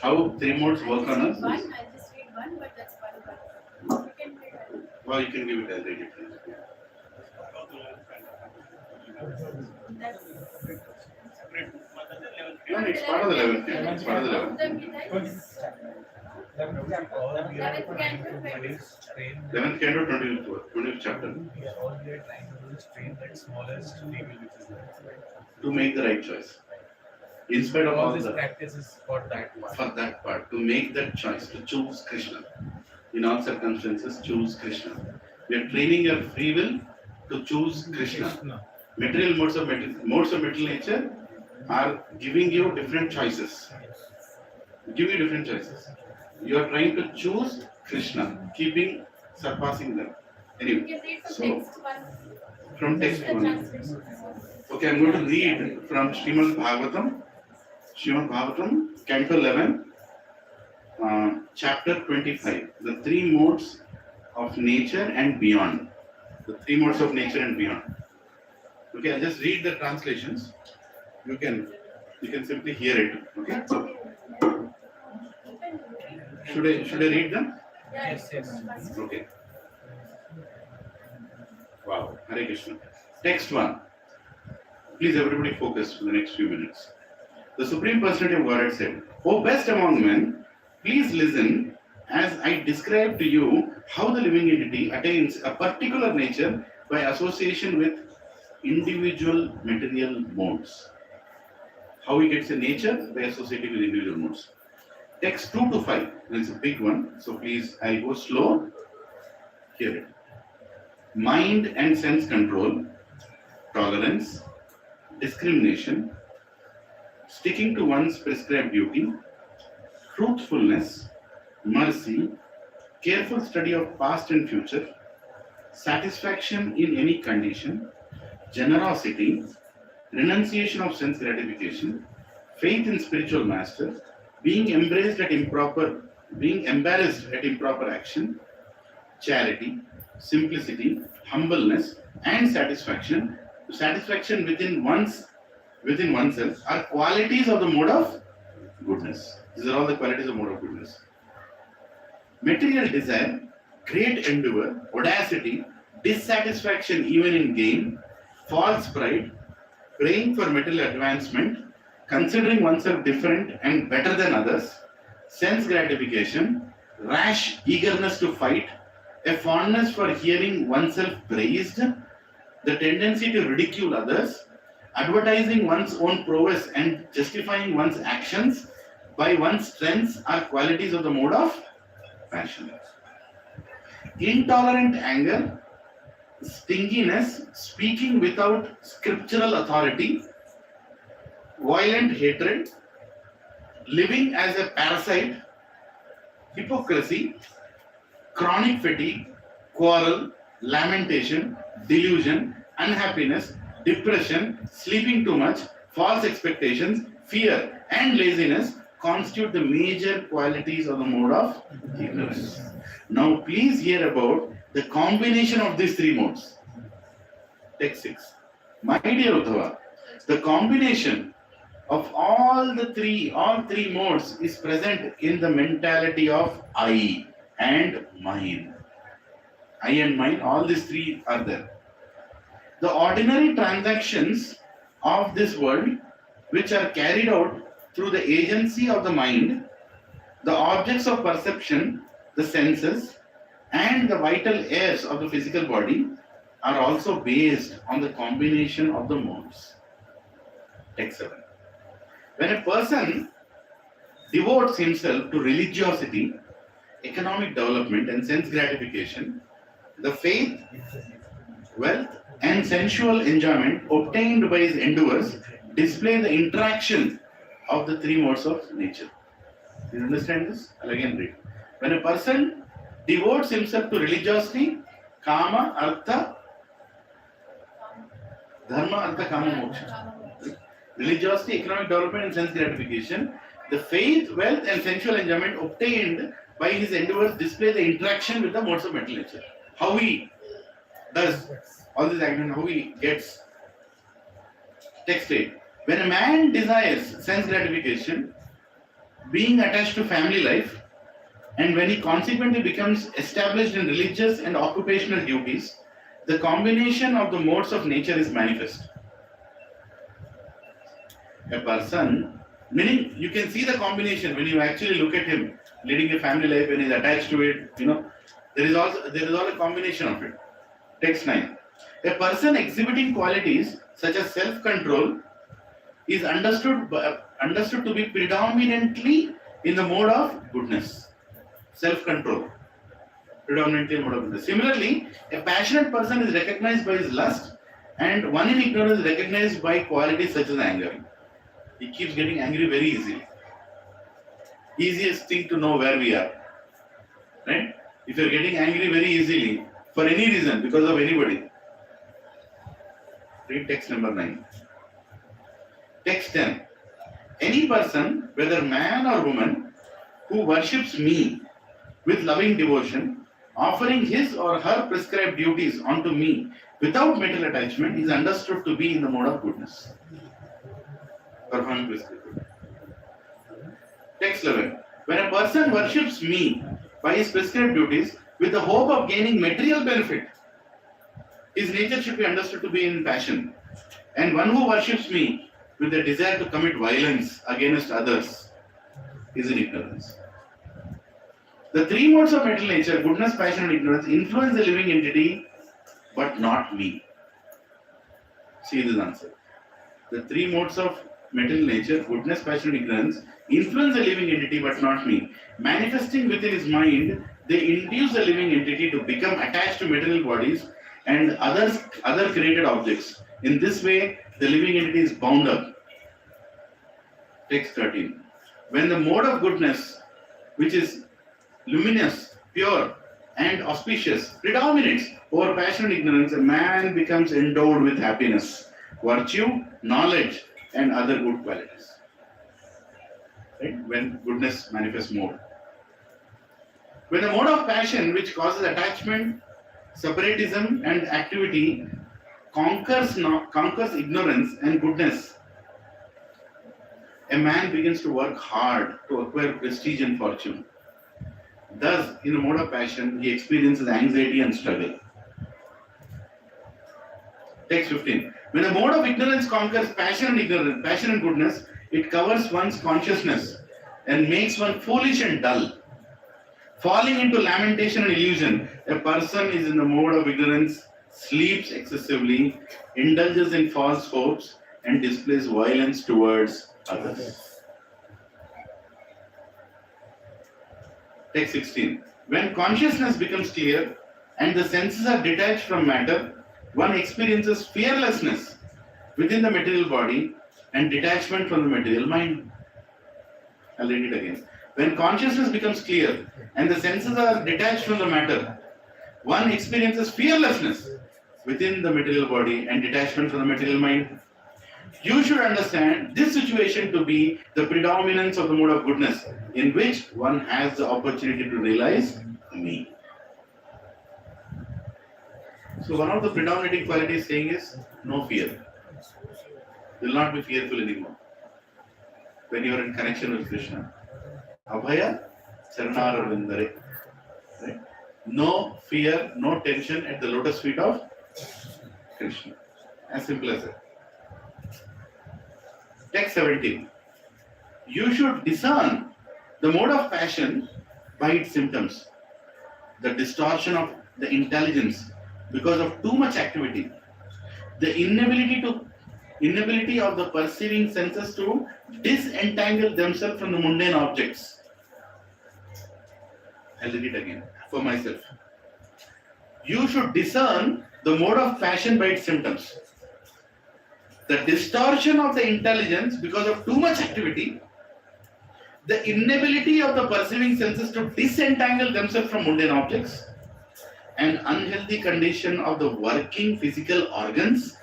How three modes work on us? I'll just read one, but that's one. You can read one. Well, you can give it as a difference. That's No, it's part of the 11th canto. It's part of the 11th. Bhagavad Gita is 11th canto, 20th. 11th canto, 20th chapter. all we are trying to do is train that smallest free will which is there. To make the right choice. In spite of All all this the, practice is for that one. for that part, to make that choice, to choose Krishna. In all circumstances, choose Krishna. We are training your free will to choose Krishna. Material modes of material nature are giving you different choices. Give you different choices. You are trying to choose Krishna, surpassing them. You Anyway, can read from so text one. from text The one. translation. Okay, I'm going to read from Srimad Bhagavatam, Canto 11, chapter 25. The three modes of nature and beyond. The three modes of nature and beyond. Okay, I'll just read the translations. You can simply hear it. Okay. Should I read them? Yes, yes. Okay. Wow. Hare Krishna. Text 1. Please everybody focus for the next few minutes. The Supreme Personality of Godhead said, O best among men, please listen as I describe to you how the living entity attains a particular nature by association with individual material modes. How he gets a nature by associating with individual modes. Text 2 to 5. It's a big one, so please, I'll go slow. Hear it. Mind and sense control, tolerance, discrimination, sticking to one's prescribed duty, truthfulness, mercy, careful study of past and future, satisfaction in any condition, generosity, renunciation of sense gratification, faith in spiritual master, being embarrassed at improper action, charity, simplicity, humbleness, and satisfaction within oneself are qualities of the mode of goodness. These are all the qualities of mode of goodness. Material desire, great endeavor, audacity, dissatisfaction even in gain, false pride, praying for material advancement, considering oneself different and better than others, sense gratification, rash eagerness to fight, a fondness for hearing oneself praised, the tendency to ridicule others, advertising one's own prowess and justifying one's actions by one's strengths are qualities of the mode of passion. Intolerant anger, stinginess, speaking without scriptural authority, violent hatred, living as a parasite, hypocrisy, chronic fatigue, quarrel, lamentation, delusion, unhappiness, depression, sleeping too much, false expectations, fear, and laziness constitute the major qualities of the mode of ignorance. Now, please hear about the combination of these three modes. Text 6. My dear Uddhava, the combination of all three modes is present in the mentality of I and mine. I and mine, all these three are there. The ordinary transactions of this world, which are carried out through the agency of the mind, the objects of perception, the senses, and the vital airs of the physical body, are also based on the combination of the modes. Text 7. When a person devotes himself to religiosity, economic development, and sense gratification, the faith, wealth, and sensual enjoyment obtained by his endeavors display the interaction of the three modes of nature. Do you understand this? I'll again read. When a person devotes himself to religiosity, kama, artha, dharma, artha, kama, moksha. Religiosity, economic development, and sense gratification, the faith, wealth, and sensual enjoyment obtained by his endeavors display the interaction with the modes of mental nature. How he does all this action, how he gets. Text 8. When a man desires sense gratification, being attached to family life, and when he consequently becomes established in religious and occupational duties, the combination of the modes of nature is manifest. A person, meaning you can see the combination when you actually look at him leading a family life and is attached to it, there is all a combination of it. Text 9. A person exhibiting qualities such as self-control is understood to be predominantly in the mode of goodness. Self-control, predominantly in the mode of goodness. Similarly, a passionate person is recognized by his lust, and one in ignorance is recognized by qualities such as anger. He keeps getting angry very easily. Easiest thing to know where we are. Right? If you are getting angry very easily, for any reason, because of anybody. Read text number 9. Text 10. Any person, whether man or woman, who worships me with loving devotion, offering his or her prescribed duties unto me without mental attachment, is understood to be in the mode of goodness. Performing prescribed. Text 11. When a person worships me by his prescribed duties with the hope of gaining material benefit, his nature should be understood to be in passion. And one who worships me with the desire to commit violence against others is in ignorance. The three modes of mental nature, goodness, passion, and ignorance, influence the living entity, but not me. See this answer. The three modes of mental nature, goodness, passion, and ignorance, influence the living entity, but not me. Manifesting within his mind, they induce the living entity to become attached to material bodies and other created objects. In this way, the living entity is bound up. Text 13. When the mode of goodness, which is luminous, pure, and auspicious, predominates over passion and ignorance, a man becomes endowed with happiness, virtue, knowledge, and other good qualities. Right? When goodness manifests more. When the mode of passion, which causes attachment, separatism, and activity, conquers ignorance and goodness, a man begins to work hard to acquire prestige and fortune. Thus, in the mode of passion, he experiences anxiety and struggle. Text 15. When the mode of ignorance conquers passion and goodness, it covers one's consciousness and makes one foolish and dull. Falling into lamentation and illusion, a person is in the mode of ignorance, sleeps excessively, indulges in false hopes, and displays violence towards others. Text 16. When consciousness becomes clear and the senses are detached from matter, one experiences fearlessness within the material body and detachment from the material mind. I'll read it again. When consciousness becomes clear and the senses are detached from the matter, one experiences fearlessness within the material body and detachment from the material mind. You should understand this situation to be the predominance of the mode of goodness, in which one has the opportunity to realize me. So one of the predominating qualities saying is no fear. You will not be fearful anymore. When you are in connection with Krishna. Abhaya Charanara Vindare. Right? No fear, no tension at the lotus feet of Krishna. As simple as that. Text 17. You should discern the mode of passion by its symptoms. The distortion of the intelligence because of too much activity. The inability of the perceiving senses to disentangle themselves from the mundane objects. I'll read it again for myself. You should discern the mode of passion by its symptoms. The distortion of the intelligence because of too much activity, the inability of the perceiving senses to disentangle themselves from mundane objects, an unhealthy condition of the working physical organs,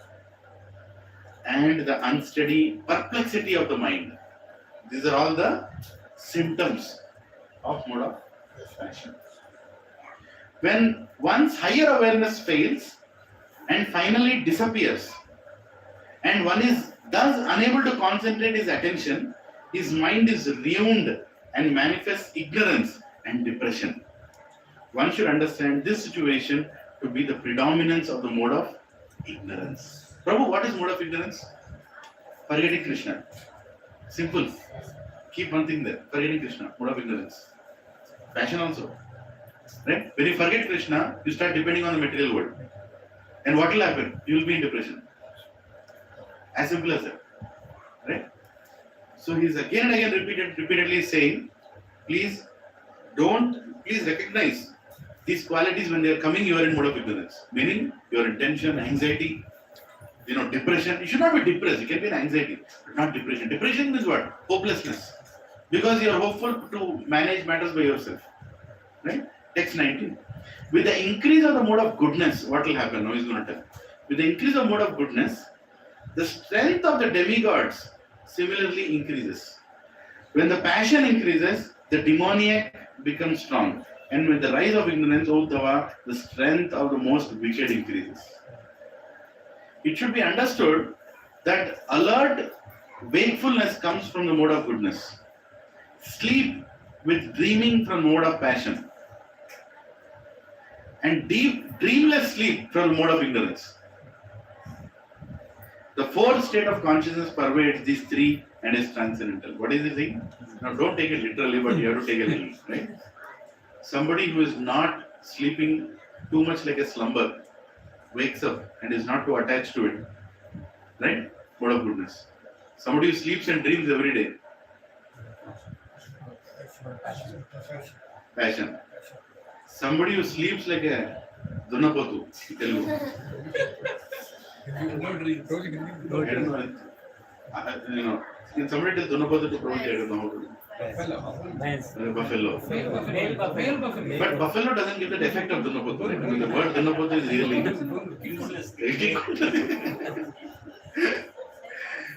and the unsteady perplexity of the mind. These are all the symptoms of mode of passion. When one's higher awareness fails and finally disappears, and one is thus unable to concentrate his attention, his mind is ruined and manifests ignorance and depression. One should understand this situation to be the predominance of the mode of ignorance. Prabhu, what is mode of ignorance? Forgetting Krishna. Simple. Keep one thing there. Forgetting Krishna. Mode of ignorance. Passion also. Right? When you forget Krishna, you start depending on the material world. And what will happen? You will be in depression. As simple as that. Right? So he is again and again repeatedly saying, please recognize these qualities when they are coming, you are in mode of ignorance. Meaning, you are in tension, anxiety, depression. You should not be depressed. You can be in anxiety, but not depression. Depression is what? Hopelessness. Because you are hopeful to manage matters by yourself. Right? Text 19. With the increase of the mode of goodness, what will happen? Now he's going to tell. With the increase of mode of goodness, the strength of the demigods similarly increases. When the passion increases, the demoniac becomes strong. And with the rise of ignorance, Uddhava, the strength of the most wicked increases. It should be understood that alert wakefulness comes from the mode of goodness. Sleep with dreaming from mode of passion, and deep, dreamless sleep from mode of ignorance. The fourth state of consciousness pervades these three and is transcendental. What is the thing? Now, don't take it literally, but you have to take it literally, right? Somebody who is not sleeping too much like a slumber wakes up and is not too attached to it, right? Mode of goodness. Somebody who sleeps and dreams every day, passion. Somebody who sleeps like a Dunapatu, Telugu. I don't know. You know, can somebody tell Dunapatu to pronounce? I don't know how to do. Buffalo. Male buffalo. But buffalo doesn't give that effect of Dunapatu, right? I mean, the word Dunapatu is really.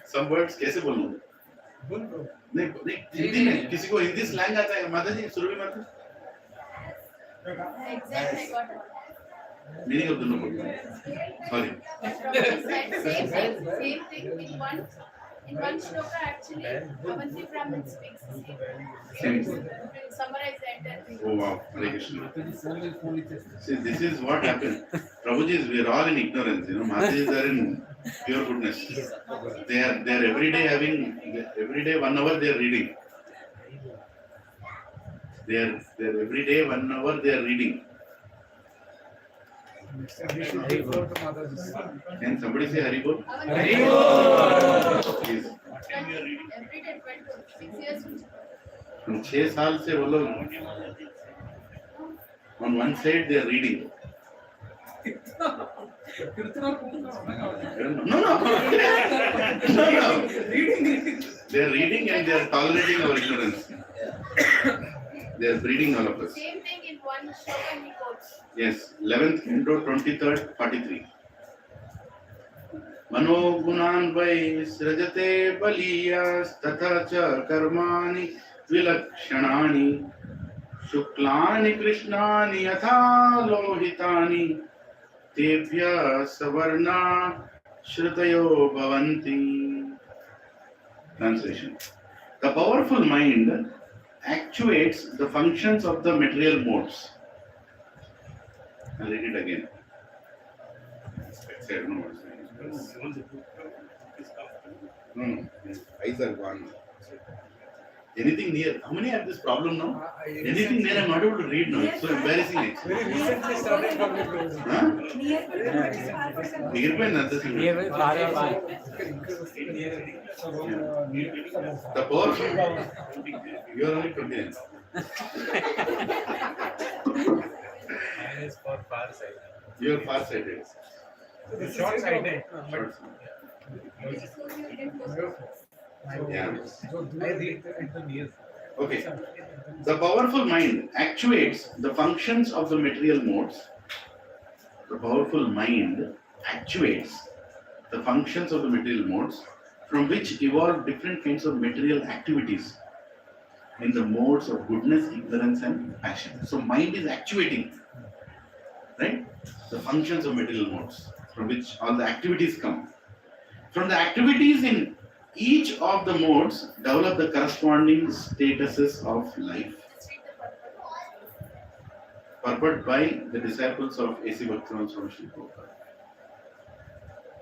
Some words कैसे बोलूं? नहीं हिंदी में किसी को Hindi slang आता है माता जी सुरभि माता? Exactly, I got it. Meaning of Dunapatu. Sorry. Same thing in one shloka actually, Avanti Brahmin speaks the same. To summarize the entire thing. Oh wow, Hare Krishna. See, this is what happened. Prabhuji, we are all in ignorance. You know, Matajis are in pure goodness. They are every day every day 1 hour they are reading. They are every day 1 hour they are reading. Can somebody say Haribol? Please. Every day 6 years. From 6 साल से वो लोग on one side they are reading. No. They are reading and they are tolerating our ignorance. They are breeding all of us. Same thing in one shloka he quotes. Yes, 11th canto, 23rd, 43. Manogunan vai srajate baliyas tatha cha karmani vilakshanani shuklani krishnani yatha lohitani tebhya savarna shrutayo bhavanti. Translation. The powerful mind actuates the functions of the material modes. I'll read it again. I don't know what it's saying. No. Eyes are gone. Anything near? How many have this problem now? Anything near, I'm not able to read now. It's so embarrassing. Very recently started from the close. Huh? Nearby nothing. Nearby, far away. The powerful. You are only 29. Mine is for far sight. You are far sighted. Short sighted. Yeah. I read at the near. Okay. The powerful mind actuates the functions of the material modes. The powerful mind actuates the functions of the material modes from which evolve different kinds of material activities in the modes of goodness, ignorance and passion. So mind is actuating, right? The functions of material modes from which all the activities come. From the activities in each of the modes develop the corresponding statuses of life. Purport by the disciples of A.C. Bhaktivinoda Swami Srila Prabhupada.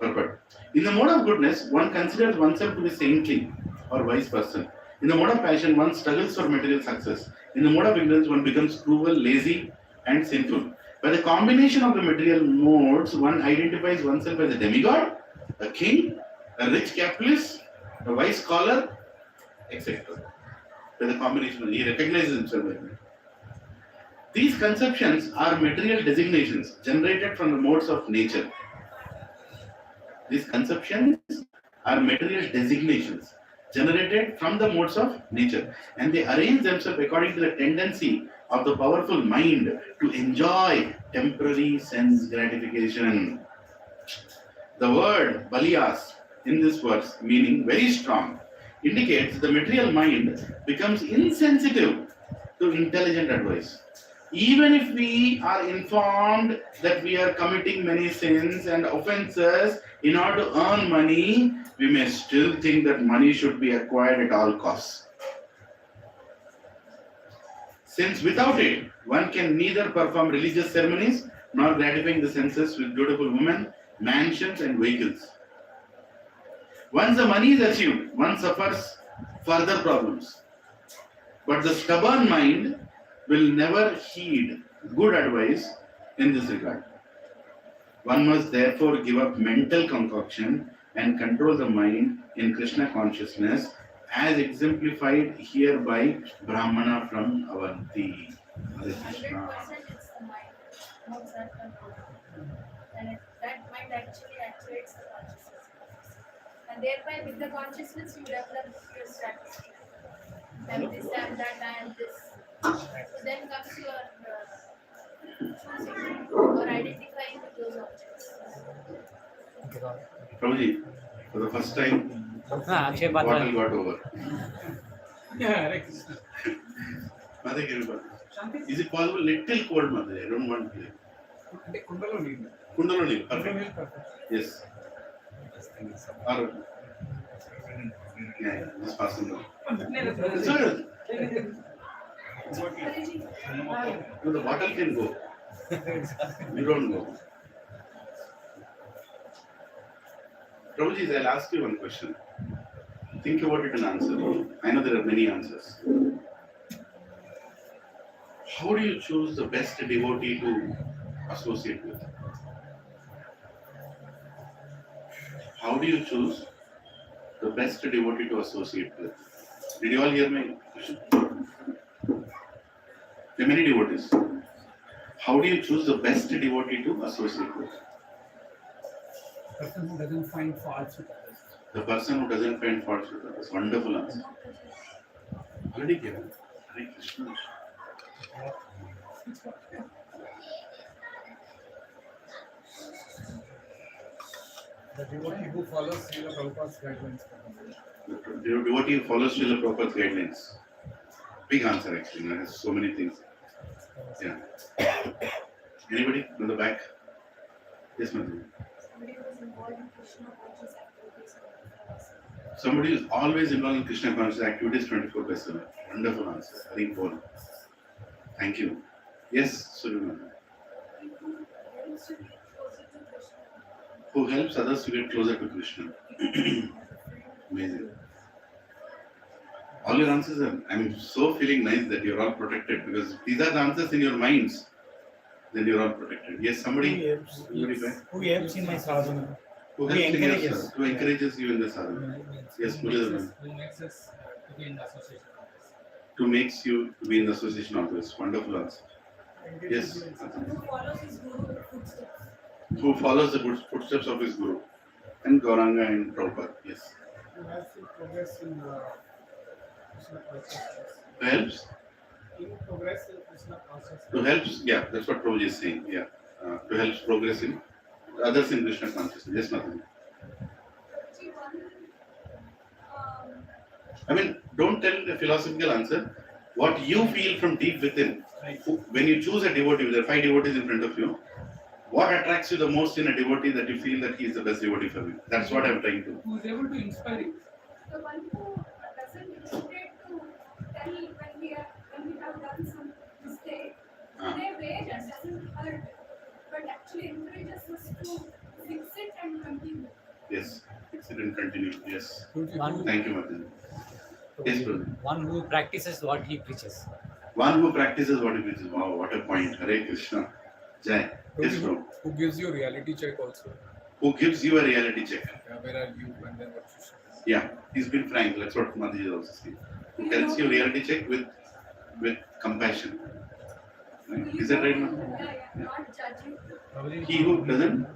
Purport. In the mode of goodness, one considers oneself to be saintly or wise person. In the mode of passion, one struggles for material success. In the mode of ignorance, one becomes cruel, lazy, and sinful. By the combination of the material modes, one identifies oneself as a demigod, a king, a rich capitalist, a wise scholar, etc. By the combination, he recognizes himself like that. These conceptions are material designations generated from the modes of nature. These conceptions are material designations generated from the modes of nature, and they arrange themselves according to the tendency of the powerful mind to enjoy temporary sense gratification. The word baliyas in this verse, meaning very strong, indicates the material mind becomes insensitive to intelligent advice. Even if we are informed that we are committing many sins and offenses in order to earn money, we may still think that money should be acquired at all costs. since without it, one can neither perform religious ceremonies nor gratifying the senses with beautiful women, mansions, and vehicles. Once the money is achieved, one suffers further problems. But the stubborn mind will never heed good advice in this regard. One must therefore give up mental concoction and control the mind in Krishna consciousness, as exemplified here by Brahmana from Avanti. Hare Krishna. 100% it's the mind, not that control. And that mind actually activates the consciousness. And thereby, with the consciousness, you develop your strategy. I'm this, I'm that, I am this. So then comes your choosing or identifying with those objects. Prabhuji, for the first time, Akshay bottle Patra. got over. Yeah, Hare Krishna. Mother, give me bottle. Shanti, Is it possible? Little cold, Mother. I don't want to play. అంటే కుండలో నీళ్ళు. Kundaloni, కుండలో perfect. నీళ్ళు perfect. Yes. Or, yeah, just pass them down. It's all right. No, the bottle can go. You don't go. Prabhuji, I'll ask you one question. Think about it and answer. I know there are many answers. How do you choose the best devotee to associate with? How do you choose the best devotee to associate with? Did you all hear my question? There are many devotees. How do you choose the best devotee to associate with? Person who doesn't find faults with others. The person who doesn't find faults with others. Wonderful answer. Already given. Hare Krishna. The devotee who follows Srila Prabhupada's guidelines. The devotee who follows Srila Prabhupada's guidelines. Big answer actually. There's so many things. Yeah. Anybody in the back? Yes, madam. Somebody who is involved in Krishna conscious activities. Somebody who is always involved in Krishna conscious activities 24/7. Wonderful answer. Hari Bol. Thank you. Yes, Suleiman. Who helps others to get closer to Krishna. Amazing. All your answers are, I'm so feeling nice that you're all protected because these are the answers in your minds. Then you're all protected. Yes, somebody Who helps in my sadhana? who Who helps in your encourages. sadhana, who encourages you in the sadhana. Yes, Mujadan. Who makes us to be in the association of this. To makes you to be in the association of this. Wonderful answer. Yes. Who follows his guru footsteps. Who follows the footsteps of his guru. And Gauranga and Prabhupada. Yes. Who has to progress in Krishna consciousness. Who helps? In progress in Krishna consciousness. To helps, yeah, that's what Prabhuji is saying. Yeah. To help progress in others in Krishna consciousness. Yes, nothing. See, one, I mean, don't tell the philosophical answer. What you feel from deep within. When you choose a devotee, there are 5 devotees in front of you. What attracts you the most in a devotee that you feel that he is the best devotee for you? That's what I'm trying to. Who is able to inspire you. the one who doesn't hesitate to tell when we have done some mistake. Ah. In a way that doesn't hurt, but actually encourages us to fix it and continue. Yes. Fix it and continue. Yes. One, Thank you, Martin. Yes, brother. one who practices what he preaches. One who practices what he preaches. Wow, what a point. Hare Krishna. Jai. Yes, bro. Who gives you reality check also? Who gives you a reality check? Yeah, where are you and then what you should do. Yeah, he's been frank. That's what Mataji is also saying. Who tells you reality check with compassion. Right? Is that right, Mata? Yeah. Not judge you, He who doesn't,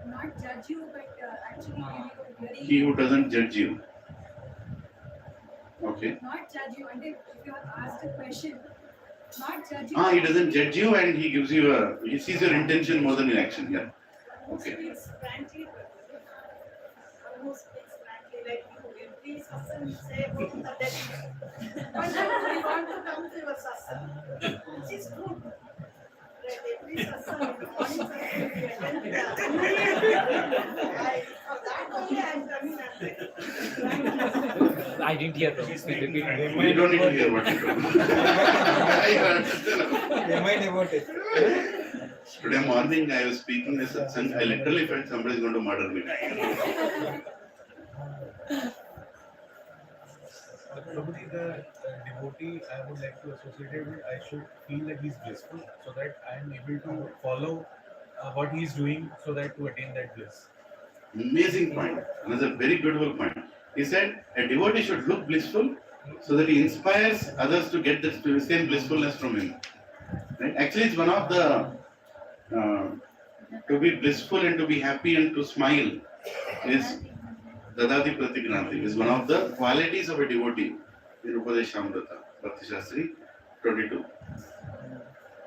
not judge you, but actually give you a very he who doesn't judge you. Okay. not judge you. And if you are asked a question, not judge you. Ah, he doesn't judge you and he gives you he sees your intention more than your action. Yeah. Okay. Speaks frankly, almost speaks frankly, like you. Every satsang say both of them. But we want to come to your satsang, which is good. Right, every satsang, morning satsang, we attend. For that only I am coming. I didn't hear. Bro. She's Can you making repeat? fun. You don't need to hear what you told. I understand. Remind about it. Today morning I was speaking in a satsang. I literally felt somebody is going to murder me. Probably the devotee I would like to associate it with, I should feel that he's blissful so that I am able to follow what he's doing so that to attain that bliss. Amazing point. Another very beautiful point. He said a devotee should look blissful so that he inspires others to get the same blissfulness from him. Right? Actually, it's one of the to be blissful and to be happy and to smile is Dadati Pratignanti is one of the qualities of a devotee in Upadeshamrita, Bhakti Shastri 22.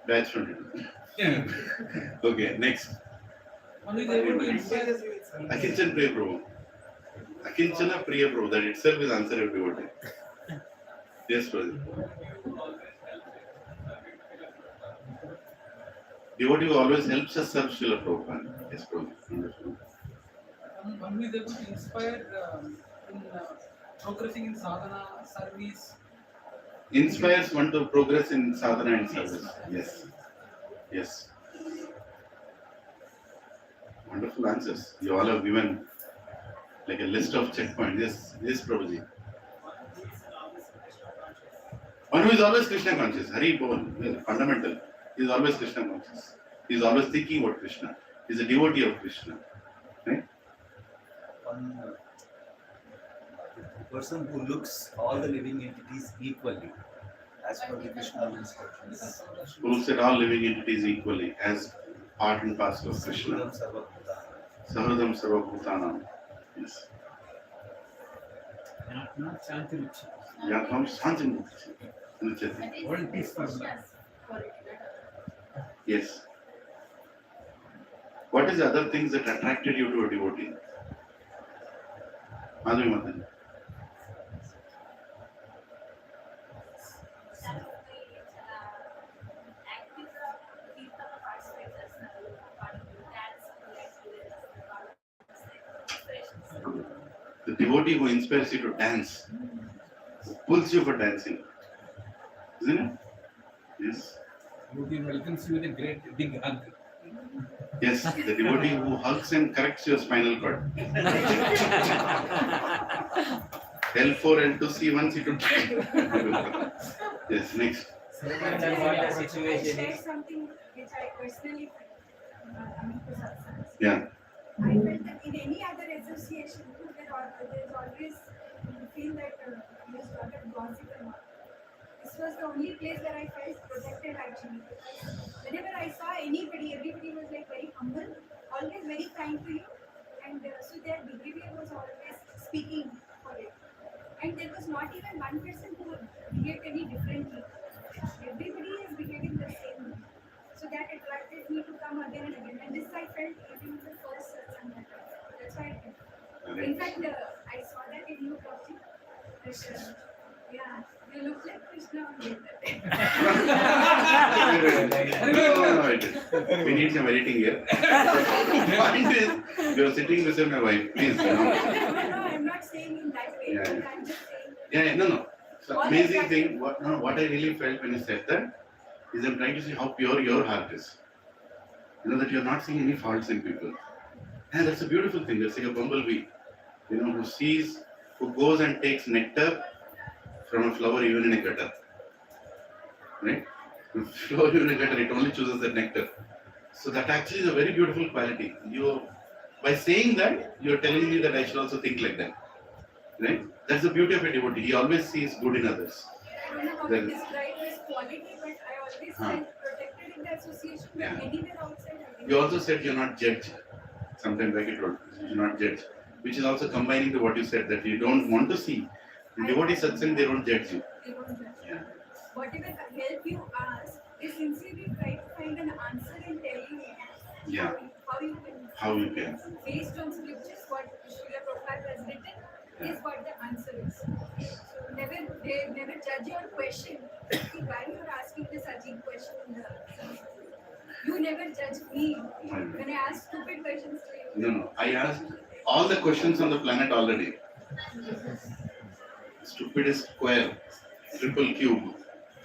Batch 22. Okay, next. One is able to inspire. Akinchan Priya Prabhu. Akinchana Priya Prabhu, that itself is answer of devotee. Yes, Prabhu. Devotee who always helps us serve Srila Prabhupada. Yes, Prabhu. Wonderful. One who is able to inspire in progressing in sadhana, service. Inspires one to progress in sadhana and service. Yes. Yes. Wonderful answers. You all have given like a list of checkpoints. Yes, yes, Prabhuji. One who is always Krishna conscious. Hari Bhavan, fundamental. He is always Krishna conscious. He is always thinking about Krishna. He is a devotee of Krishna. Right? One person who looks all the living entities equally as per the Krishna instructions. Who looks at all living entities equally as part and parcel of Krishna. Shuddham Sarvabhuta. Sahradam Sarvabhutanam. Yes. Yatma Shanti Ruchi. Yatham Santim. That is World peace for Krishna's quality. Yes. What is the other things that attracted you to a devotee? Madhuri Mataji. The devotee who inspires you to dance, who pulls you for dancing. Isn't it? Yes. Devotee welcomes you with a great big hug. Yes, the devotee who hugs and corrects your spinal cord. L4, L2, C1, C2. Yes, next. That's what the situation I shared is. something which I personally felt to Satsang. Yeah. I felt that in any other association, there's always you feel that there's a lot of gossip and all. This was the only place where I felt protected actually. Because whenever I saw anybody, everybody was like very humble, always very kind to you, and so their behavior was always speaking for it. And there was not even one person who behaved any differently. Everybody is behaving the same way. So that attracted me to come again and again. And this I felt even the first satsang. That's why I did. In fact, I saw that in you, Prabhuji. Yeah, you look like Krishna only No, it is. We need some editing here. Point is, you are sitting beside my wife. Please, No, I'm not saying in that way. Yeah. But I'm just saying. Yeah, no. So amazing thing. What I really felt when you said that is I'm trying to see how pure your heart is. You know that you're not seeing any faults in people. And that's a beautiful thing. That's like a bumblebee, who goes and takes nectar from a flower even in a gutter. Right? The flower even in a gutter, it only chooses that nectar. So that actually is a very beautiful quality. By saying that, you're telling me that I should also think like that. Right? That's the beauty of a devotee. He always sees good in others. I don't know how to describe this quality, but I always felt protected in the association. But Yeah. anywhere outside, I didn't. You also said you're not judged. Sometimes like it wrote, you're not judged. Which is also combining to what you said, that you don't want to see. In devotee satsang, they don't judge you. They don't judge. Yeah. Whatever help you ask, they sincerely try to find an answer and tell you Yeah. how you can. How you can. Based on scriptures, what Srila Prabhupada has written is what the answer is. So they never judge your question. See, why you are asking this Ajit question? You never judge me when I ask stupid questions to you. No. I asked all the questions on the planet already. stupidest square, triple cube.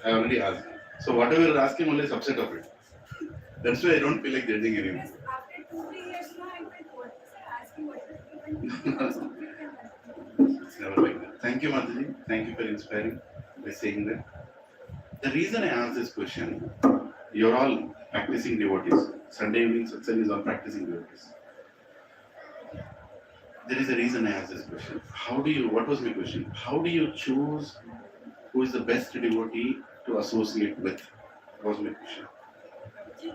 I already asked. So whatever you're asking, only subset of it. That's why I don't feel like judging anymore. Because after 2-3 years now, I'm like, what is it? Asking what is it? It's never like that. Thank you, Mataji. Thank you for inspiring by saying that. The reason I asked this question, you're all practicing devotees. Sunday evening Satsang is all practicing devotees. There is a reason I asked this question. What was my question? How do you choose who is the best devotee to associate with? That was my question.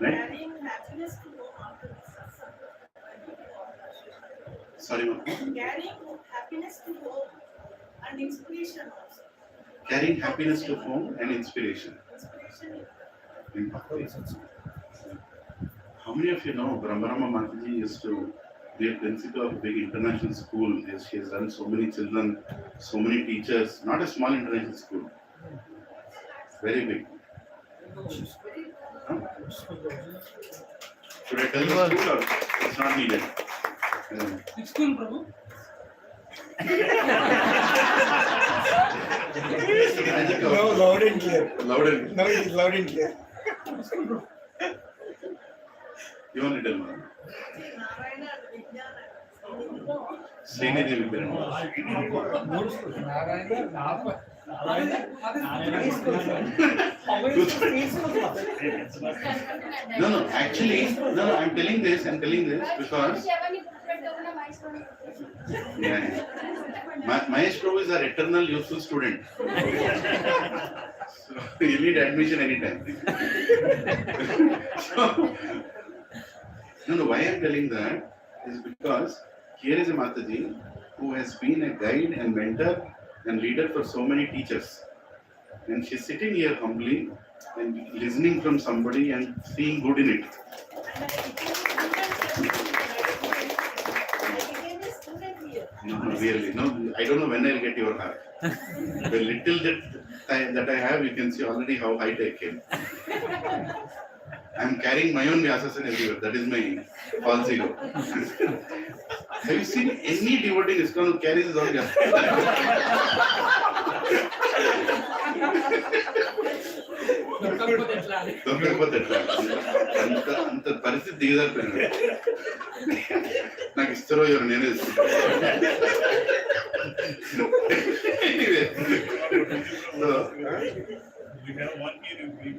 Right? Carrying happiness to home after the satsang. Sorry, ma'am. Carrying happiness to home and inspiration also. Carrying happiness to home and inspiration. Inspiration. In Bhakti. How many of you know Brahmarama Mataji used to be a principal of a big international school? She has run so many children, so many teachers. Not a small international school. Very big. Huh? Should I tell the school or it's not needed? Which school, Prabhu? Magic No, of loud and clear. loud and No, it is loud and clear. Which school, Prabhu? you want to tell me? Narayana Vijnana. Srinidhi Vikiran. No, actually, I'm telling this because Mahesh Prabhu is our eternal youthful student. So you need admission anytime. No, why I'm telling that is because here is a Mataji who has been a guide and mentor and leader for so many teachers. And she's sitting here humbly and listening from somebody and seeing good in it. No, really. No, I don't know when I'll get your heart. The little that I have, you can see already how high I came. I'm carrying my own Vyasasana everywhere. That is my false ego. Have you seen any devotee in ISKCON who carries his own Vyasasana? అంత పరిస్థితి దిగజారిపోయింది నాకు ఇస్తారో ఎవరు నేనే We have 1 year in green.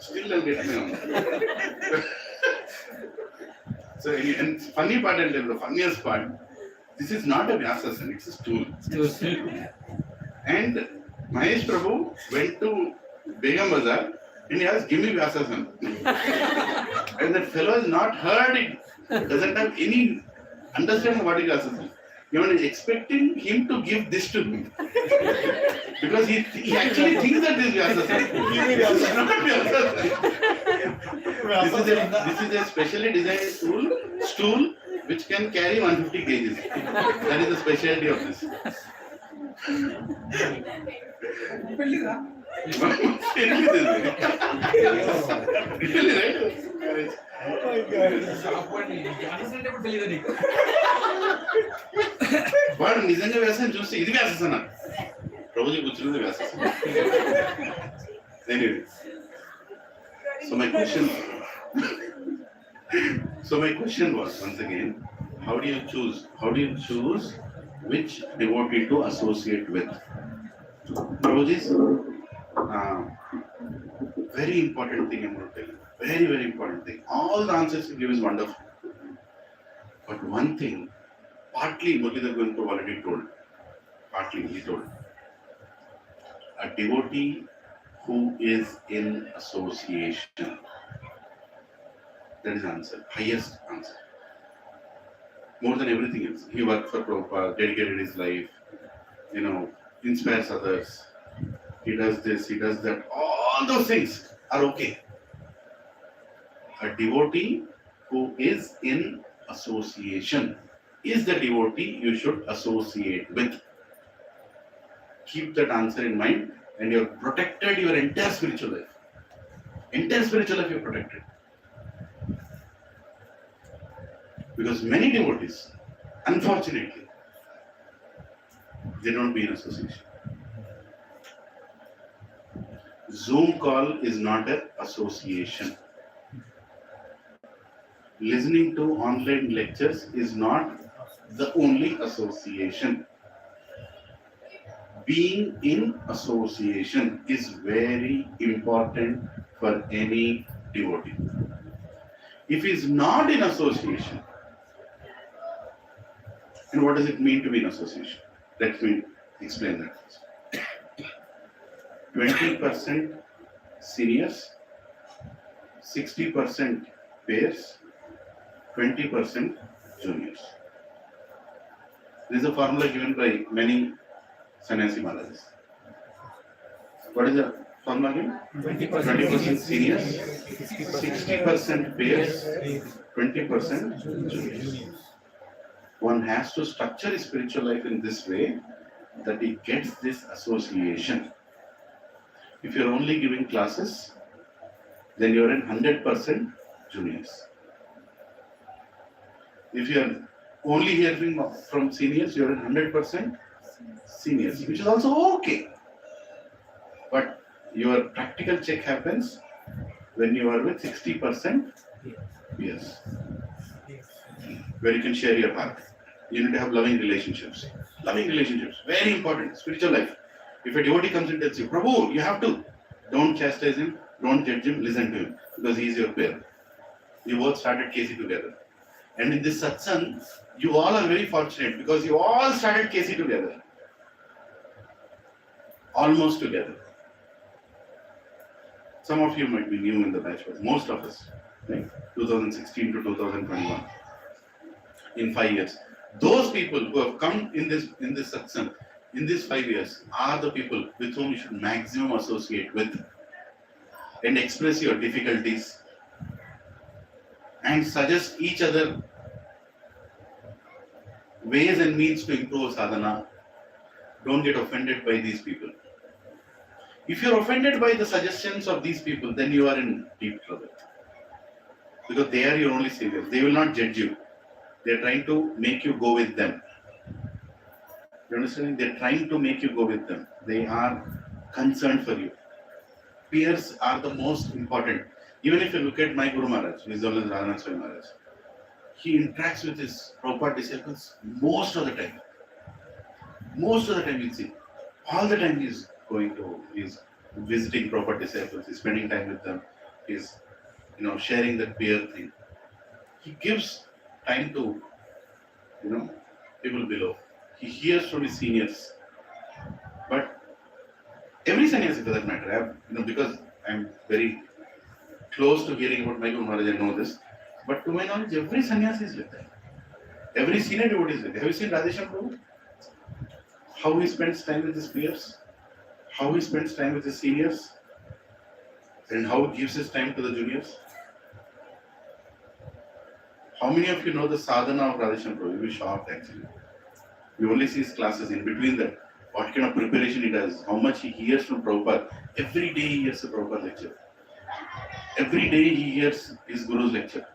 Still I'm getting on. So, and funny part and the funniest part, this is not a Vyasasana, it's a stool. And Mahesh Prabhu went to Begum Bazaar and he asked, give me Vyasasana. And that fellow has not heard it, doesn't have any understanding what is Vyasasana. Even is expecting him to give this to him. Because he actually thinks that this is Vyasasana. This is not Vyasasana. This is a specially designed stool which can carry 150 kgs. That is the specialty of this. Really, right? Oh my God. వాడు నిజంగా వ్యాసం చూస్తే ఇది వ్యాసన ప్రభుజీ కూర్చున్నది వ్యాసం. Anyway, so my question was once again, how do you choose which devotee to associate with? Prabhuji's very important thing I'm going to tell you. Very, very important thing. All the answers you give is wonderful. But one thing, partly Muralidhar Goenka already told. Partly he told. A devotee who is in association. That is answer. Highest answer. More than everything else. He worked for Prabhupada, dedicated his life, inspires others. He does this, he does that. All those things are okay. A devotee who is in association is the devotee you should associate with. Keep that answer in mind and you're protected your entire spiritual life. Entire spiritual life you're protected. Because many devotees, unfortunately, they don't be in association. Zoom call is not an association. Listening to online lectures is not the only association. Being in association is very important for any devotee. If he is not in association, and what does it mean to be in association? Let me explain that first. 20% seniors, 60% peers, 20% juniors. This is a formula given by many sannyasi Maharajas. What is the formula again? 20% seniors, 60% peers, 20% juniors. One has to structure his spiritual life in this way that he gets this association. If you're only giving classes, then you're in 100% juniors. If you're only hearing from seniors, you're in 100% seniors, which is also okay. But your practical check happens when you are with 60% peers, where you can share your heart. You need to have loving relationships. Loving relationships, very important, spiritual life. If a devotee comes and tells you, Prabhu, you have to, don't chastise him, don't judge him, listen to him, because he is your peer. You both started KC together. And in this satsang, you all are very fortunate because you all started KC together. Almost together. Some of you might be new in the batch, but most of us, like 2016 to 2021, in 5 years. Those people who have come in this satsang, in these 5 years, are the people with whom you should maximum associate with and express your difficulties and suggest each other ways and means to improve sadhana. Don't get offended by these people. If you're offended by the suggestions of these people, then you are in deep trouble. Because they are your only saviors. They will not judge you. They're trying to make you go with them. You understand? They're trying to make you go with them. They are concerned for you. Peers are the most important. Even if you look at my Guru Maharaj, who is known as Radhanath Swami Maharaj, he interacts with his Prabhupada disciples most of the time. Most of the time you'll see. All the time he's visiting Prabhupada disciples, he's spending time with them, he's sharing that peer thing. He gives time to people below. He hears from his seniors. But every sannyasi for that matter, because I'm very close to hearing about my Guru Maharaj, I know this. But to my knowledge, every sannyasi is like that. Every senior devotee is like that. Have you seen Radhesham Prabhu? How he spends time with his peers? How he spends time with his seniors? And how he gives his time to the juniors? How many of you know the sadhana of Radhesham Prabhu? You'll be shocked actually. You only see his classes. In between that, what kind of preparation he does, how much he hears from Prabhupada. Every day he hears a Prabhupada lecture. Every day he hears his Guru's lecture.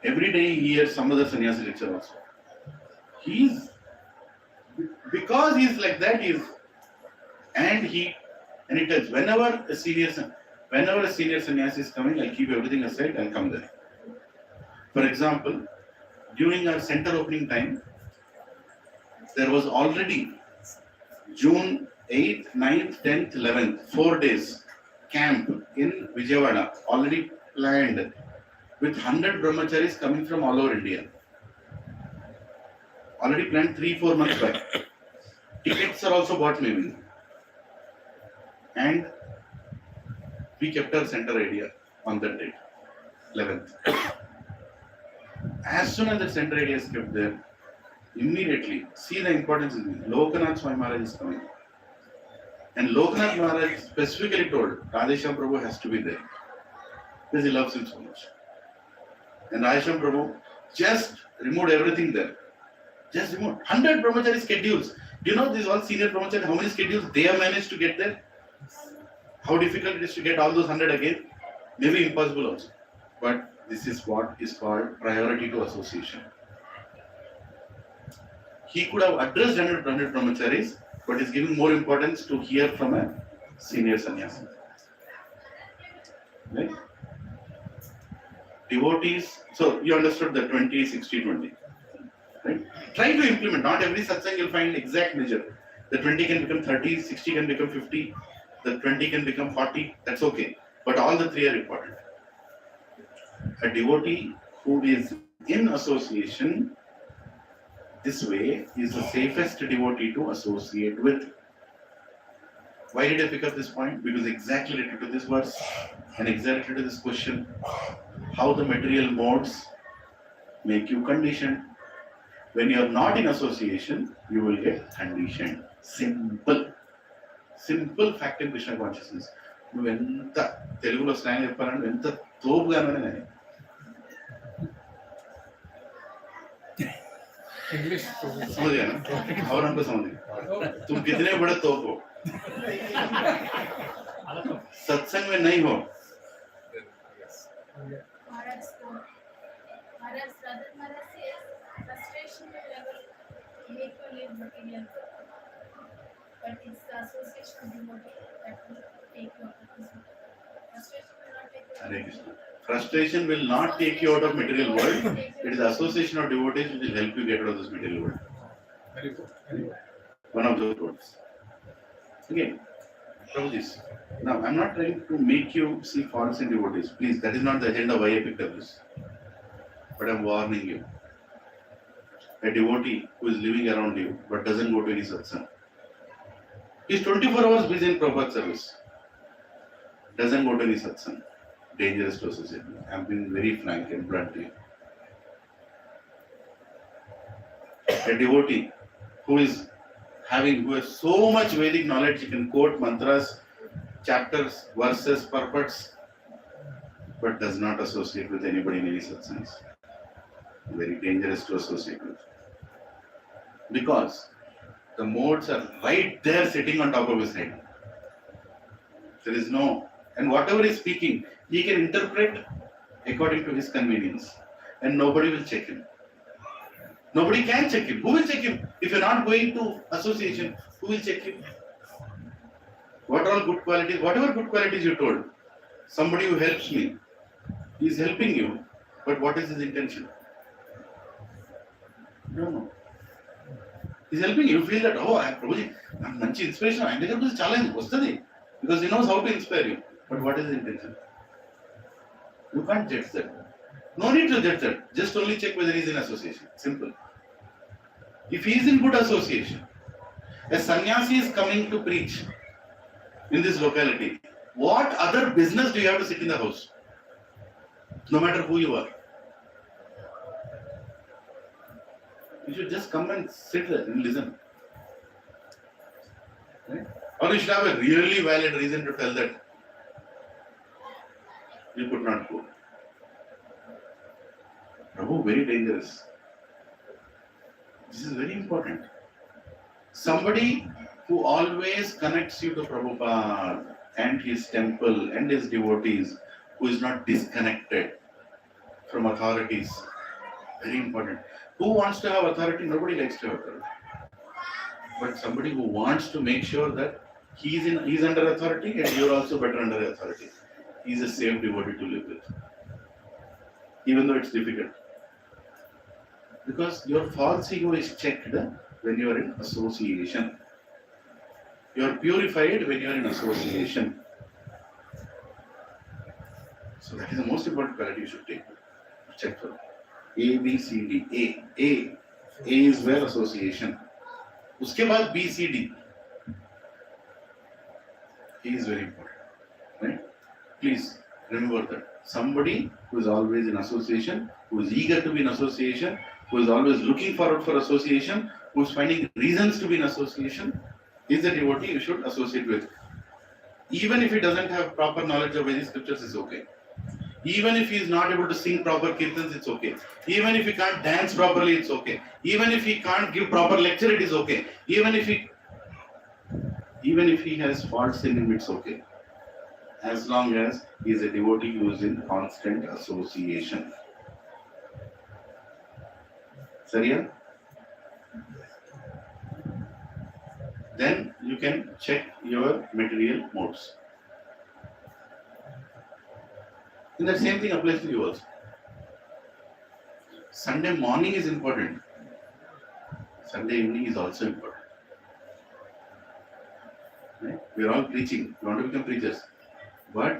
Every day he hears some other sannyasi lecture also. Because he's like that, and he tells, whenever a senior sannyasi is coming, I'll keep everything aside, I'll come there. For example, during our center opening time, there was already June 8th, 9th, 10th, 11th, 4 days camp in Vijayawada, already planned with 100 brahmacharis coming from all over India. Already planned 3-4 months back. Tickets are also bought maybe. And we kept our center idea on that date, 11th. As soon as the center idea is kept there, immediately, see the importance of it. Lokanath Swami Maharaj is coming. And Lokanath Maharaj specifically told, Radhesham Prabhu has to be there. Because he loves him so much. And Radhesham Prabhu just removed everything there. Just removed 100 brahmachari schedules. Do you know these all senior brahmachari, how many schedules they have managed to get there? How difficult it is to get all those 100 again? Maybe impossible also. But this is what is called priority to association. He could have addressed 100 brahmacharis, but is giving more importance to hear from a senior sannyasi. Right? Devotees, so you understood the 20, 60, 20. Right? Try to implement. Not every satsang you'll find exact measure. The 20 can become 30, 60 can become 50, the 20 can become 40. That's okay. But all the three are important. A devotee who is in association this way is the safest devotee to associate with. Why did I pick up this point? Because exactly related to this verse and exactly to this question, how the material modes make you conditioned. When you are not in association, you will get conditioned. Simple. Simple fact in Krishna consciousness. నువ్వు ఎంత తెలుగులో slang చెప్పాలంటే ఎంత తోపుగానే నేను English. समझ गया ना और हमको समझ गया तुम कितने बड़े तोप हो सत्संग में नहीं हो Maharaj Radha Maharaj says frustration will never make you live material, but it's the association of devotee that will take you out of this world. Frustration will not take you out Hare of this Krishna. world. Frustration will not take you out of material world. It is the association of devotees which will help you get out of this material world. Very good. Very good. One of those words. Again, Prabhuji, now I'm not trying to make you see faults in devotees. Please, that is not the agenda why I picked up this. But I'm warning you. A devotee who is living around you but doesn't go to any satsang. He's 24 hours busy in Prabhupada service. Doesn't go to any satsang. Dangerous to associate with. I'm being very frank and blunt here. A devotee who has so much Vedic knowledge, he can quote mantras, chapters, verses, purports, but does not associate with anybody in any satsangs. Very dangerous to associate with. Because the modes are right there sitting on top of his head. There is no, and whatever he's speaking, he can interpret according to his convenience, and nobody will check him. Nobody can check him. Who will check him? If you're not going to association, who will check him? What are all good qualities? Whatever good qualities you told, somebody who helps me, he's helping you, but what is his intention? No. He's helping you. You feel that, oh, I'm much inspiration. I'm going to do this challenge. Because he knows how to inspire you. But what is his intention? You can't judge that. No need to judge that. Just only check whether he's in association. Simple. If he is in good association, a sannyasi is coming to preach in this locality. What other business do you have to sit in the house? No matter who you are. You should just come and sit there and listen. Right? Or you should have a really valid reason to tell that you could not go. Prabhu, very dangerous. This is very important. Somebody who always connects you to Prabhupada and his temple and his devotees, who is not disconnected from authorities. Very important. Who wants to have authority? Nobody likes to have authority. But somebody who wants to make sure that he's under authority and you're also better under authority. He's a safe devotee to live with. Even though it's difficult. Because your false ego is checked when you are in association. You are purified when you are in association. So that is the most important quality you should take. Check for A, B, C, D. A is where association. उसके बाद B, C, D. A is very important. Right? Please remember that. Somebody who is always in association, who is eager to be in association, who is always looking forward for association, who is finding reasons to be in association, is the devotee you should associate with. Even if he doesn't have proper knowledge of Vedic scriptures, it's okay. Even if he is not able to sing proper kirtans, it's okay. Even if he can't dance properly, it's okay. Even if he can't give proper lecture, it is okay. Even if he has faults in him, it's okay. As long as he is a devotee who is in constant association. Sariya? then you can check your material modes. And the same thing applies to you also. Sunday morning is important. Sunday evening is also important. Right? We are all preaching. You want to become preachers. But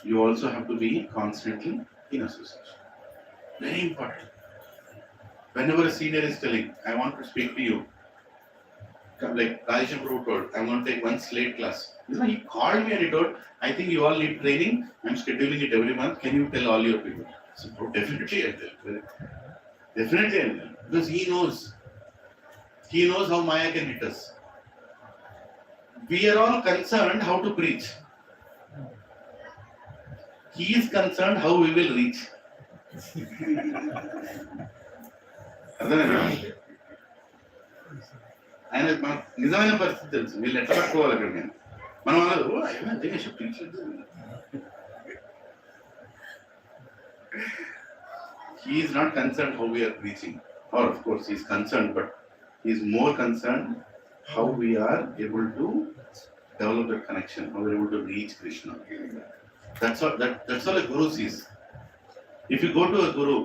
you also have to be constantly in association. Very important. Whenever a senior is telling, I want to speak to you, like Rajesh Prabhu told, I'm going to take one slate class. You know, he called me and he told, I think you all need training. I'm scheduling it every month. Can you tell all your people? So, bro, definitely I'll tell. Definitely I'll tell. Because he knows. He knows how Maya can hit us. We are all concerned how to preach. He is concerned how we will reach. అర్థమైనా ఆయన నిజమైన పరిస్థితి తెలుసు వీళ్ళు ఎట్లా పట్టుకోవాలి అక్కడ నేను మనం అన్నది Dinesh he is not concerned how we are preaching, or of course he is concerned, but he is more concerned how we are able to develop that connection, how we are able to reach Krishna. That's all a guru sees. If you go to a guru,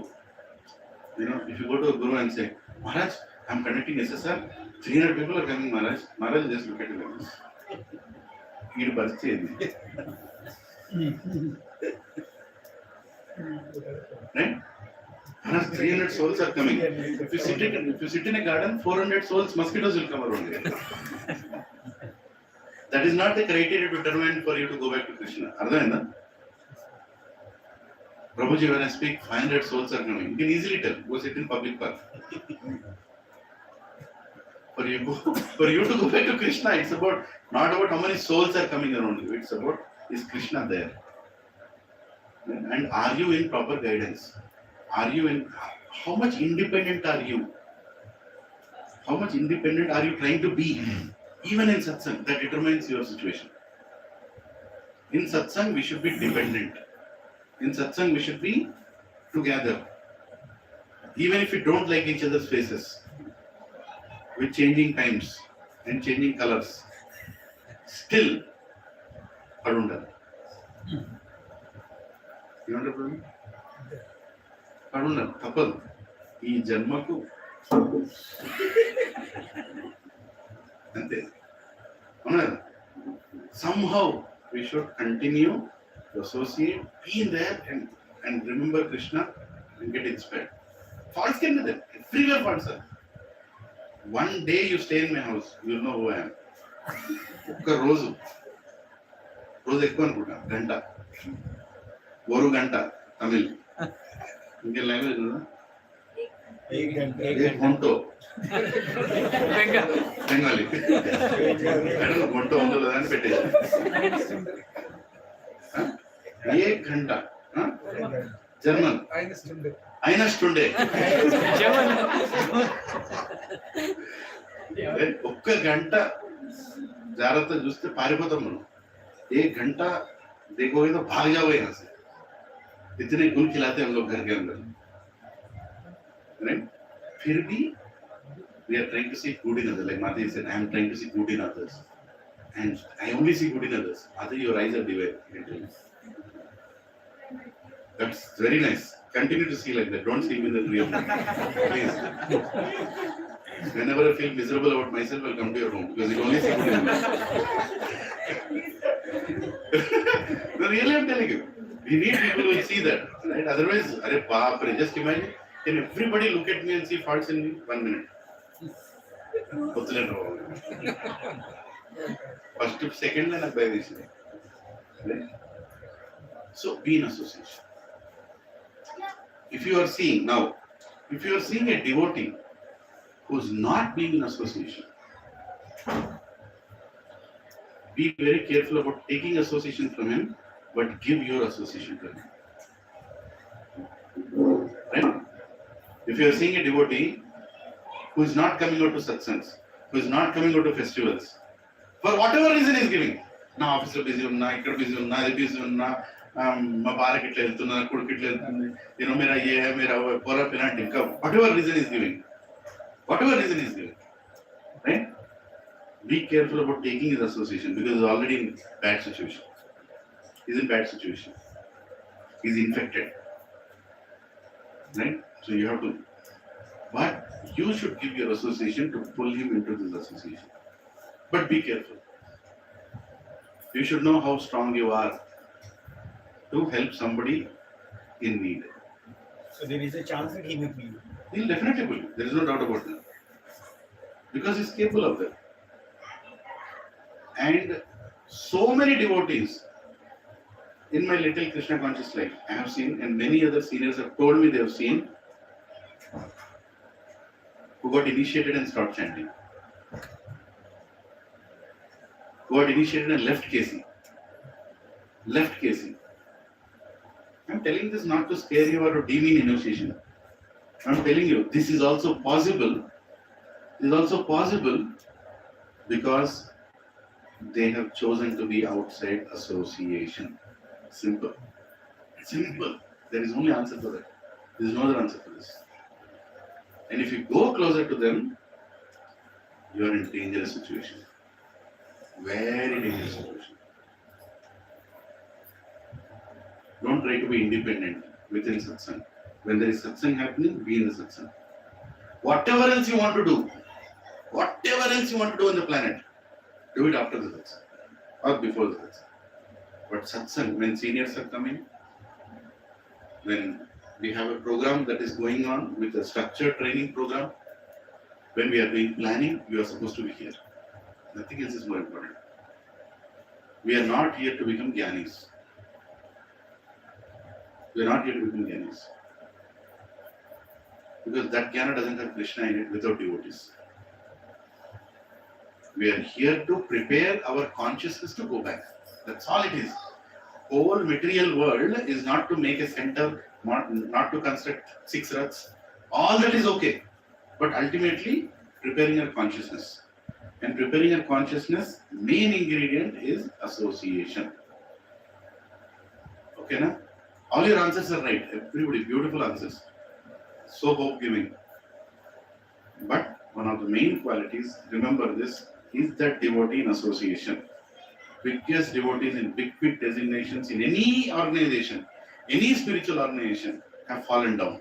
if you go to a guru and say, Maharaj, I'm conducting SSR, 300 people are coming, Maharaj. Maharaj, just look at it like this. He'd burst in. Right? Maharaj, 300 souls are coming. If you sit in a garden, 400 souls, mosquitoes will come around here. That is not the criteria to determine for you to go back to Krishna. Ardhaina? Prabhuji, when I speak, 500 souls are coming. You can easily tell. Go sit in public park. For you to go back to Krishna, it's not about how many souls are coming around you. It's about, is Krishna there? And are you in proper guidance? How much independent are you? How much independent are you trying to be? Even in Satsang, that determines your situation. In Satsang, we should be dependent. In Satsang, we should be together. Even if we don't like each other's faces, with changing times and changing colors, still, Padunda. You know the problem? Padunda, couple. Ee janmaku. Somehow we should continue to associate, be there and remember Krishna and get inspired. Faults can be there. Everywhere faults are. One day you stay in my house, you'll know who I am. Okka rozu ekku anukunta ganta oru ganta Tamil Indian language is ek ghonto Bengali I don't know ghonto undo ledha ani pettesam ek ghanta German Eine Stunde ఒక్క గంట జాగ్రత్త చూస్తే పారిపోతాం మనం एक घंटा देखोगे तो भाग जाओगे यहाँ से इतने गुण खिलाते हैं हम लोग घर के अंदर right? फिर भी we are trying to see good in others, like Mata said, I am trying to see good in others and I only see good in others. Other your eyes are divided. That's very nice. Continue to see like that. Don't see with the real thing. Please. Whenever I feel miserable about myself, I'll come to your home because you only see good in me. No, really, I'm telling you. We need people who will see that. Right? Otherwise, arey baap re, just imagine, can everybody look at me and see faults in me? 1 minute. First, second, then I buy this. Right? So, be in association. If you are seeing a devotee who is not being in association, be very careful about taking association from him, but give your association to him. Right? If you are seeing a devotee who is not coming out to satsangs, who is not coming out to festivals, for whatever reason he is giving, na office lo busy unna, ikkada busy unna, adi busy unna, ma baalaki itla veltunna, koduku itla veltundi, mera ye hai, mera wo hai, pora penalty, whatever reason he is giving, right? be careful about taking his association because he's already in bad situation. He's in bad situation. He's infected. Right? So you have to, but you should give your association to pull him into this association. But be careful. You should know how strong you are to help somebody in need. So there is a chance that he may be. He'll definitely pull you. There is no doubt about that. Because he's capable of that. And so many devotees in my little Krishna conscious life, I have seen, and many other seniors have told me they have seen, who got initiated and stopped chanting. Who got initiated and left KC. Left KC. I'm telling this not to scare you or to demean initiation. I'm telling you, this is also possible. It is also possible because they have chosen to be outside association. Simple. Simple. There is only answer to that. There is no other answer to this. And if you go closer to them, you are in a dangerous situation. Very dangerous situation. Don't try to be independent within Satsang. When there is Satsang happening, be in the Satsang. Whatever else you want to do, whatever else you want to do on the planet, do it after the Satsang or before the Satsang. But Satsang, when seniors are coming, when we have a program that is going on with a structured training program, when we are doing planning, you are supposed to be here. Nothing else is more important. We are not here to become Gyanis. We are not here to become Gyanis. Because that Jnana doesn't have Krishna in it without devotees. We are here to prepare our consciousness to go back. That's all it is. Whole material world is not to make a center, not to construct 6 raths. All that is okay. But ultimately, preparing our consciousness. And preparing our consciousness, main ingredient is association. Okay, na? All your answers are right. Everybody, beautiful answers. So hope-giving. But one of the main qualities, remember this, is that devotee in association. Biggest devotees in big designations in any organization, any spiritual organization have fallen down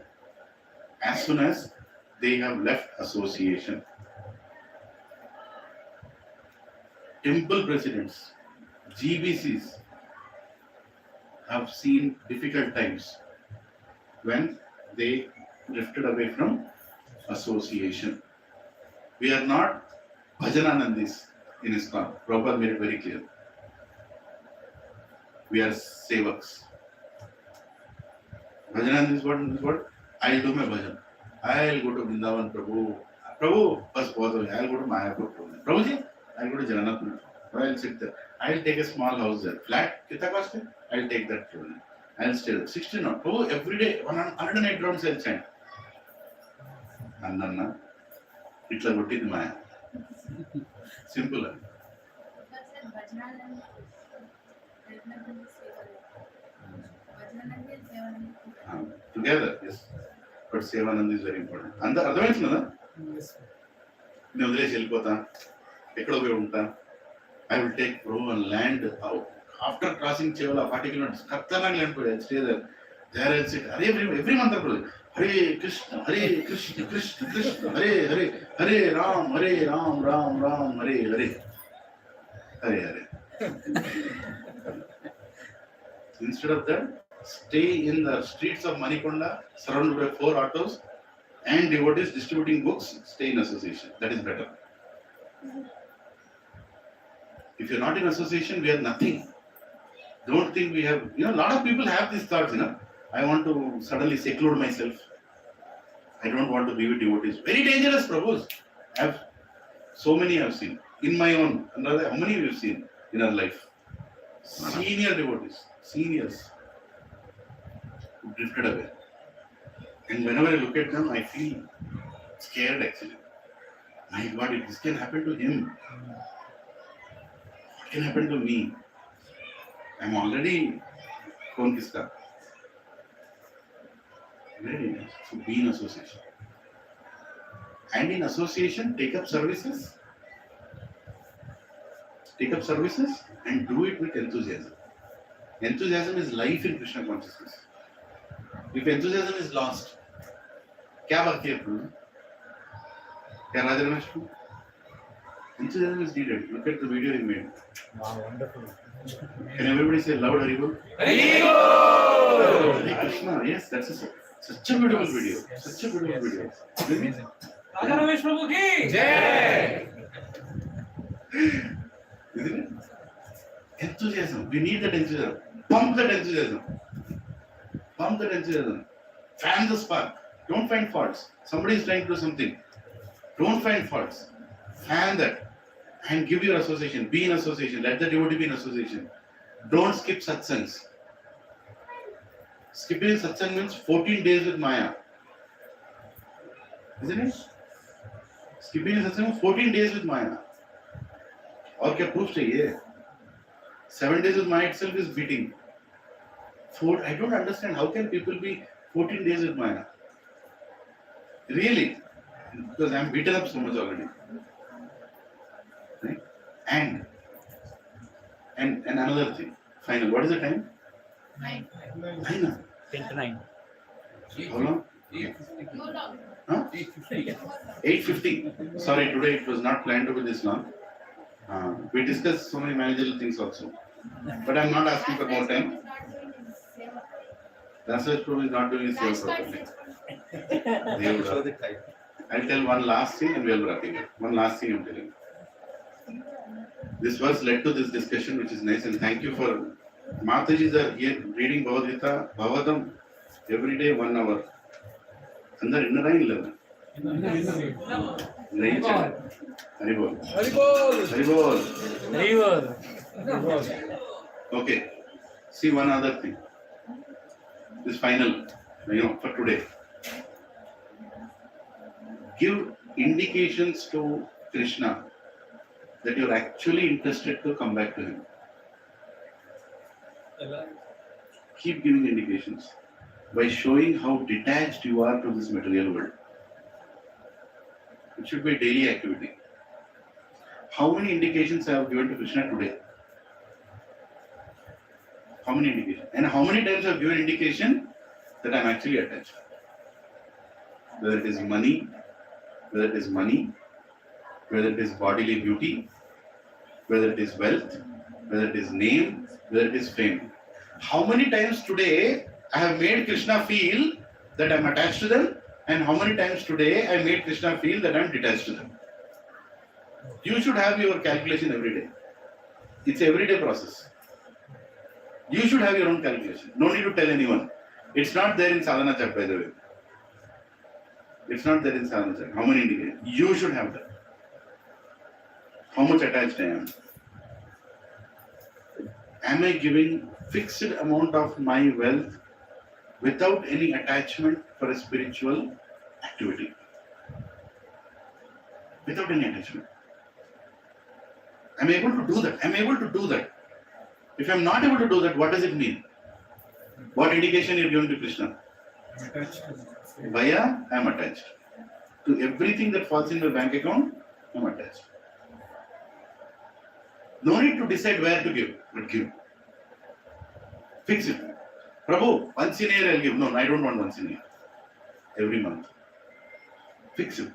as soon as they have left association. Temple presidents, GBCs have seen difficult times when they drifted away from association. We are not Bhajananandis in ISKCON. Prabhupada made it very clear. We are sevaks. Bhajananand is what? I'll do my bhajan. I'll go to Vrindavan, Prabhu. Prabhu, first I'll go to Mayapur. Prabhuji, I'll go to Jagannath. I'll sit there. I'll take a small house there. Flat, kitna cost? I'll take that. I'll stay there. 16 not. Prabhu, every day, 108 rounds I'll chant. Anna, it's a routine Maya. Simple. Together, yes. But Sevanand is very important. And the other one, I will take Pro and land out. After crossing Chevala, 40 kilometers, I'll stay there. There I'll sit. Every month I'll go. Hare Krishna, Krishna, Krishna, Hare Ram, Ram, Ram, Hare. Instead of that, stay in the streets of Manikonda, surrounded by 4 autos, and devotees distributing books, stay in association. That is better. If you're not in association, we are nothing. Don't think we have, a lot of people have these thoughts, I want to suddenly seclude myself. I don't want to be with devotees. Very dangerous, Prabhus. So many I've seen. In my own, how many we've seen in our life? Senior devotees, seniors who drifted away. And whenever I look at them, I feel scared actually. My God, if this can happen to him, what can happen to me? I'm already Konkista. Very nice. So be in association. And in association, take up services. Take up services and do it with enthusiasm. Enthusiasm is life in Krishna consciousness. If enthusiasm is lost, क्या बाकी है अपना? क्या राजा रमेश को? Enthusiasm is needed. Look at the video he made. Wow, wonderful. Can everybody say loud Haribol? Haribol! Hare Krishna. Yes, that's such a beautiful video. Such a beautiful video. Amazing. Raja Ramesh Prabhu ki Jai! Isn't it? Enthusiasm. We need that enthusiasm. Pump that enthusiasm. Pump that enthusiasm. Fan the spark. Don't find faults. Somebody is trying to do something. Don't find faults. Fan that. And give your association. Be in association. Let the devotee be in association. Don't skip satsangs. Skipping satsang means 14 days with Maya. Isn't it? Skipping satsang means 14 days with Maya. और क्या proof चाहिए? 7 days with Maya itself is beating. I don't understand how can people be 14 days with Maya. Really? Because I'm beaten up so much already. Right? And another thing. Final. What is the time? 9. 9. 10 to 9. How long? You know. Huh? 8:50. Sorry, today it was not planned to be this long. We discussed so many managerial things also. But I'm not asking for more time. Rasaj Prabhu is not doing his same properly. Show the time. I'll tell one last thing and we'll wrap it up. One last thing I'm telling. This verse led to this discussion, which is nice, and thank you for Matajis are here reading Bhagavad Gita, Bhagavatam every day 1 hour. अंदर inner line level. नहीं चला. हरि बोल. हरि बोल. हरि बोल. Hare Bol. Okay. See one other thing. This final, for today. Give indications to Krishna that you're actually interested to come back to him. Keep giving indications by showing how detached you are to this material world. It should be a daily activity. How many indications I have given to Krishna today? How many indications? And how many times I have given indication that I am actually attached? Whether it is money, whether it is bodily beauty, whether it is wealth, whether it is name, whether it is fame. How many times today I have made Krishna feel that I am attached to them, and how many times today I made Krishna feel that I am detached to them? You should have your calculation every day. It's an everyday process. You should have your own calculation. No need to tell anyone. It's not there in sadhana chart, by the way. It's not there in sadhana chart. How many indications? You should have that. How much attached I am? Am I giving fixed amount of my wealth without any attachment for a spiritual activity? Without any attachment. I'm able to do that. I'm able to do that. If I'm not able to do that, what does it mean? What indication you're giving to Krishna? Vaya, I'm attached. To everything that falls in my bank account, I'm attached. No need to decide where to give, but give. Fix it. Prabhu, once in a year I'll give. No, I don't want once in a year. Every month. Fix it.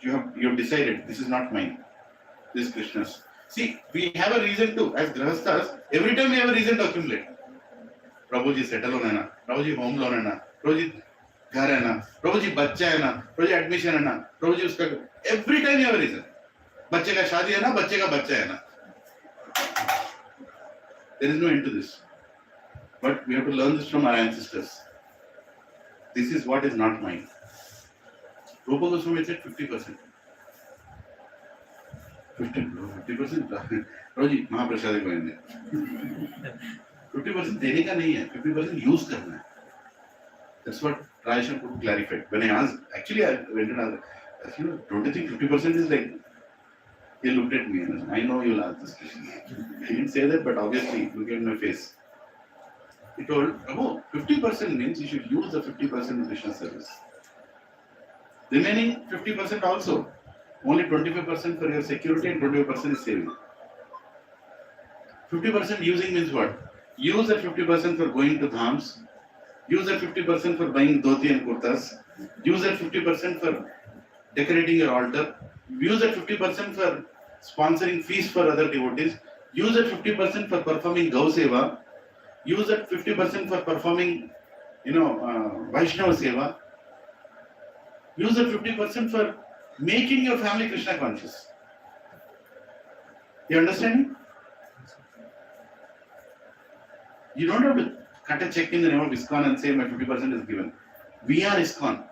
You have decided, this is not mine. This is Krishna's. See, we have a reason to, as Grahasthas, every time we have a reason to accumulate. Prabhuji settle on hai na, Prabhuji home loan hai na, Prabhuji ghar hai na, Prabhuji bachcha hai na, Prabhuji admission hai na, Prabhuji uska, every time you have a reason. Bachche ka shaadi hai na, bachche ka bachcha hai na. There is no end to this. But we have to learn this from our ancestors. This is what is not mine. Rupa Goswami said 50%. 50%? Prabhuji, Mahaprasad ko inde. 50% देने का नहीं है, 50% use करना है. That's what Rajesh could clarify. When I asked, actually I went and asked, don't you think 50% is like, he looked at me and I know you'll ask this question. He didn't say that, but obviously, look at my face. He told, oh, 50% means you should use the 50% in Krishna service. Remaining 50% also. Only 25% for your security and 25% is saving. 50% using means what? Use that 50% for going to dhams. Use that 50% for buying dhoti and kurtas. Use that 50% for decorating your altar. Use that 50% for sponsoring feast for other devotees. Use that 50% for performing Gau Seva. Use that 50% for performing, Vaishnava Seva. Use that 50% for making your family Krishna conscious. You understand? You don't have to cut a check in the name of ISKCON and say my 50% is given. We are ISKCON.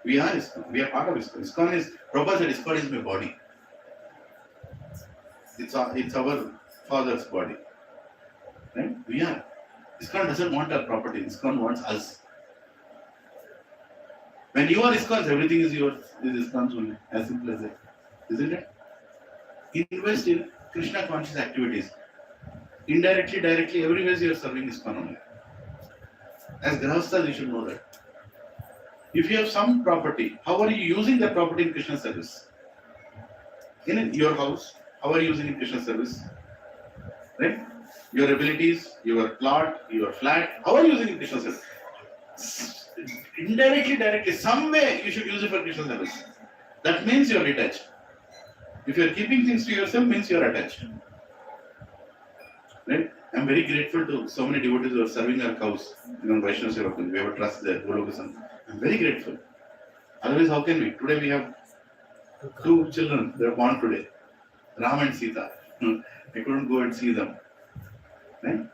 We are ISKCON. We are part of ISKCON. ISKCON is, Prabhupada said ISKCON is my body. It's our father's body. Right? We are. ISKCON doesn't want our property. ISKCON wants us. When you are ISKCON, everything is yours. Is ISKCON's only. As simple as that. Isn't it? Invest in Krishna conscious activities. Indirectly, directly, everywhere you are serving ISKCON only. As Grahasthas, you should know that. If you have some property, how are you using that property in Krishna service? In your house, how are you using in Krishna service? Right? Your abilities, your plot, your flat, how are you using in Krishna service? Indirectly, directly, some way you should use it for Krishna service. That means you are detached. If you are keeping things to yourself, means you are attached. Right? I am very grateful to so many devotees who are serving our cows in Vaishnava Seva. We have a trust there, Golokasan. I am very grateful. Otherwise, how can we? Today we have 2 children. They are born today. Ram and Sita. I couldn't go and see them. Right?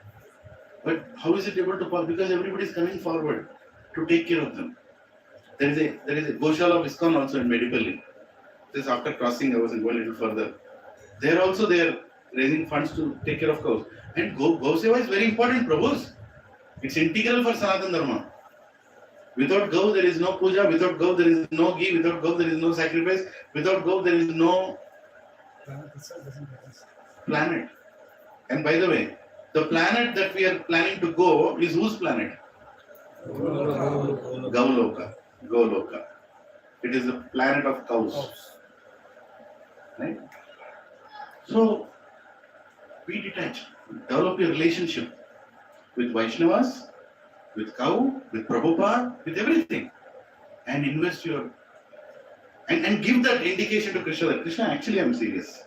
But how is it able to pass? Because everybody is coming forward to take care of them. There is a Goshala of ISKCON also in Medipalli. Just after crossing, I was going a little further. There also they are raising funds to take care of cows. And Gau Seva is very important, Prabhus. It's integral for Sanatana Dharma. Without Gau, there is no puja. Without Gau, there is no ghee. Without Gau, there is no sacrifice. Without Gau, there is no planet. And by the way, the planet that we are planning to go is whose planet? Gauloka. Goloka. It is the planet of cows. Right? So, be detached. Develop your relationship with Vaishnavas, with cow, with Prabhupada, with everything. And invest your... And give that indication to Krishna that Krishna, actually I am serious.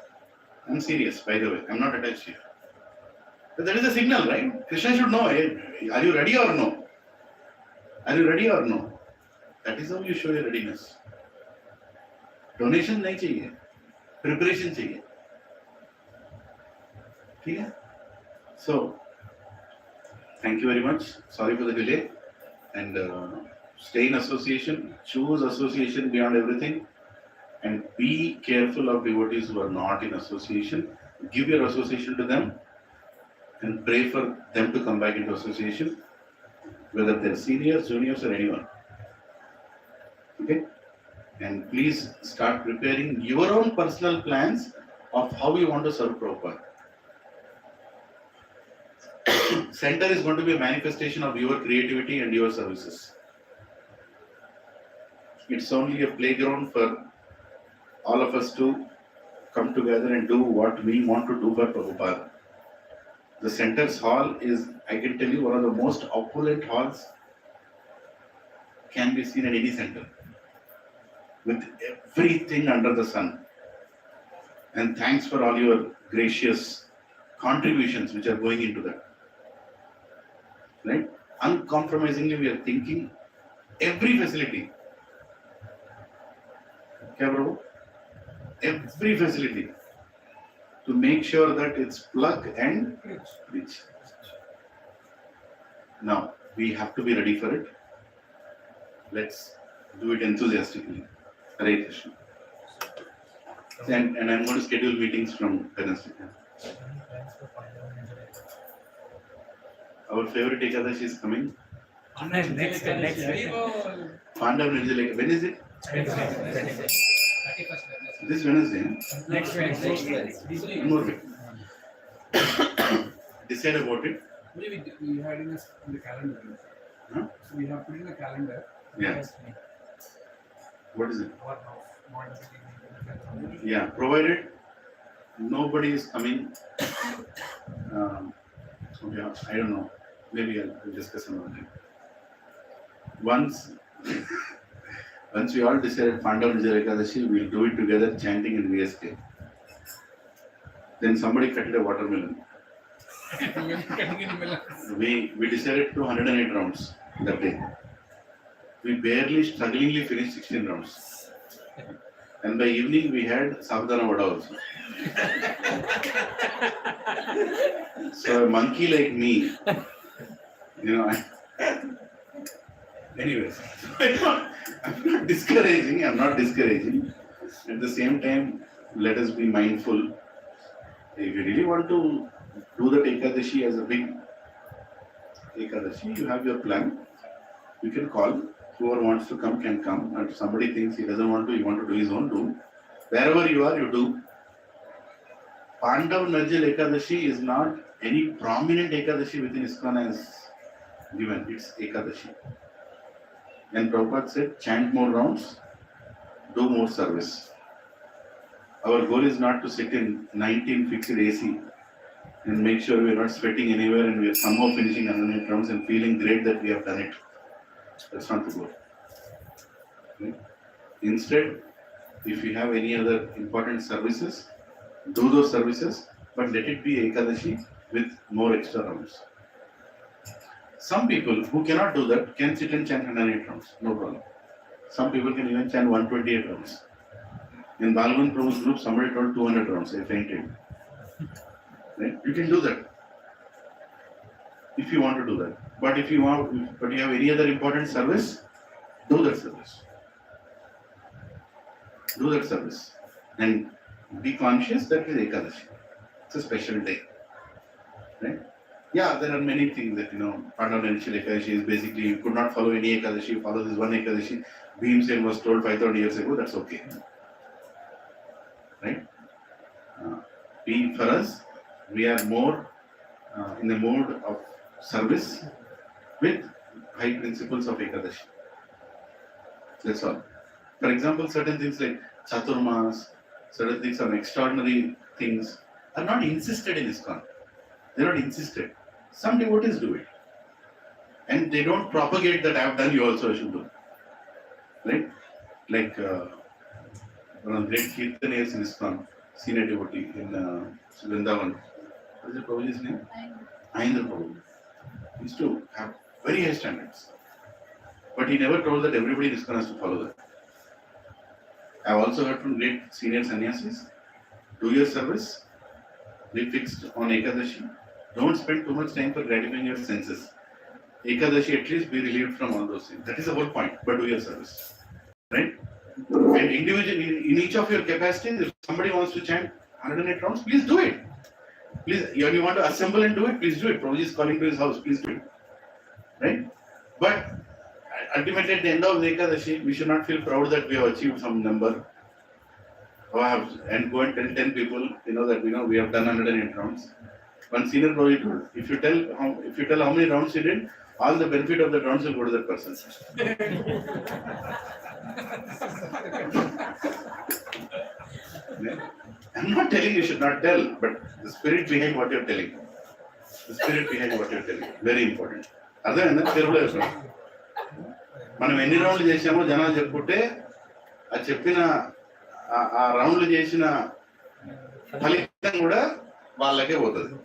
I am serious, by the way. I am not attached here. But that is a signal, right? Krishna should know, hey, are you ready or no? Are you ready or no? That is how you show your readiness. Donation nahi chahiye. Preparation chahiye. Okay? So, thank you very much. Sorry for the delay. And stay in association. Choose association beyond everything. And be careful of devotees who are not in association. Give your association to them. And pray for them to come back into association. Whether they're seniors, juniors or anyone. Okay? And please start preparing your own personal plans of how you want to serve Prabhupada. Center is going to be a manifestation of your creativity and your services. It's only a playground for all of us to come together and do what we want to do for Prabhupada. The center's hall is, I can tell you, one of the most opulent halls can be seen at any center. With everything under the sun. And thanks for all your gracious contributions which are going into that. Right? Uncompromisingly, we are thinking every facility. Okay, Prabhu? Every facility to make sure that it's plug and reach. Now, we have to be ready for it. Let's do it enthusiastically. Hare Krishna. And I'm going to schedule meetings from Wednesday. Our favorite Ekadashi is coming. Next. Pandav Nirjaleka. When is it? This Wednesday. Next Wednesday. One more week. Decide about it. We had in the calendar. Huh? So we have put in the calendar. Yeah. What is it? Our house, morning, evening, Yeah, provided nobody is coming Okay, I don't know. Maybe I'll discuss another time. Once, once we all decided Pandav Nijaya Ekadashi, we'll do it together, chanting in VSK. Then somebody cut a watermelon. We decided to 108 rounds that day. We barely, strugglingly finished 16 rounds. And by evening, we had Sabdana Vada also. So a monkey like me, anyways, I'm not discouraging. At the same time, let us be mindful. If you really want to do the Ekadashi as a big Ekadashi, you have your plan. You can call. Whoever wants to come can come. And if somebody thinks he doesn't want to, he wants to do his own, do. Wherever you are, you do. Pandav Narjal Ekadashi is not any prominent Ekadashi within ISKCON as given. It's Ekadashi. And Prabhupada said, chant more rounds, do more service. Our goal is not to sit in 19 fixed AC and make sure we are not sweating anywhere and we are somehow finishing 100 rounds and feeling great that we have done it. That's not the goal. Okay? Instead, if you have any other important services, do those services, but let it be Ekadashi with more extra rounds. Some people who cannot do that can sit and chant 108 rounds, no problem. Some people can even chant 128 rounds. In Bhagavad Prabhu's group, somebody told 200 rounds, I fainted. Right? You can do that if you want to do that. But if you want, but you have any other important service, do that service. Do that service. And be conscious that it is Ekadashi. It's a special day. Right? Yeah, there are many things that, Pandav Narjal Ekadashi is basically, you could not follow any Ekadashi, you follow this one Ekadashi. Bhimsen was told 5,000 years ago, that's okay. Right? For us, we are more in the mode of service with high principles of Ekadashi. That's all. For example, certain things like Chaturmas, certain things are extraordinary things are not insisted in ISKCON. They are not insisted. Some devotees do it. And they don't propagate that I have done, you also should do. Right? Like one of the great Kirtaniyas in ISKCON, senior devotee in Vrindavan. What is the Prabhuji's name? Ayendra Prabhu. He used to have very high standards. But he never told that everybody in ISKCON has to follow that. I have also heard from great senior sannyasis, do your service, be fixed on Ekadashi. Don't spend too much time for gratifying your senses. Ekadashi, at least be relieved from all those things. That is the whole point, but do your service. Right? And individually, in each of your capacities, if somebody wants to chant 108 rounds, please do it. Please, you want to assemble and do it, please do it. Prabhuji is calling to his house, please do it. Right? But ultimately, at the end of the Ekadashi, we should not feel proud that we have achieved some number. And go and tell 10 people, that we have done 108 rounds. One senior Prabhuji told, if you tell how many rounds you did, all the benefit of the rounds will go to that person. I'm not telling you should not tell, but the spirit behind what you're telling. The spirit behind what you're telling. Very important. అర్థమైందా తెలుగులో చెప్పండి. మనం ఎన్ని రౌండ్లు చేసామో జనాలు చెప్పుకుంటే ఆ చెప్పిన ఆ రౌండ్లు చేసిన ఫలితం కూడా వాళ్ళకే పోతుంది.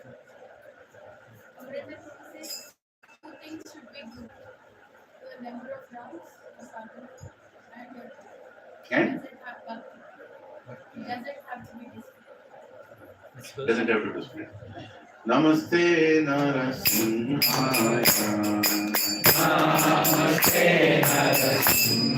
Doesn't have to display. Namaste Narasimhaya. Namaste Narasimhaya.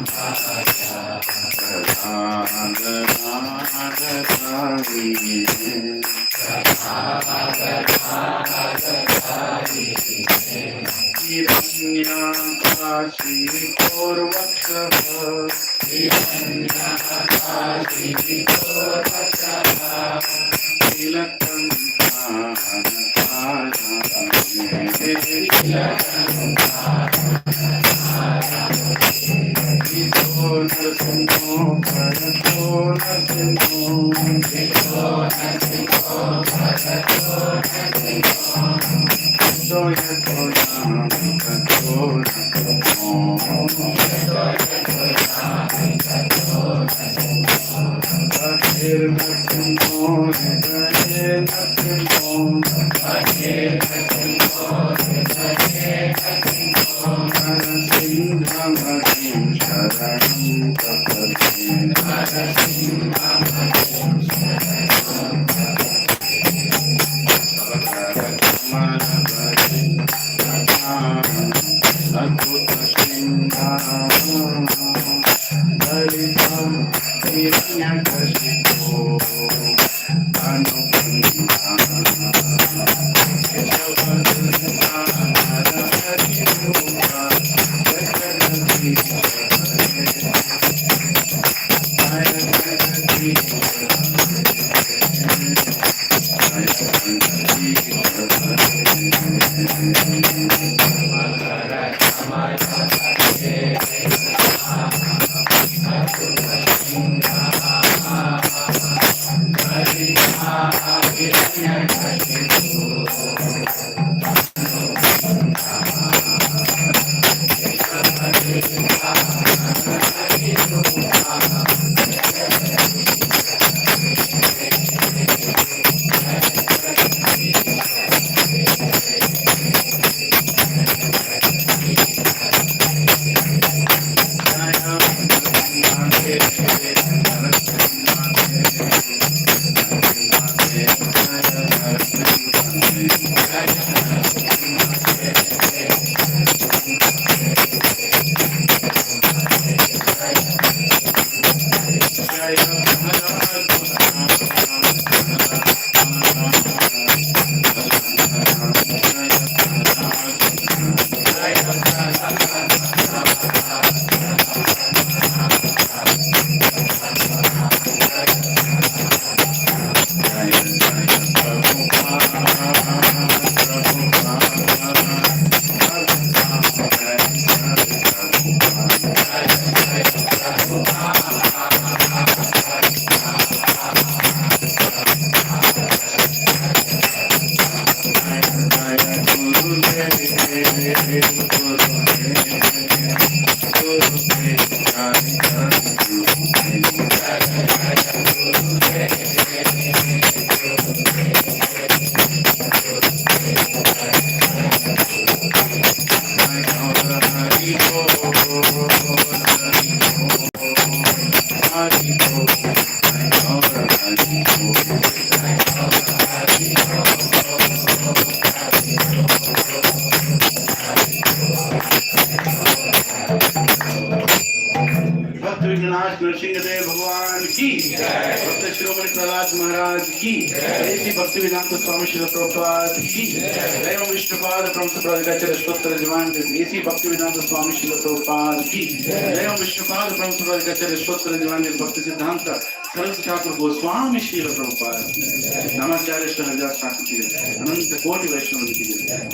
Narasimhadeva भगवान की, भक्त शिरोमणि प्रहलाद महाराज की, ऐसी भक्ति वेदांत स्वामी श्री प्रभुपाद की, जय विष्णुपाद प्रमुखपाद स्तोत्र जवान ऐसी भक्ति वेदांत स्वामी श्री प्रभुपाद की, जय विष्णुपाद प्रमुखपाद स्तोत्र जवान भक्ति सिद्धांत सरल ठाकुर गोस्वामी श्री प्रभुपाद नमाचार्य श्री हरिदास ठाकुर की, अनंत कोटि वैष्णव की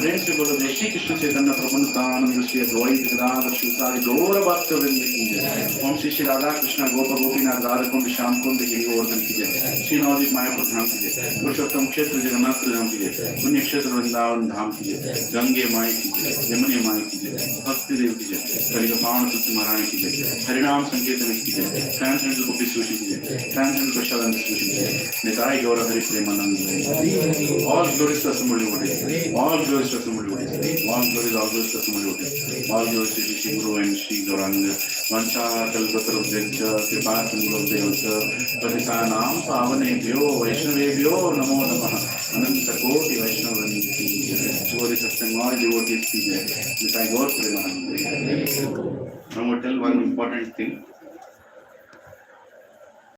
प्रेम से बोलो जय श्री कृष्ण चैतन्य प्रभु नित्यानंद श्री अद्वैत गदाधर शिवसारी गौर भक्त वृंद की जय। ओम श्री श्री राधा कृष्ण गोप गोपीनाथ राधा कुंड श्याम कुंड गिरिवर्धन की जय। श्री नवदीप मायापुर धाम की जय। पुरुषोत्तम क्षेत्र जगन्नाथ धाम की जय। पुण्य क्षेत्र वृंदावन धाम की जय। गंगे माई की जय, यमुने माई की जय, भक्ति देव की जय, कलिका पावन तुलसी महारानी की जय, हरिनाम संकीर्तन की जय, ट्रांसजेंडर गोपी सुशी की जय, ट्रांसजेंडर प्रसाद सुशी की जय, निताई गौर हरि प्रेमानंद जय। All glories to Assembly Devotees, all glories to Assembly Devotees, all glories to Assembly Devotees, all glories to Shri Guru and Shri Gauranga, Vancha Kalpatarubhyascha, Kripa Sindhubhyascha, Patisanam Pavanebhyo, Vaishnavebhyo, Namo Namaha, Ananta Koti Vaishnavandi ki jai, Chori Satsang, all devotees ki jai, Nitai Gaur Premanand. Now we tell one important thing.